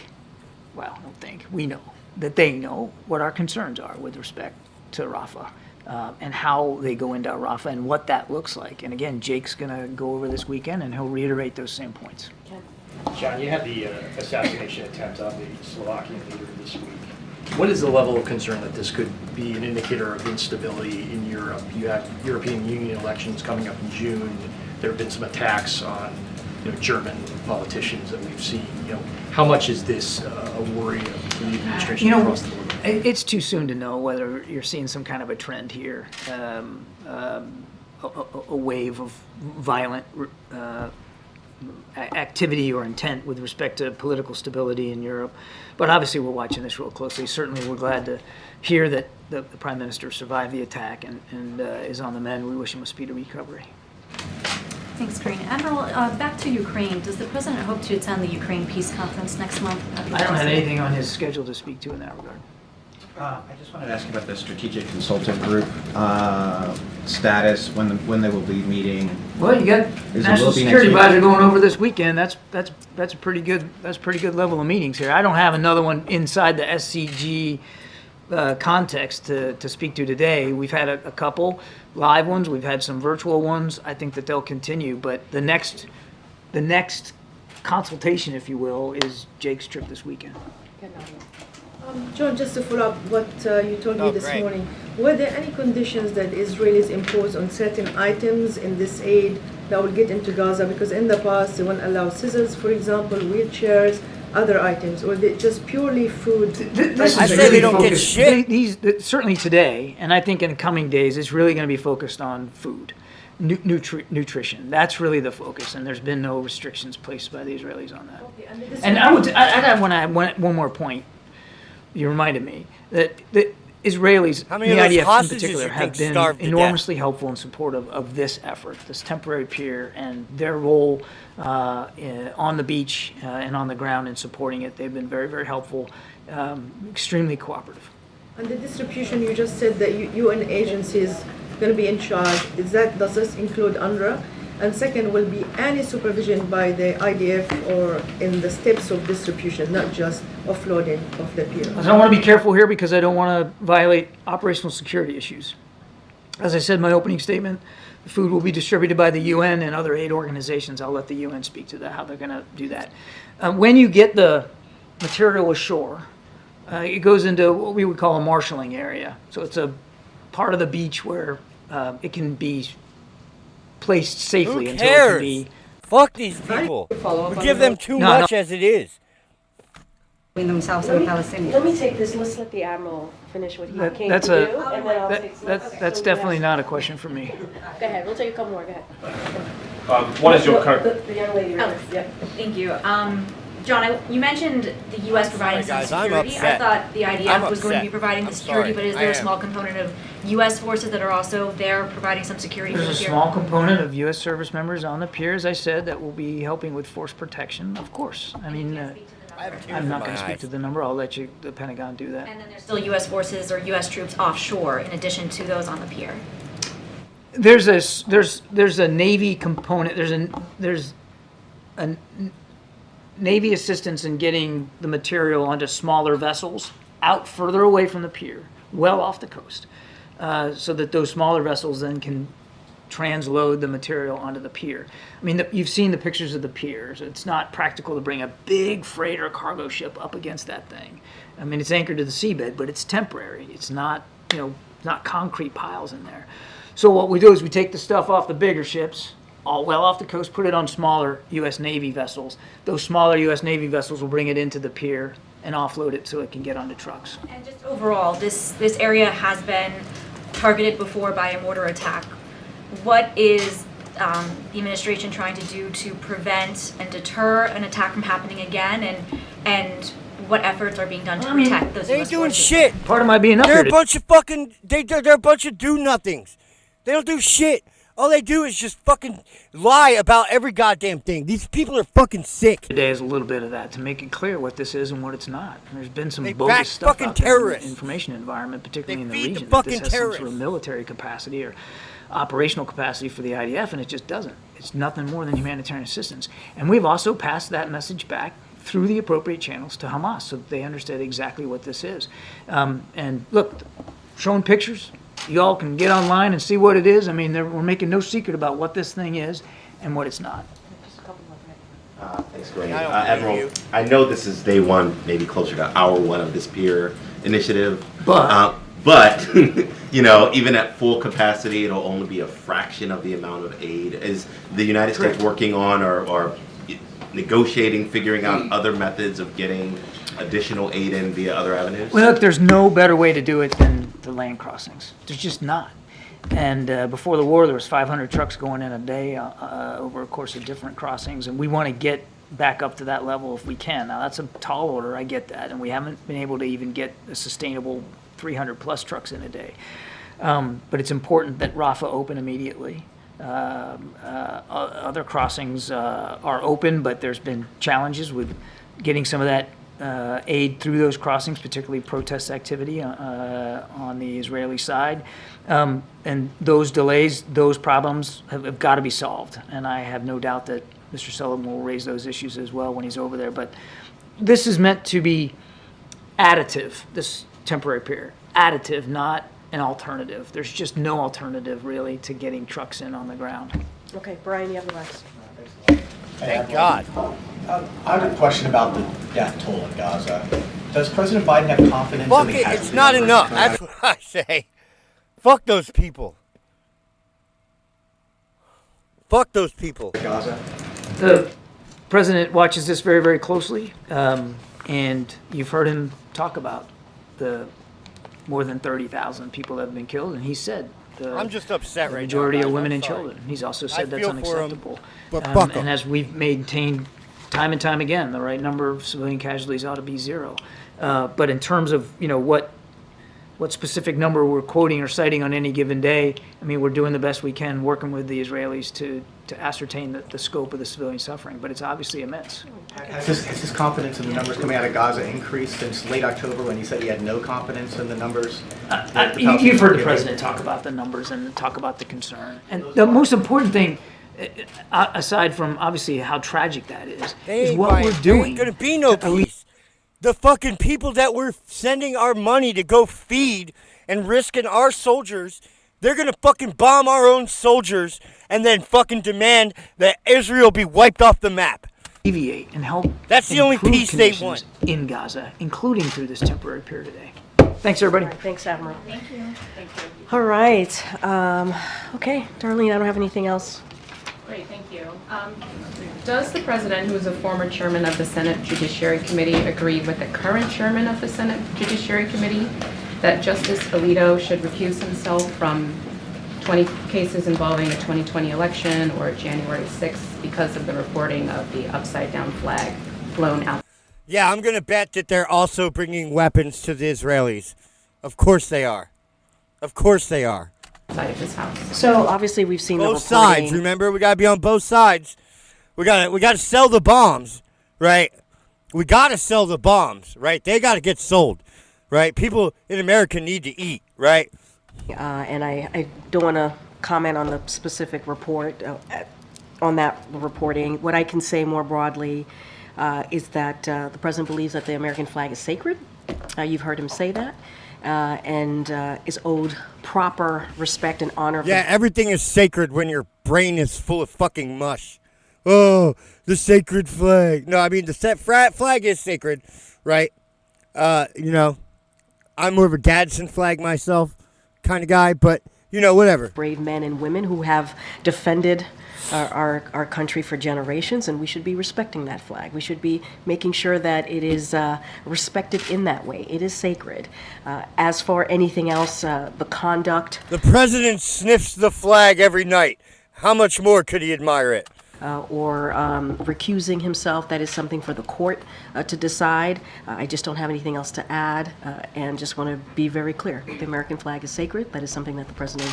well, I don't think, we know that they know what our concerns are with respect to Rafah and how they go into Rafah and what that looks like. And again, Jake's going to go over this weekend, and he'll reiterate those same points. John, you had the assassination attempt on the Slovakian leader this week. What is the level of concern that this could be an indicator of instability in Europe? You have European Union elections coming up in June. There have been some attacks on German politicians that we've seen. How much is this a worry for the administration across the board? It's too soon to know whether you're seeing some kind of a trend here, a wave of violent activity or intent with respect to political stability in Europe. But obviously we're watching this real closely. Certainly we're glad to hear that the Prime Minister survived the attack and is on the mend. We wish him a speedy recovery. Thanks, Karine. Admiral, back to Ukraine. Does the President hope to attend the Ukraine Peace Conference next month? I don't have anything on his schedule to speak to in that regard. I just wanted to ask about the strategic consultant group status, when they will be meeting. Well, you got National Security Advisor going over this weekend. That's a pretty good level of meetings here. I don't have another one inside the SCG context to speak to today. We've had a couple live ones. We've had some virtual ones. I think that they'll continue. But the next consultation, if you will, is Jake's trip this weekend. John, just to follow up what you told me this morning, were there any conditions that Israelis imposed on certain items in this aid that will get into Gaza? Because in the past, they won't allow scissors, for example, wheelchairs, other items, or they just purely food? I say they don't get shit. Certainly today, and I think in the coming days, it's really going to be focused on food, nutrition. That's really the focus, and there's been no restrictions placed by the Israelis on that. Okay, and I want one more point. You reminded me that Israelis, How many the of those IDF in hostages particular, you have think been starved to enormously helpful in support of this effort, this temporary pier, and their role on the beach and on the ground in supporting it. They've been very, very helpful, extremely cooperative. And the distribution, you just said that UN agencies going to be in charge. Does this include UNRWA? And second, will be any supervision by the IDF or in the steps of distribution, not just offloading of the pier? I want to be careful here because I don't want to violate operational security issues. As I said in my opening statement, the food will be distributed by the UN and other aid organizations. I'll let the UN speak to that, how they're going to do that. When you get the material ashore, it goes into what we would call a marshalling area. So it's a part of the beach where it can be placed safely. Who until it cares? can be. Fuck these people. We give them too much as it is. Between themselves and the Palestinians. Let me take this. Let's let the Admiral finish what he came That's to do, and then I'll take some. that's definitely not a question for me. Go ahead. We'll take a couple more. Go ahead. What is your current? The young lady. Oh, Yeah. Thank you. John, you mentioned the U.S. providing Sorry, some guys, I'm security. I upset. thought the IDF was going to be upset. providing the I'm security, sorry. but is I there a am. small component of U.S. forces that are also there providing some security? There's for a the pier? small component of U.S. service members on the pier, as I said, that will be helping with force protection, of course. I mean, I'm not going to speak to the number. I'll let the Pentagon do that. And then there's still U.S. forces or U.S. troops offshore in addition to those on the pier. There's a Navy component. There's a Navy assistance in getting the material onto smaller vessels out further away from the pier, well off the coast, so that those smaller vessels then can transload the material onto the pier. I mean, you've seen the pictures of the piers. It's not practical to bring a big freighter cargo ship up against that thing. I mean, it's anchored to the seabed, but it's temporary. It's not, not concrete piles in there. So what we do is we take the stuff off the bigger ships, all well off the coast, put it on smaller U.S. Navy vessels. Those smaller U.S. Navy vessels will bring it into the pier and offload it so it can get onto trucks. And just overall, this area has been targeted before by a mortar attack. What is the administration trying to do to prevent and deter an attack from happening again, and what efforts are being done to protect those? They ain't doing shit. Part of my being up They're here a bunch of fucking. They're a bunch of do-nothings. They don't do shit. All they do is just fucking lie about every goddamn thing. These people are fucking sick. Today is a little bit of that to make it clear what this is and what it's not. And there's been some They back bogus stuff fucking out there in the terrorists. information environment, particularly in the feed the region, that fucking this has some terrorists. sort of military capacity or operational capacity for the IDF, and it just doesn't. It's nothing more than humanitarian assistance. And we've also passed that message back through the appropriate channels to Hamas so that they understand exactly what this is. And look, showing pictures, you all can get online and see what it is. I mean, we're making no secret about what this thing is and what it's not. Thanks, Karine. Admiral, I know this is day one, maybe closer to hour one of this peer initiative. But even at full capacity, it'll only be a fraction of the amount of aid. Is the United States working on or negotiating, figuring out other methods of getting additional aid in via other avenues? Well, look, there's no better way to do it than the land crossings. There's just not. And before the war, there was 500 trucks going in a day over a course of different crossings, and we want to get back up to that level if we can. Now, that's a tall order, I get that, and we haven't been able to even get a sustainable 300-plus trucks in a day. But it's important that Rafah open immediately. Other crossings are open, but there's been challenges with getting some of that aid through those crossings, particularly protest activity on the Israeli side. And those delays, those problems have got to be solved. And I have no doubt that Mr. Sullivan will raise those issues as well when he's over there. But this is meant to be additive, this temporary period. Additive, not an alternative. There's just no alternative, really, to getting trucks in on the ground. Okay, Brian, you have the last. Thank God. I have a question about the death toll in Gaza. Does President Biden have confidence Fuck in the it, it's not enough. That's what I say. Fuck those people. Fuck those people. Gaza. The president watches this very, very closely, and you've heard him talk about the more than 30,000 people that have been killed, and he said I'm just upset the right now. majority guys. are women I'm and sorry. children. He's also I said that's feel for 'em, unacceptable. but fuck 'em. And as we've maintained time and time again, the right number of civilian casualties ought to be zero. But in terms of what what specific number we're quoting or citing on any given day. I mean, we're doing the best we can, working with the Israelis to ascertain the scope of the civilian suffering, but it's obviously immense. Has his confidence in the numbers coming out of Gaza increased since late October when he said he had no confidence in the numbers? You've heard the president talk about the numbers and talk about the concern. And the most important thing, aside from obviously how tragic that is what we're doing. There ain't gonna be no peace. The fucking people that we're sending our money to go feed and risking our soldiers, they're gonna fucking bomb our own soldiers and then fucking demand that Israel be wiped off the map. Deviate and help. That's the only peace they want in Gaza, including through this temporary period today. Thanks, everybody. All right, thanks, Admiral. Thank you. Thank you. All right. Okay, Darlene, I don't have anything else. Great, thank you. Does the president, who is a former chairman of the Senate Judiciary Committee, agree with the current chairman of the Senate Judiciary Committee that Justice Alito should recuse himself from 20 cases involving the 2020 election or January 6th because of the reporting of the upside-down flag flown out? Yeah, I'm gonna bet that they're also bringing weapons to the Israelis. Of course they are. Of course they are. Side of his house. So obviously we've seen Both the reporting. sides. Remember, we gotta be on both sides. We gotta sell the bombs, right? We gotta sell the bombs, right? They gotta get sold, right? People in America need to eat, right? And I don't want to comment on the specific report, on that reporting. What I can say more broadly is that the president believes that the American flag is sacred. You've heard him say that. And is owed proper respect and honor. Yeah, everything is sacred when your brain is full of fucking mush. Oh, the sacred flag. No, I mean, the flag is sacred, right? You know, I'm more of a Gadsden flag myself kind of guy, but, you know, whatever. Brave men and women who have defended our country for generations, and we should be respecting that flag. We should be making sure that it is respected in that way. It is sacred. As for anything else, the conduct. The president sniffs the flag every night. How much more could he admire it? Or recusing himself, that is something for the court to decide. I just don't have anything else to add, and just want to be very clear. The American flag is sacred. That is something that the president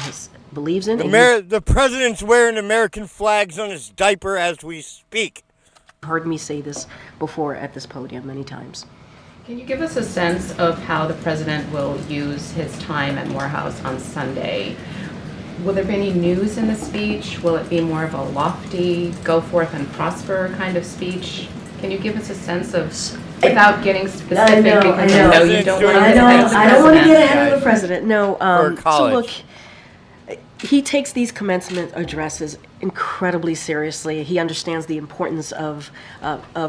believes in. The president's wearing American flags on his diaper as we speak. Heard me say this before at this podium many times. Can you give us a sense of how the president will use his time at Morehouse on Sunday? Will there be any news in the speech? Will it be more of a lofty, go forth and prosper kind of speech? Can you give us a sense of, without getting specific, I know. because I know you don't want to I don't want to get ahead of the president. No. So look, he takes these commencement addresses incredibly seriously. He understands the importance of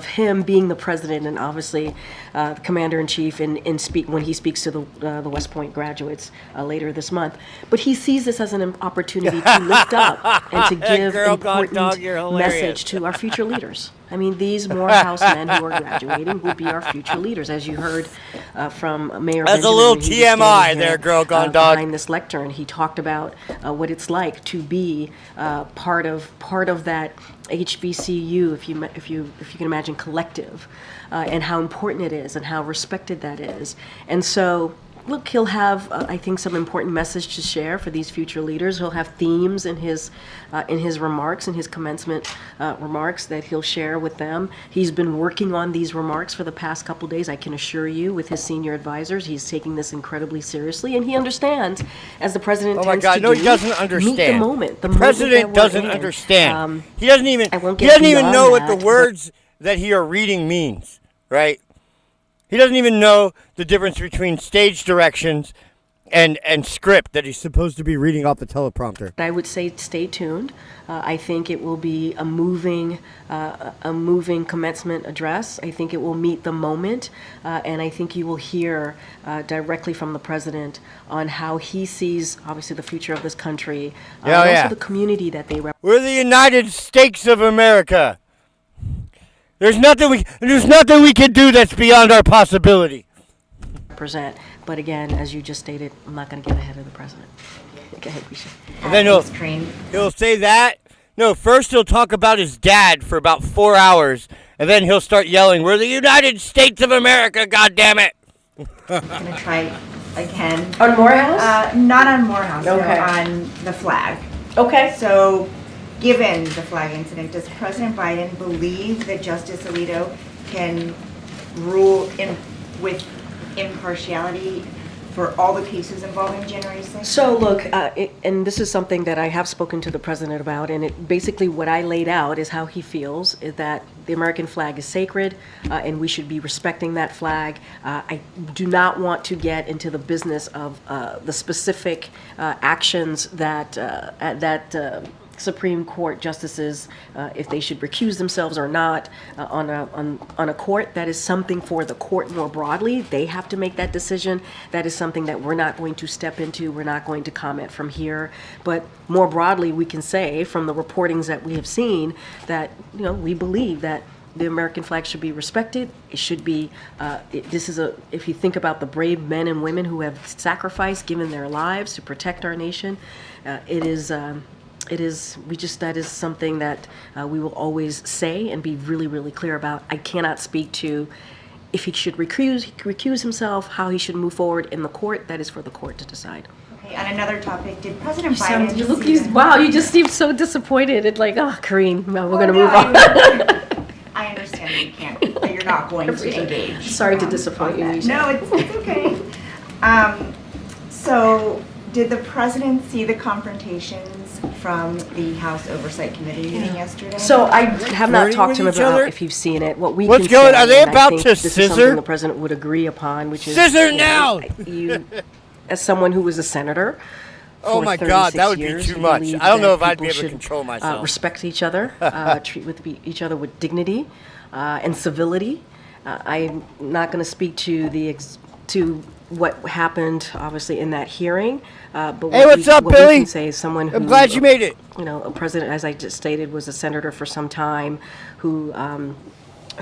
him being the president, and obviously the commander-in-chief when he speaks to the West Point graduates later this month. But he sees this as an opportunity to lift up and to give important message to our future leaders. I mean, these Morehouse men who are graduating will be our future leaders, as you heard from Mayor That's Benjamin. a little TMI there, girl gone dog. Behind this lectern, he talked about what it's like to be part of that HBCU, if you can imagine, collective, and how important it is and how respected that is. And so, look, he'll have, I think, some important message to share for these future leaders. He'll have themes in his remarks, in his commencement remarks that he'll share with them. He's been working on these remarks for the past couple days, I can assure you, with his senior advisors. He's taking this incredibly seriously, and he understands, as the president Oh my tends God! to No, do, he doesn't understand. meet the moment. The president doesn't understand. He doesn't even. He doesn't even know what the words that he are reading means. Right? He doesn't even know the difference between stage directions and script that he's supposed to be reading off the teleprompter. I would say stay tuned. I think it will be a moving commencement address. I think it will meet the moment, and I think you will hear directly from the president on how he sees, obviously, the future of this country, and also the community that they represent. We're the United States of America. There's nothing we can do that's beyond our possibility. But again, as you just stated, I'm not going to get ahead of the president. Go ahead, Risha. And then he'll say that. No, first he'll talk about his dad for about 4 hours, and then he'll start yelling, "We're the United States of America, goddammit!" I'm going to try again. On Morehouse? Not on Morehouse, no, Okay. on the flag. Okay. So, given the flag incident, does President Biden believe that Justice Alito can rule with impartiality for all the cases involving January 6th? So look, and this is something that I have spoken to the president about, and it basically what I laid out is how he feels is that the American flag is sacred, and we should be respecting that flag. I do not want to get into the business of the specific actions that Supreme Court justices, if they should recuse themselves or not on a court. That is something for the court more broadly. They have to make that decision. That is something that we're not going to step into. We're not going to comment from here. But more broadly, we can say from the reportings that we have seen that we believe that the American flag should be respected. It should be. If you think about the brave men and women who have sacrificed, given their lives to protect our nation, that is something that we will always say and be really, really clear about. I cannot speak to if he should recuse himself, how he should move forward in the court. That is for the court to decide. Okay, on another topic, did President Biden... You just seem so disappointed. It's like, oh, Karine, we're going to move on. I understand that you can't, that you're not going to engage. Sorry to disappoint you. No, it's okay. So, did the president see the confrontations from the House Oversight Committee meeting yesterday? So I have not Flirting talked to him with each about other? if you've seen it. What we What's can going- say, are they and I about think to this is something scissor? the president would agree upon, which is Scissor now! You, as someone who was a senator. Oh for my God, that would be 36 too years, much. believe I don't know that if I'd be people able to should, control myself. Respect each other, treat each other with dignity and civility. I'm not going to speak to what happened, obviously, in that hearing. But Hey, what's up, what Billy? we can say is someone who, I'm glad you made it. A president, as I just stated, was a senator for some time, who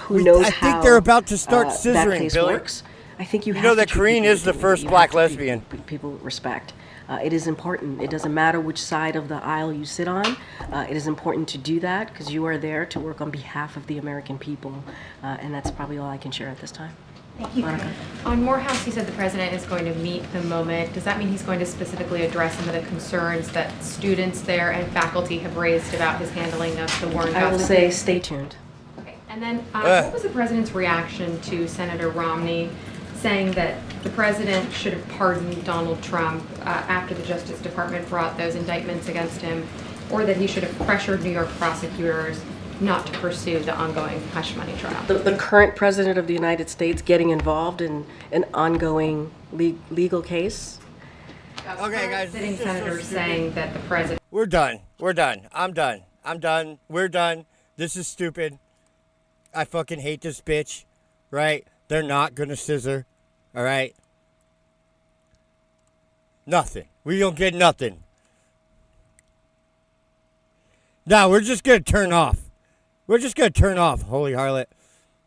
We- knows I how think they're about to start that scissoring, case Billy. works. I think you You have know to that treat Karine people is the with first dignity. You black have to lesbian. treat people with respect. It is important. It doesn't matter which side of the aisle you sit on. It is important to do that because you are there to work on behalf of the American people. And that's probably all I can share at this time. Thank you. Monica. On Morehouse, he said the president is going to meet the moment. Does that mean he's going to specifically address some of the concerns that students there and faculty have raised about his handling of the Warren I will Gossip? say stay tuned. Okay. And then what was the president's reaction to Senator Romney saying that the president should have pardoned Donald Trump after the Justice Department brought those indictments against him, or that he should have pressured New York prosecutors not to pursue the ongoing hush money trial? The current president of the United States getting involved in an ongoing legal case. Okay, guys. Sitting senators saying that the president... We're done. We're done. I'm done. I'm done. We're done. This is stupid. I fucking hate this bitch. Right? They're not gonna scissor. All right? Nothing. We don't get nothing. No, we're just gonna turn off. We're just gonna turn off, holy harlot.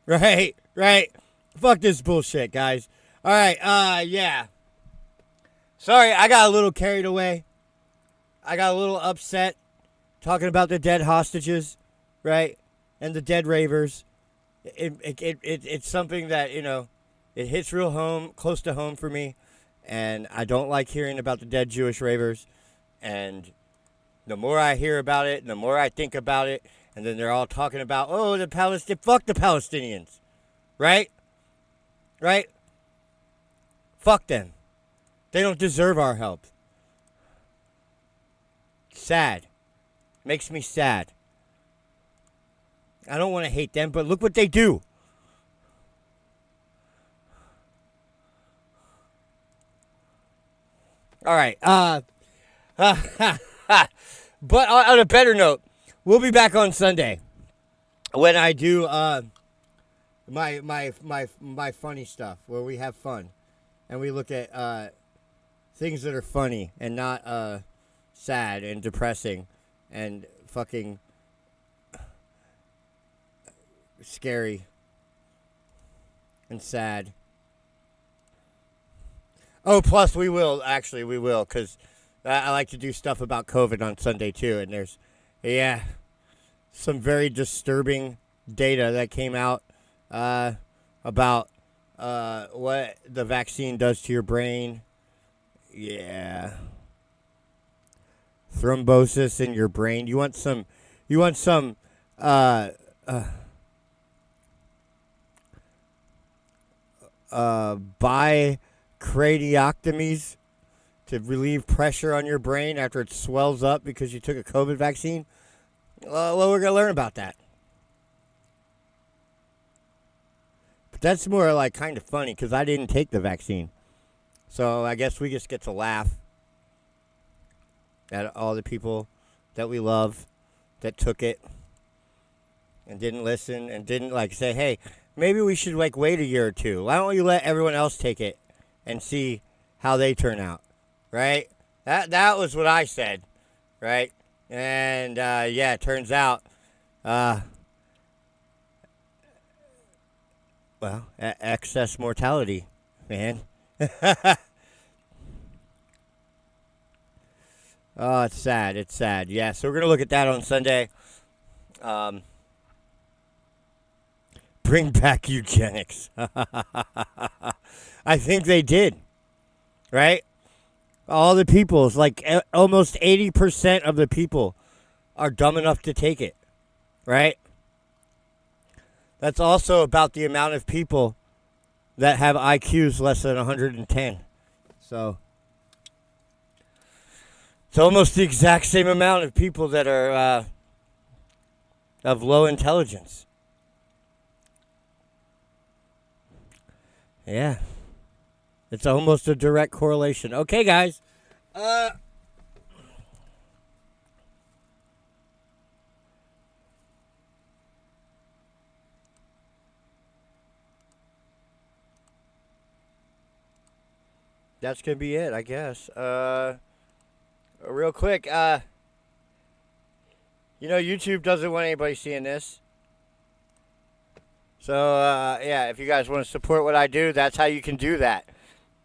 Right? Right? Fuck this bullshit, guys. All right, yeah. Sorry, I got a little carried away. I got a little upset talking about the dead hostages, right? And the dead ravers. It's something that, it hits real close to home for me. And I don't like hearing about the dead Jewish ravers. And the more I hear about it, and the more I think about it, and then they're all talking about, oh, fuck the Palestinians. Right? Right? Fuck them. They don't deserve our help. Sad. Makes me sad. I don't want to hate them, but look what they do. All right. But on a better note, we'll be back on Sunday when I do my funny stuff, where we have fun and we look at things that are funny and not sad and depressing and fucking scary and sad. Oh, plus we will, because I like to do stuff about COVID on Sunday too, and there's, some very disturbing data that came out about what the vaccine does to your brain Yeah. Thrombosis in your brain. You want some bicraniectomies to relieve pressure on your brain after it swells up because you took a COVID vaccine? Well, we're going to learn about that. But that's more like kind of funny because I didn't take the vaccine. So I guess we just get to laugh at all the people that we love that took it and didn't listen and didn't like say, hey, maybe we should like wait a year or two. Why don't you let everyone else take it and see how they turn out, right? That was what I said, right? And yeah, it turns out, well, excess mortality, man. Oh, it's sad. It's sad. Yeah, so we're going to look at that on Sunday. Bring back eugenics. I think they did, right? All the people, it's like almost 80% of the people are dumb enough to take it, right? That's also about the amount of people that have IQs less than 110. So it's almost the exact same amount of people that are of low intelligence. Yeah. It's almost a direct correlation. Okay, guys. That's going to be it, I guess. Real quick, YouTube doesn't want anybody seeing this. So, yeah, if you guys want to support what I do, that's how you can do that.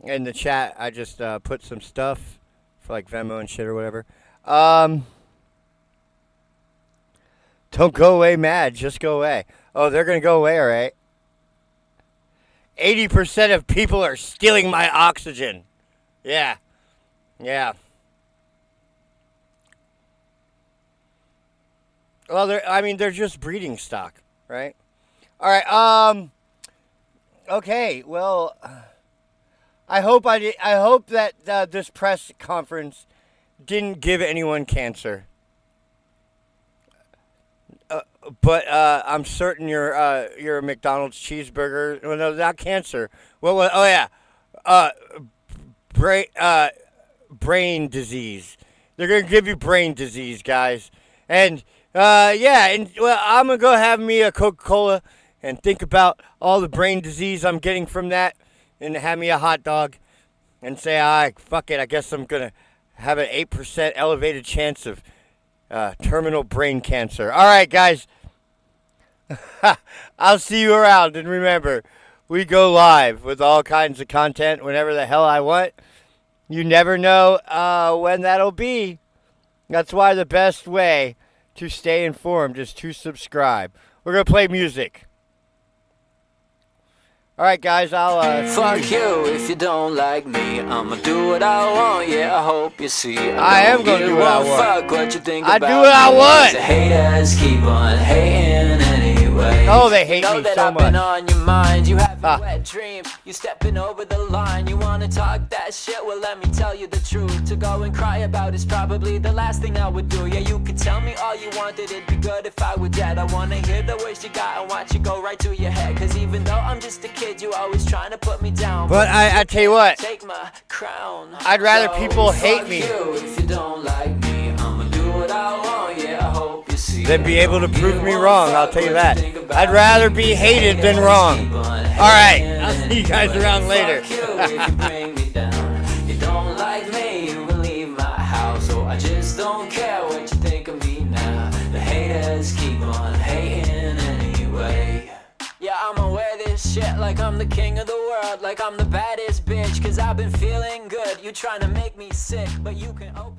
In the chat, I just put some stuff for, like, Venmo and shit or whatever. Don't go away mad. Just go away. Oh, they're going to go away, all right. 80% of people are stealing my oxygen. Yeah. Yeah. Well, they're just breeding stock, right? All right. Okay. Well, I hope that this press conference didn't give anyone cancer. But I'm certain your McDonald's cheeseburger. Well, no, not cancer. What? Oh yeah. Brain disease. They're gonna give you brain disease, guys. And yeah, and well, I'm gonna go have me a Coca-Cola and think about all the brain disease I'm getting from that, and have me a hot dog, and say, fuck it, I guess I'm gonna have an 8% elevated chance of terminal brain cancer. All right, guys. I'll see you around, and remember, we go live with all kinds of content whenever the hell I want. You never know when that'll be. That's why the best way to stay informed is to subscribe. We're going to play music. All right, guys, I'll fuck you if you don't like me. I'ma do what I want, yeah, I hope you see. I am going to do what I want. Fuck what you think I about do what I want. The haters keep on hating anyway. Oh, they hate know me that so I've much. been on your mind. You have a wet dream. You stepping over the line. You wanna talk that shit? Well, let me tell you the truth. To go and cry about is probably the last thing I would do. Yeah, you could tell me all you wanted. It'd be good if I were dead. I wanna hear the words you got and watch it go right to your head. Cause even though I'm just a kid, you always trying to put me down. But I tell you what, take my crown. I'd rather people hate me if you don't like me. I'ma do what I want, yeah, I hope you see. than be able to prove me wrong, I'll tell you that. I'd rather be hated than wrong. Alright, I'll see you guys around later. You don't like me, you will leave my house. So I just don't care what you think of me now. The haters keep on hating anyway. Yeah, I'ma wear this shit like I'm the king of the world, like I'm the baddest bitch, cause I've been feeling good. You trying to make me sick, but you can open